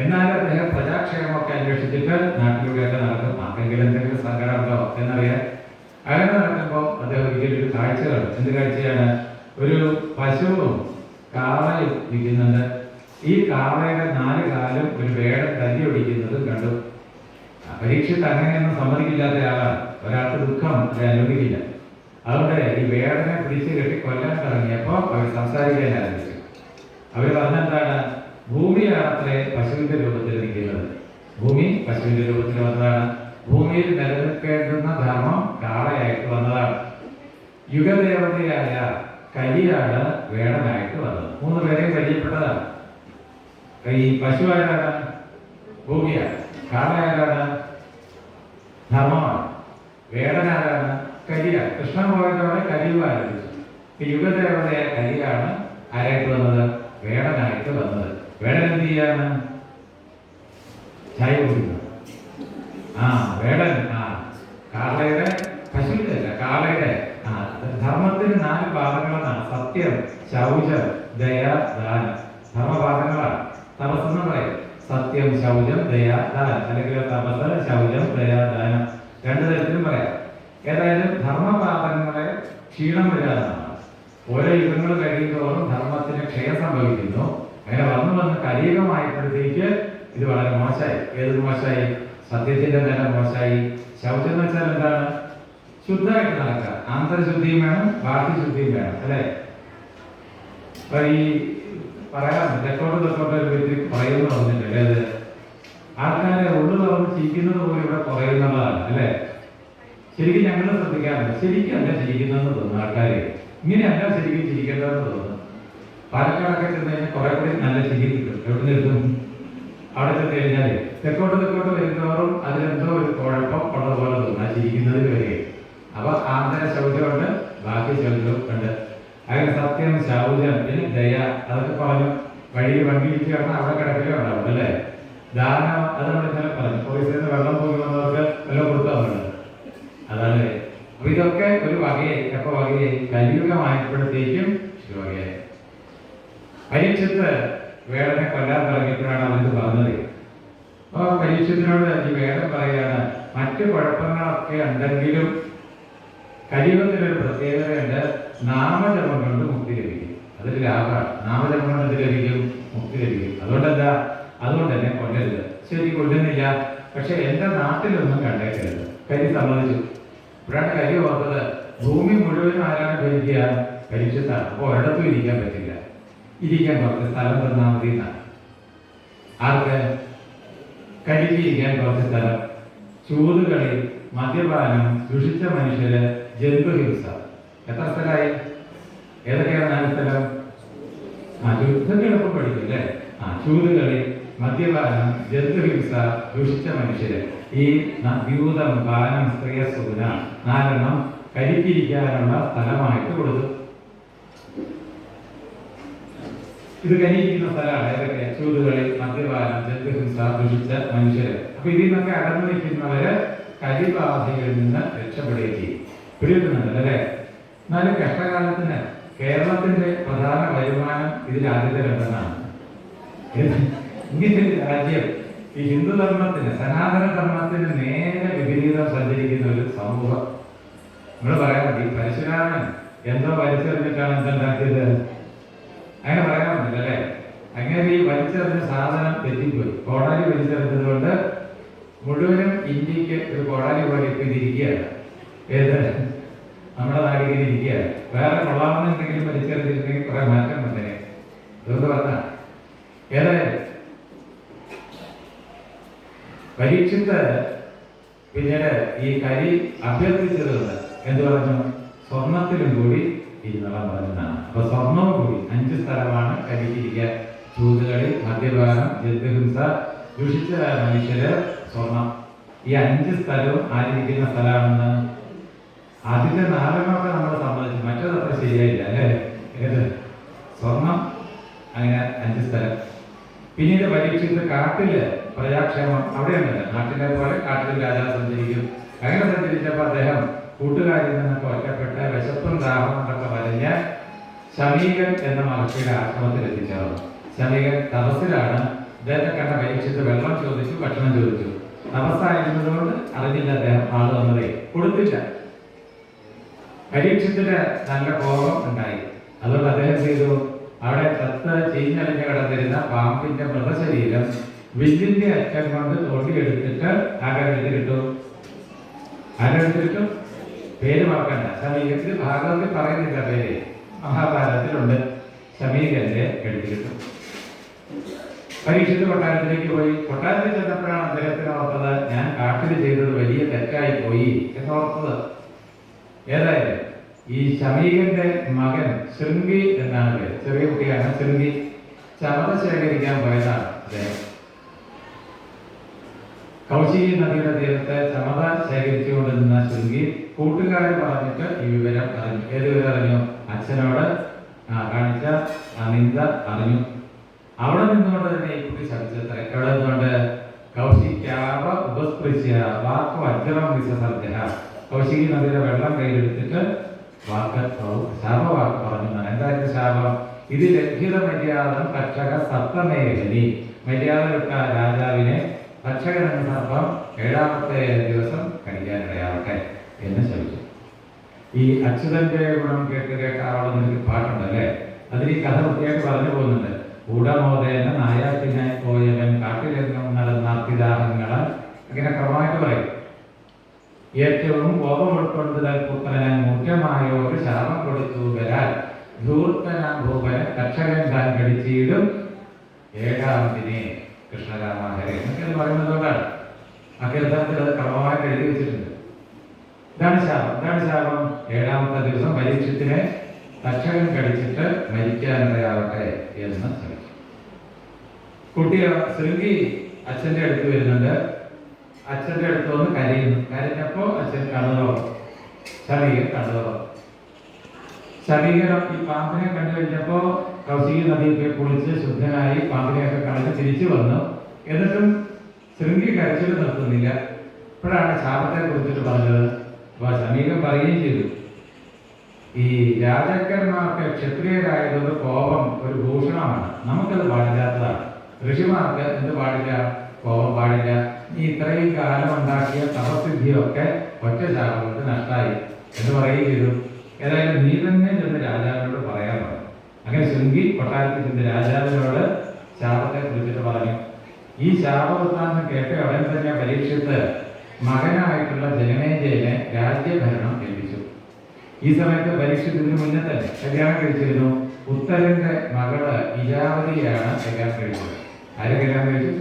എന്നാലും അദ്ദേഹം പ്രജാക്ഷേമമൊക്കെ അന്വേഷിച്ചിട്ട് നാട്ടിലൂടെയൊക്കെ നടക്കും. ആർക്കെങ്കിലും എന്തെങ്കിലും സങ്കടം ഉണ്ടോ എന്നറിയാൻ അങ്ങനെ നടക്കുമ്പോൾ അദ്ദേഹം ഒരിക്കലൊരു കാഴ്ച കണ്ടു. എന്ത് കാഴ്ചയാണ്? ഒരു പശുവും കാളയും ഇരിക്കുന്നുണ്ട്. ഈ കാളയുടെ 4 കാലും ഒരു വേടൻ തല്ലി ഒടിക്കുന്നതും കണ്ടു. പരീക്ഷയ്ക്ക് അങ്ങനെയൊന്നും സമ്മതിക്കില്ലാത്ത ആളാണ്. ഒരാൾക്ക് ദുഃഖം അനുവദിക്കില്ല. അതുകൊണ്ട് ഈ വേടനെ പിടിച്ച് കെട്ടി കൊല്ലാൻ തുടങ്ങിയപ്പോൾ അവർ സംസാരിക്കാൻ ആരംഭിച്ചു. അവർ പറഞ്ഞെന്താണ്? ഭൂമിയാണത്രേ പശുവിന്റെ രൂപത്തിൽ നിൽക്കുന്നത്. ഭൂമി പശുവിന്റെ രൂപത്തിൽ വന്നതാണ്. ഭൂമിയിൽ നിലനിൽക്കേണ്ടുന്ന ധർമ്മം കാളയായിട്ട് വന്നതാണ്. യുഗദേവതയായ കലിയാണ് വേടനായിട്ട് വന്നത്. 3 പേരെയും പരിചയപ്പെട്ടതാണ്. ഈ പശു ആരാണ്? ഭൂമിയാണ്. കാള ആരാണ്? ധർമ്മമാണ്. വേടനാരാണ്? കലിയാണ്. കൃഷ്ണൻ പോയതോടെ കലിയുഗം ആരംഭിച്ചു. യുഗദേവതയായ കലിയാണ് ആരായിട്ട് വന്നത്? വേടനായിട്ട് വന്നത്. വേടൻ എന്ത് ചെയ്യാണ്? ചായ കുടിക്കുന്നു. വേടൻ കാളയുടെ, പശുവിന്റെ അല്ല, കാളയുടെ ധർമ്മത്തിന് 4 പാദങ്ങളെന്നാണ്. സത്യം, ശൗചം, ദയ, ദാനം. ധർമ്മപാദങ്ങളാണ്. തപസ്സെന്ന് പറയും. സത്യം, ശൗചം, ദയ, ദാനം. അല്ലെങ്കിൽ തപസ്, ശൗചം, ദയ, ദാനം 2 തരത്തിലും പറയാം. ഏതായാലും ധർമ്മപാദങ്ങളെ ക്ഷീണം വരാതാണ്. ഓരോ യുഗങ്ങൾ കഴിയുന്നതോറും ധർമ്മത്തിന് ക്ഷയം സംഭവിക്കുന്നു. അങ്ങനെ വന്ന് കലിയുഗമായപ്പോഴത്തേക്ക് ഇത് വളരെ മോശമായി. ഏത് മോശമായി? സത്യത്തിന്റെ നില മോശമായി. ശൗചം എന്ന് വെച്ചാൽ എന്താണ്? ശുദ്ധമായിട്ട് നടക്കുക. ആന്തരശുദ്ധിയും വേണം, ബാഹ്യശുദ്ധിയും വേണം, അല്ലെ? അപ്പൊ ഈ പറയാം, തെക്കോട്ട് ഒരു വ്യക്തി പറയുന്നു പറഞ്ഞിട്ടില്ലേ? അത് ആൾക്കാരെ ഉള്ളു തുറന്ന് ചിരിക്കുന്നത് പോലും ഇവിടെ കുറയുന്നതാണ്, അല്ലെ? ശരിക്കും ഞങ്ങൾ ശ്രദ്ധിക്കാറുണ്ട്. ശരിക്കും അല്ല ചിരിക്കുന്നതെന്ന് തോന്നുന്നു ആൾക്കാരെ. ഇങ്ങനെയല്ല ശരിക്കും ചിരിക്കേണ്ടതെന്ന് തോന്നുന്നു. പാലക്കാടൊക്കെ ചെന്ന് കഴിഞ്ഞാൽ കുറെ കൂടി നല്ല ചിരി കിട്ടും. എവിടെ നിൽക്കും? അവിടെ ചെന്ന് കഴിഞ്ഞാൽ തെക്കോട്ട് വരുന്നവരും അതിലെന്തോ ഒരു കുഴപ്പം ഉള്ളതുപോലെ തോന്നും ആ ചിരിക്കുന്നതിൽ വരെ. അപ്പൊ ആന്തര ശൗചമുണ്ട്, ബാഹ്യ ശൗചവും ഉണ്ട്. അങ്ങനെ സത്യം, ശൗചം, പിന്നെ ദയ, അതൊക്കെ പറഞ്ഞു. വഴിയിൽ വണ്ടി ഇടിച്ച് കിടന്നാൽ അവിടെ കിടക്കലേ ഉണ്ടാവും, അല്ലേ? ദാനം അത് നമ്മൾ ഇന്നലെ പറഞ്ഞു. പോലീസിൽ നിന്ന് വെള്ളം പോയി വന്നവർക്ക് വെള്ളം കൊടുത്താൽ അതാണ്. അപ്പൊ ഇതൊക്കെ ഒരു വകയായി. എപ്പോ വകയായി? കലിയുഗമായപ്പോഴത്തേക്കും ഒരു വകയായി. പരീക്ഷത്ത് വേടനെ കൊല്ലാൻ തുടങ്ങിയപ്പോഴാണ് അവർക്ക് പറഞ്ഞത്. അപ്പൊ പരീക്ഷത്തിനോട് ഈ വേടൻ പറയാണ്, മറ്റു കുഴപ്പങ്ങളൊക്കെ ഉണ്ടെങ്കിലും കലിയുഗത്തിലൊരു പ്രത്യേകതയുണ്ട്, നാമജപം കൊണ്ട് മുക്തി ലഭിക്കും. അതൊരു ലാഭമാണ്. നാമജപം കൊണ്ട് എന്ത് ലഭിക്കും? മുക്തി ലഭിക്കും. അതുകൊണ്ട് തന്നെ കൊല്ലരുത്. ശരി, കൊല്ലുന്നില്ല, പക്ഷെ എന്റെ നാട്ടിലൊന്നും കണ്ടേക്കരുത്. കരി സമ്മതിച്ചു. ഇവിടാണ് കരി ഓർത്തത്, ഭൂമി മുഴുവനും ആരാണ് ഭരിക്കുക? പരീക്ഷത്താണ്. അപ്പൊ ഒരിടത്തും ഇരിക്കാൻ പറ്റില്ല, ഇരിക്കാൻ കുറച്ച് സ്ഥലം തന്നാൽ മതി എന്നാണ്. ആർക്ക്? കരിക്ക് ഇരിക്കാൻ കുറച്ച് സ്ഥലം. ചൂതുകളി, മദ്യപാനം, ദുഷിച്ച മനുഷ്യര്, ജന്തുഹിംസ. എത്ര സ്ഥലമായി? ഏതൊക്കെയാണ് 4 സ്ഥലം? ഇതൊക്കെ എളുപ്പം പഠിക്കും അല്ലേ? ചൂതുകളി, മദ്യപാനം, ജന്തുഹിംസ, ദുഷിച്ച മനുഷ്യര്. ഈ ദ്യൂതം, പാനം, സ്ത്രീയ സൂന 4 കരിക്കിരിക്കാനുള്ള സ്ഥലമായിട്ട് കൊടുത്തു. ഇത് കരിയിരിക്കുന്ന സ്ഥലമാണ്. ഏതൊക്കെ? ചൂതുകളി, മദ്യപാനം, ജന്തുഹിംസ, ദുഷിച്ച മനുഷ്യര്. അപ്പൊ ഇതിൽ നിന്നൊക്കെ അകന്നു നിൽക്കുന്നവര് കരിബാധയിൽ നിന്ന് രക്ഷപ്പെടുകയും പിടികിട്ടുന്നുണ്ട് അല്ലേ? എന്നാലും കഷ്ടകാലത്തിന് കേരളത്തിന്റെ പ്രധാന വരുമാനം ഇതിൽ ആദ്യത്തിലുണ്ടെന്നാണ്. ഇങ്ങനെ രാജ്യം ഈ ഹിന്ദുധർമ്മത്തിന്, സനാതന ധർമ്മത്തിന് നേരെ വിപരീതം സഞ്ചരിക്കുന്ന ഒരു സമൂഹം. നമ്മൾ പറയാൻ മതി, പരശുരാമൻ എന്തോ വലിച്ചെറിഞ്ഞിട്ടാണ് എന്തുണ്ടാക്കിയത്? അങ്ങനെ പറയാൻ പറ്റില്ല അല്ലേ? അങ്ങനെ ഈ വലിച്ചെറിഞ്ഞ സാധനം തെറ്റിപ്പോയി. കോടാലി വലിച്ചെറിഞ്ഞത് കൊണ്ട് മുഴുവനും ഇന്ത്യക്ക് ഒരു കോടാലി പോലെ ഇപ്പൊ ഇതിരിക്കുകയാണ്. ഏത്? നമ്മുടെ നാടിൽ ഇരിക്കുകയാണ്. വേറെ കൊള്ളാമെന്ന് എന്തെങ്കിലും വലിച്ചെറിഞ്ഞിട്ടുണ്ടെങ്കിൽ കുറെ മാറ്റം വന്നേ. അതുകൊണ്ട് പറഞ്ഞ ഏതായാലും പരീക്ഷത്ത് പിന്നീട് ഈ കരി അഭ്യർത്ഥിച്ചതുകൊണ്ട് എന്ത് പറഞ്ഞു? സ്വർണത്തിലും കൂടി ഇരുന്നോളാൻ പറഞ്ഞതാണ്. അപ്പൊ സ്വർണവും കൂടി 5 സ്ഥലമാണ് കരിക്കിരിക്കാൻ. ചൂതുകളി, മദ്യപാനം, ജന്തുഹിംസ, ദുഷിച്ച മനുഷ്യര്, സ്വർണം. ഈ 5 സ്ഥലവും ആയിരിക്കുന്ന സ്ഥലമാണെന്ന് ആദ്യത്തെ 4 നമ്മൾ സമ്മതിച്ചു. മറ്റേതത്ര ശരിയായില്ല അല്ലേ? ഏത്? സ്വർണം. അങ്ങനെ 5 സ്ഥലം. പിന്നീട് പരീക്ഷിച്ച് കാട്ടില് പ്രജാക്ഷേമം അവിടെയുണ്ടല്ലോ. നാട്ടിലെ പോലെ കാട്ടിൽ രാജാവ് സഞ്ചരിക്കും. അങ്ങനെ സഞ്ചരിച്ചപ്പോൾ അദ്ദേഹം കൂട്ടുകാരിൽ നിന്നൊക്കെ ഒറ്റപ്പെട്ട് വിശപ്പും ദാഹം കൊണ്ടൊക്കെ വരഞ്ഞ ശമീകൻ എന്ന മഹർഷിയുടെ ആശ്രമത്തിൽ എത്തിച്ചേർന്നു. ശമീകൻ തപസ്സിലാണ്. അദ്ദേഹത്തെ കണ്ട പരീക്ഷിച്ച് വെള്ളം ചോദിച്ചു, ഭക്ഷണം ചോദിച്ചു. തപസ്സായിരുന്നതുകൊണ്ട് അറിഞ്ഞില്ല അദ്ദേഹം ആള് വന്നതേ, കൊടുത്തില്ല. പരീക്ഷത്തിന് നല്ല കോപം ഉണ്ടായി. അതുകൊണ്ട് അദ്ദേഹം ചെയ്തു, അവിടെ ചത്ത് ചീഞ്ഞളിഞ്ഞ് കിടന്നിരുന്ന പാമ്പിന്റെ മൃതശരീരം വില്ലിന്റെ അറ്റം കൊണ്ട് തോണ്ടിയെടുത്തിട്ട് ആരെടുത്തിട്ടു? പേര് മറക്കണ്ട. ശമീകത്തിൽ ഭാഗവത്തിൽ പറയുന്നില്ല പേര്, മഹാഭാരതത്തിലുണ്ട്. ശമീകന്റെ എടുത്തിട്ടു. പരീക്ഷിച്ച് കൊട്ടാരത്തിലേക്ക് പോയി. കൊട്ടാരത്തിൽ ചെന്നപ്പോഴാണ് അദ്ദേഹത്തിന് ഓർത്തത്, ഞാൻ കാട്ടിൽ ചെയ്തത് വലിയ തെറ്റായി പോയി എന്നോർത്തത്. ഏതായാലും ഈ ശമീകന്റെ മകൻ ശൃംഗി എന്നാണ് പേര്, ചെറിയ കുട്ടിയാണ് ശൃംഗി. ചമത ശേഖരിക്കാൻ പോയതാണ് അദ്ദേഹം. കൗശികി നദിയുടെ തീരത്ത് ചമത ശേഖരിച്ചുകൊണ്ടിരുന്ന ശൃംഗി കൂട്ടുകാരൻ പറഞ്ഞിട്ട് ഈ വിവരം അറിഞ്ഞു. ഏത് വിവരം അറിഞ്ഞു? അച്ഛനോട് കാണിച്ച നിന്ദ അറിഞ്ഞു. അവിടെ നിന്നുകൊണ്ട് തന്നെ ഈ കുട്ടി ശബ്ദത്ര. എവിടെ നിന്നുകൊണ്ട്? കൗശിക്കാവ ഉപസ്പൃശ്യ വാക്ക് വജ്രം വിസർജന. കൗശികി നദിയുടെ വെള്ളം കയ്യിലെടുത്തിട്ട് ശാപവാക്ക് പറഞ്ഞു. എന്തായിരുന്നു ശാപം? ഇത് ലഭ്യത മര്യാദം കർഷക സപ്തമേഖലി. മര്യാദ വിട്ട രാജാവിനെ കർഷകൻ എന്ന സർപ്പം 7ാമത്തെ ദിവസം കടിക്കാനിടയാവട്ടെ എന്ന് ശപിച്ചു. ഈ അച്യുതന്റെ ഗുണം കേട്ട് കേട്ടാവളം ഒരു പാട്ടുണ്ടല്ലേ? അതിൽ ഈ കഥ വൃത്തിയായിട്ട് പറഞ്ഞു പോകുന്നുണ്ട്. ഉടമോദേന നായാട്ടിനായി പോയവൻ കാട്ടിലെങ്ങും നടന്ന അത്തിദാഹങ്ങളാൽ ഇങ്ങനെ ക്രമമായിട്ട് പറയും. ഏറ്റവും കോപം ഉൾക്കൊണ്ടതാൽ പുത്രനാൻ മുഖ്യമായ ഒരു ശാപം കൊടുത്തു വരാൽ ധൂർത്തനാം ഭൂപനെ കർഷകൻ താൻ കടിച്ചിടും 7ാമതിനെ കൃഷ്ണരാമാഹരെ എന്നൊക്കെ അത് പറയുന്നതുകൊണ്ടാണ്. ആ കീർത്തനത്തിൽ അത് ക്രമമായിട്ട് എഴുതി വെച്ചിട്ടുണ്ട്. ഇതാണ് ശാപം. 7ാമത്തെ ദിവസം പരീക്ഷത്തിനെ കർഷകൻ കടിച്ചിട്ട് മരിക്കാനിടയാവട്ടെ എന്ന് ശ്രമിച്ചു. കുട്ടി ശൃംഗി അച്ഛന്റെ അടുത്ത് വരുന്നുണ്ട്. അച്ഛന്റെ അടുത്ത് വന്ന് കരയുന്നു. കരഞ്ഞപ്പോ അച്ഛൻ കണ്ണുറവും. ശമീകൻ കണ്ണുറവും. ശമീകനം ഈ പാമ്പിനെ കണ്ടു കഴിഞ്ഞപ്പോ കൗശികി നദിയൊക്കെ കുളിച്ച് ശുദ്ധനായി പാമ്പിനെയൊക്കെ കളഞ്ഞ് തിരിച്ചു വന്നു. എന്നിട്ടും ശൃംഗി കരച്ചിൽ നിർത്തുന്നില്ല. ഇപ്പോഴാണ് ശാപത്തെ കുറിച്ചിട്ട് പറഞ്ഞത്. അപ്പൊ ശമീകൻ പറയുകയും ചെയ്തു, ഈ രാജാക്കന്മാർക്ക് ക്ഷത്രിയരായതുകൊണ്ട് കോപം ഒരു ഭൂഷണമാണ്, നമുക്കത് പാടില്ലാത്തതാണ്. ഋഷിമാർക്ക് എന്ത് പാടില്ല? കോപം പാടില്ല. നീ ഇത്രയും കാലം ഉണ്ടാക്കിയ തപസിദ്ധിയൊക്കെ ഒറ്റ ശാപം കൊണ്ട് നഷ്ടമായി എന്ന് പറയുകയും ചെയ്തു. ഏതായാലും നീ തന്നെ ചെന്ന് രാജാവിനോട് പറയാൻ പറഞ്ഞു. അങ്ങനെ ശൃംഗി കൊട്ടാരത്തിൽ ചെന്ന് രാജാവിനോട് ശാപത്തെ കുറിച്ചിട്ട് പറഞ്ഞു. ഈ ശാപവൃത്താന്തം കേട്ട ഉടൻ തന്നെ പരീക്ഷിത്ത് മകനായിട്ടുള്ള ജനമേജയനെ രാജ്യഭരണം ഏൽപ്പിച്ചു. ഈ സമയത്ത് പരീക്ഷിച്ചതിന് മുന്നേ തന്നെ കല്യാണം കഴിച്ചിരുന്നു. ഉത്തരന്റെ മകള് ഇരാവതിയാണ് കല്യാണം കഴിച്ചത്. ആരെ കല്യാണം കഴിച്ചു?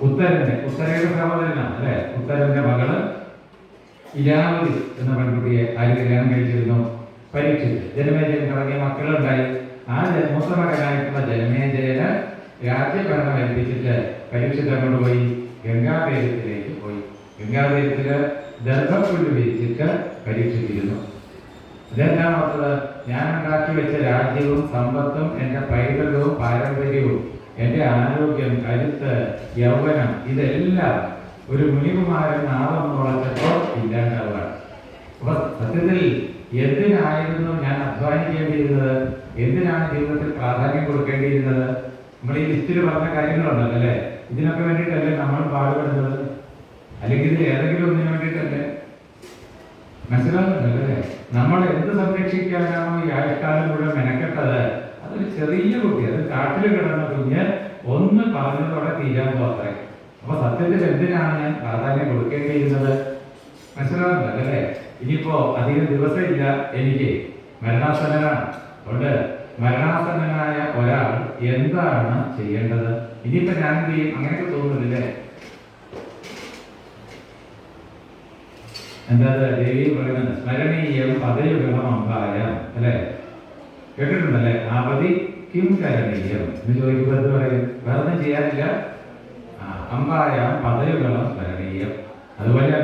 ഉത്തരന്റെ സഹോദരനാണ് അല്ലെ. ഉത്തരന്റെ മകള് ഇരാവതി എന്ന പെൺകുട്ടിയെ ആര് കല്യാണം കഴിച്ചിരുന്നു? പരീക്ഷിച്ച്. ജനമേജയൻ തുടങ്ങിയ മക്കളുണ്ടായി. ആ മൂത്ത മകനായിട്ടുള്ള ജനമേജയന് രാജ്യഭരണം ഏൽപ്പിച്ചിട്ട് പരീക്ഷിച്ച് അങ്ങോട്ട് പോയി ഗംഗാതീരത്തിലേക്ക് പോയി. ഗംഗാതീരത്തില് ദർഭപ്പുല്ല് വിരിച്ചിട്ട് പരീക്ഷിച്ചിരുന്നു. ഇതെന്താണ് ഓർത്തത്? ഞാൻ ഉണ്ടാക്കി വെച്ച രാജ്യവും സമ്പത്തും എന്റെ പൈതൃകവും പാരമ്പര്യവും എന്റെ ആരോഗ്യം, കരുത്ത്, യൗവനം ഇതെല്ലാം ഒരു മുനികുമാരൻ നാദം മുളച്ചപ്പോൾ ഇല്ലാണ്ടാവുകയാണ്. അപ്പൊ സത്യത്തിൽ എന്തിനായിരുന്നു ഞാൻ അധ്വാനിക്കേണ്ടിയിരുന്നത്? എന്തിനാണ് ജീവിതത്തിൽ പ്രാധാന്യം കൊടുക്കേണ്ടിയിരുന്നത്? നമ്മൾ ഈ ലിസ്റ്റിൽ പറഞ്ഞ കാര്യങ്ങളുണ്ടല്ലോ അല്ലേ, ഇതിനൊക്കെ വേണ്ടിയിട്ടല്ലേ നമ്മൾ പാടുപെടുന്നത്? അല്ലെങ്കിൽ ഇത് ഏതെങ്കിലും ഒന്നിനു വേണ്ടിയിട്ടല്ലേ? മനസ്സിലാകുന്നുണ്ടല്ലോ അല്ലേ? നമ്മൾ എന്ത് സംരക്ഷിക്കാനാണോ ഈ ആയുഷ്കാലം മുഴുവൻ മെനക്കെട്ടത്, അതൊരു ചെറിയ കുട്ടി, അത് കാട്ടിൽ കിടന്ന കുഞ്ഞ് ഒന്ന് പറഞ്ഞതോടെ തീരാൻ പോത്രേ. അപ്പൊ സത്യത്തിൽ എന്തിനാണ് ഞാൻ പ്രാധാന്യം കൊടുക്കേണ്ടിയിരുന്നത്? മനസ്സിലാകുന്നുണ്ടല്ലോ അല്ലേ? ഇനിയിപ്പോ അധികം ദിവസമില്ല, എനിക്ക് മരണാസന്നനാണ്. അതുകൊണ്ട് മരണാസന്നനായ ഒരാൾ എന്താണ് ചെയ്യേണ്ടത്? ഇനിയിപ്പോ ഞാൻ എന്ത് ചെയ്യും? അങ്ങനെയൊക്കെ തോന്നുന്നില്ലേ? എന്താ ദേവി പറയുന്നത്? സ്മരണീയം പദയുഗം അമ്പായം അല്ലെ, കേട്ടിട്ടുണ്ടല്ലേ? ആപതി കിം കരണീയം എന്ന് ചോദിക്കുമ്പോൾ എന്ത് പറയും? വേറെ ചെയ്യാനില്ല. അമ്പായം പദയുഗം സ്മരണീയം. അതുപോലെ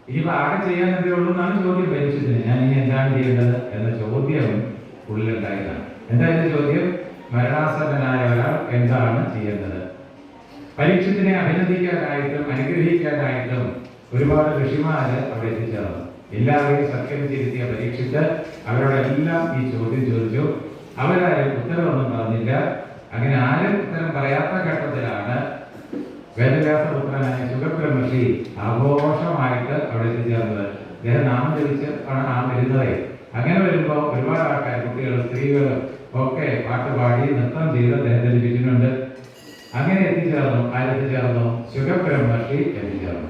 ഇനിയിപ്പോ ആകെ ചെയ്യാൻ എന്തേ ഉള്ളൂ എന്നാണ് ചോദ്യം പരീക്ഷിച്ചത്. ഞാൻ ഇനി എന്താണ് ചെയ്യേണ്ടത് എന്ന ചോദ്യം ഉള്ളിലുണ്ടായതാണ്. എന്തായാലും ചോദ്യം? മരണാസന്നനായ ഒരാൾ എന്താണ് ചെയ്യേണ്ടത്? പരീക്ഷത്തിനെ അഭിനന്ദിക്കാനായിട്ടും അനുഗ്രഹിക്കാനായിട്ടും ഒരുപാട് ഋഷിമാര് അവിടെ എത്തിച്ചേർന്നു. എല്ലാവരെയും സത്കരിച്ചിരുത്തിയ പരീക്ഷിച്ച് അവരോടെല്ലാം ഈ ചോദ്യം ചോദിച്ചു. അവരാരും ഉത്തരവൊന്നും പറഞ്ഞില്ല. അങ്ങനെ ആരും ഉത്തരം പറയാത്ത ഘട്ടത്തിലാണ് വേദവ്യാസപുത്രനായ ശുഗബ്രഹ്മർഷി ആഘോഷമായിട്ട് അവിടെ എത്തിച്ചേർന്നത്. അദ്ദേഹം നാമം ജപിച്ച് ആണ് ആ വരുന്നത്. അങ്ങനെ വരുമ്പോൾ ഒരുപാട് ആൾക്കാർ, കുട്ടികൾ, സ്ത്രീകൾ ഒക്കെ പാട്ട് പാടി നൃത്തം ചെയ്ത് അദ്ദേഹത്തെ ലഭിക്കുന്നുണ്ട്. അങ്ങനെ എത്തിച്ചേർന്നു. ആരെത്തിച്ചേർന്നു? ശുഗബ്രഹ്മർഷി എത്തിച്ചേർന്നു.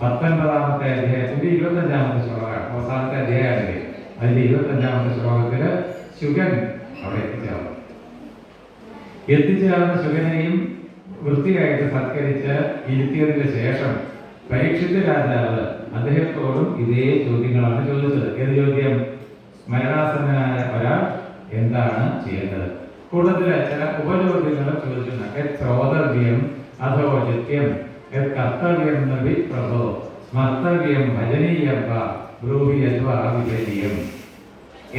19-ാമത്തെ അധ്യായത്തിന്റെ 25-ാമത്തെ ശ്ലോകമാണ്. അവസാനത്തെ അധ്യായമാണ്. അതിന്റെ 25-ാമത്തെ ശ്ലോകത്തില് ശുഗൻ അവിടെ എത്തിച്ചേർന്ന ശുഗനെയും വൃത്തിയായിട്ട് സത്കരിച്ച് ഇരുത്തിയതിന് ശേഷം പരീക്ഷിച്ച രാജാവ് അദ്ദേഹത്തോടും ഇതേ ചോദ്യങ്ങളാണ് ചോദിച്ചത്. ഏത് ചോദ്യം? മരണാസന്നനായ ഒരാൾ എന്താണ് ചെയ്യേണ്ടത്? കൂട്ടത്തില് ചില ഉപചോദ്യങ്ങൾ ചോദിച്ചിട്ടുണ്ട്. ശ്രോതവ്യം അധോചിത്യം കർത്തവ്യം നബി പ്രഭോ സ്മർത്തവ്യം ഭജനീയം ബ്രൂഹിയത്വം.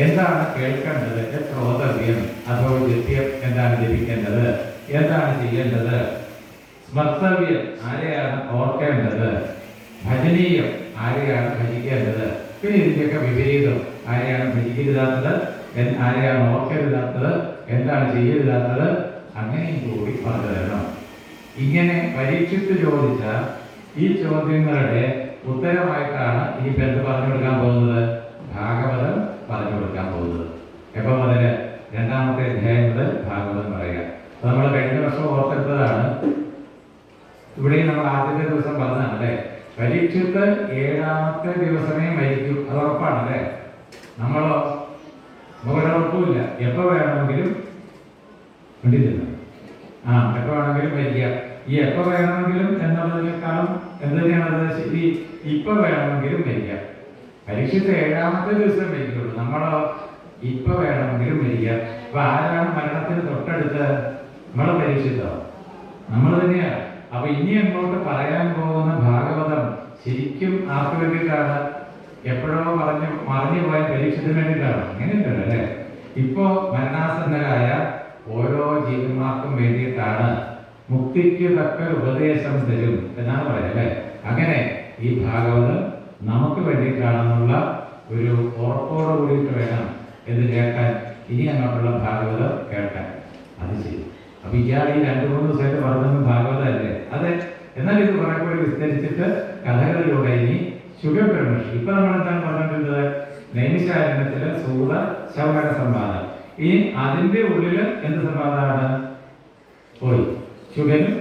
എന്താണ് കേൾക്കേണ്ടത്? ശ്രോതവ്യം അധോചിത്യം എന്താണ് ജപിക്കേണ്ടത്? എന്താണ് ചെയ്യേണ്ടത്? സ്മർത്തവ്യം ആരെയാണ് ഓർക്കേണ്ടത്? ഭജനീയം ആരെയാണ് ഭജിക്കേണ്ടത്? പിന്നെ ഇതിന്റെയൊക്കെ വിപരീതം ആരെയാണ് ഭജിക്കരുതാത്തത്? ആരെയാണ് ഓർക്കരുതാത്തത്? എന്താണ് ചെയ്യരുതാത്തത്? അങ്ങനെയും കൂടി പറഞ്ഞു തരണം. ഇങ്ങനെ പരീക്ഷിച്ച് ചോദിച്ച ഈ ചോദ്യങ്ങളുടെ ഉത്തരമായിട്ടാണ് ഇനിയിപ്പോൾ എന്ത് പറഞ്ഞു കൊടുക്കാൻ പോകുന്നത്? ഭാഗവതം പറഞ്ഞു കൊടുക്കാൻ പോകുന്നത്. എപ്പോൾ മുതല്? 2-ാമത്തെ അധ്യായം മുതൽ ഭാഗവതം പറയുക. നമ്മൾ കഴിഞ്ഞ വർഷം ഓർത്തെടുത്തതാണ്. ഇവിടെയും നമ്മൾ ആദ്യത്തെ ദിവസം പറഞ്ഞതാണ് അല്ലെ, പരീക്ഷിത്ത് 7-ാമത്തെ ദിവസമേ മരിക്കൂ. അത് ഉറപ്പാണ് അല്ലെ. നമുക്കൊരുറപ്പുമില്ല. എപ്പോ വേണമെങ്കിലും വേണ്ടിയില്ല. എപ്പോ വേണമെങ്കിലും മരിക്കുക. ഈ എപ്പോ വേണമെങ്കിലും എന്നുള്ളതിനേക്കാളും എന്ത് തന്നെയാണത്? ശരി, ഇപ്പൊ വേണമെങ്കിലും മരിക്കാം. പരീക്ഷിച്ച് 7-ാമത്തെ ദിവസം മരിക്കുള്ളൂ. ഇപ്പൊ വേണമെങ്കിലും മരിക്കുക. അപ്പൊ ആരാണ് മരണത്തിന് തൊട്ടടുത്ത്? നമ്മളെ പരീക്ഷിച്ചോ? നമ്മൾ തന്നെയാണ്. അപ്പൊ ഇനി അങ്ങോട്ട് പറയാൻ പോകുന്ന ഭാഗവതം ശരിക്കും ആർക്ക് വേണ്ടിയിട്ടാണ്? എപ്പോഴോ മറിഞ്ഞു പോയ പരീക്ഷത്തിന് വേണ്ടിയിട്ടാണ്. അങ്ങനെയുണ്ടല്ലോ അല്ലെ. ഇപ്പോ മരണാസന്നരായ ഓരോ ജീവന്മാർക്കും വേണ്ടിയിട്ടാണ് മുക്തിക്ക് തക്ക ഉപദേശം തരും എന്നാണ് പറയുന്നത് അല്ലേ. അങ്ങനെ ഈ ഭാഗവതം നമുക്ക് വേണ്ടിയിട്ടാണെന്നുള്ള ഒരു ഉറപ്പോട് കൂടിയിട്ട് വേണം എന്ന് കേൾക്കാൻ, ഇനി അങ്ങോട്ടുള്ള ഭാഗവതം കേൾക്കാൻ. അത് ശരി. അപ്പൊ ഇയാൾ ഈ 2-3 ദിവസമായിട്ട് പറഞ്ഞത് ഭാഗവതം അല്ലേ? അതെ. എന്നാൽ ഇത് കുറെ കൂടി വിസ്തരിച്ചിട്ട് കഥകളിലൂടെ ഇനി ശുഗബ്രഹ്മർഷി. ഇപ്പൊ നമ്മൾ എന്താണ് പറഞ്ഞിട്ടുള്ളത്? നൈമിഷാരണ്യത്തിലെ സൂത ശൗനക സംവാദം. ഈ അതിന്റെ ഉള്ളില് എന്ത് സംവാദമാണ്? പോയി ശുഗനും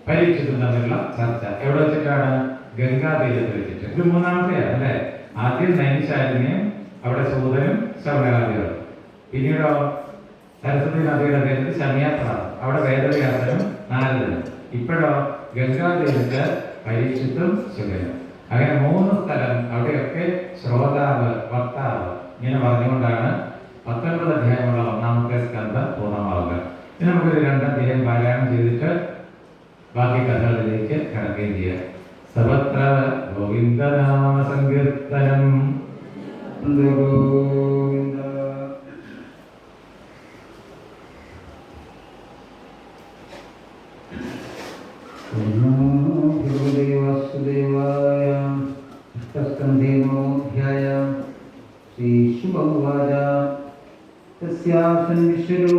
പരീക്ഷിച്ചും തമ്മിലുള്ള ചർച്ച എവിടെ വെച്ചിട്ടാണ്? ഗംഗാതീരത്ത് വെച്ചിട്ട്. ഇത് 3ാമത്തെയാണ് അല്ലെ. ആദ്യം നൈമിഷാരണ്യം, അവിടെ സൂതനും ശൗനകാദികളും. പിന്നീടോ സരസ്വതി നദിയുടെ തീരത്ത് ശമയാപ്രാണം, അവിടെ വേദവ്യാസനും നാരദനും. ഇപ്പോഴോ ഗംഗാതീരത്ത് പരീക്ഷിത്തും ശുഗനും. അങ്ങനെ 3 സ്ഥലം. അവിടെയൊക്കെ ശ്രോതാവ്, വക്താവ് ഇങ്ങനെ പറഞ്ഞുകൊണ്ടാണ് 19 അധ്യായമുള്ള 1ാമത്തെ സ്കന്ധം പൂർണ്ണമാവുക. ഇനി നമുക്കൊരു 2 അധ്യായം പാരായണം ചെയ്തിട്ട് ബാക്കി കഥകളിലേക്ക് കടക്കുകയും ചെയ്യാം. സർവത്ര ഗോവിന്ദനാമ സങ്കീർത്തനം. വാസുദേവായ. ശ്രീ ശുഭ തസ്യാസൻ വിശ്വരൂപ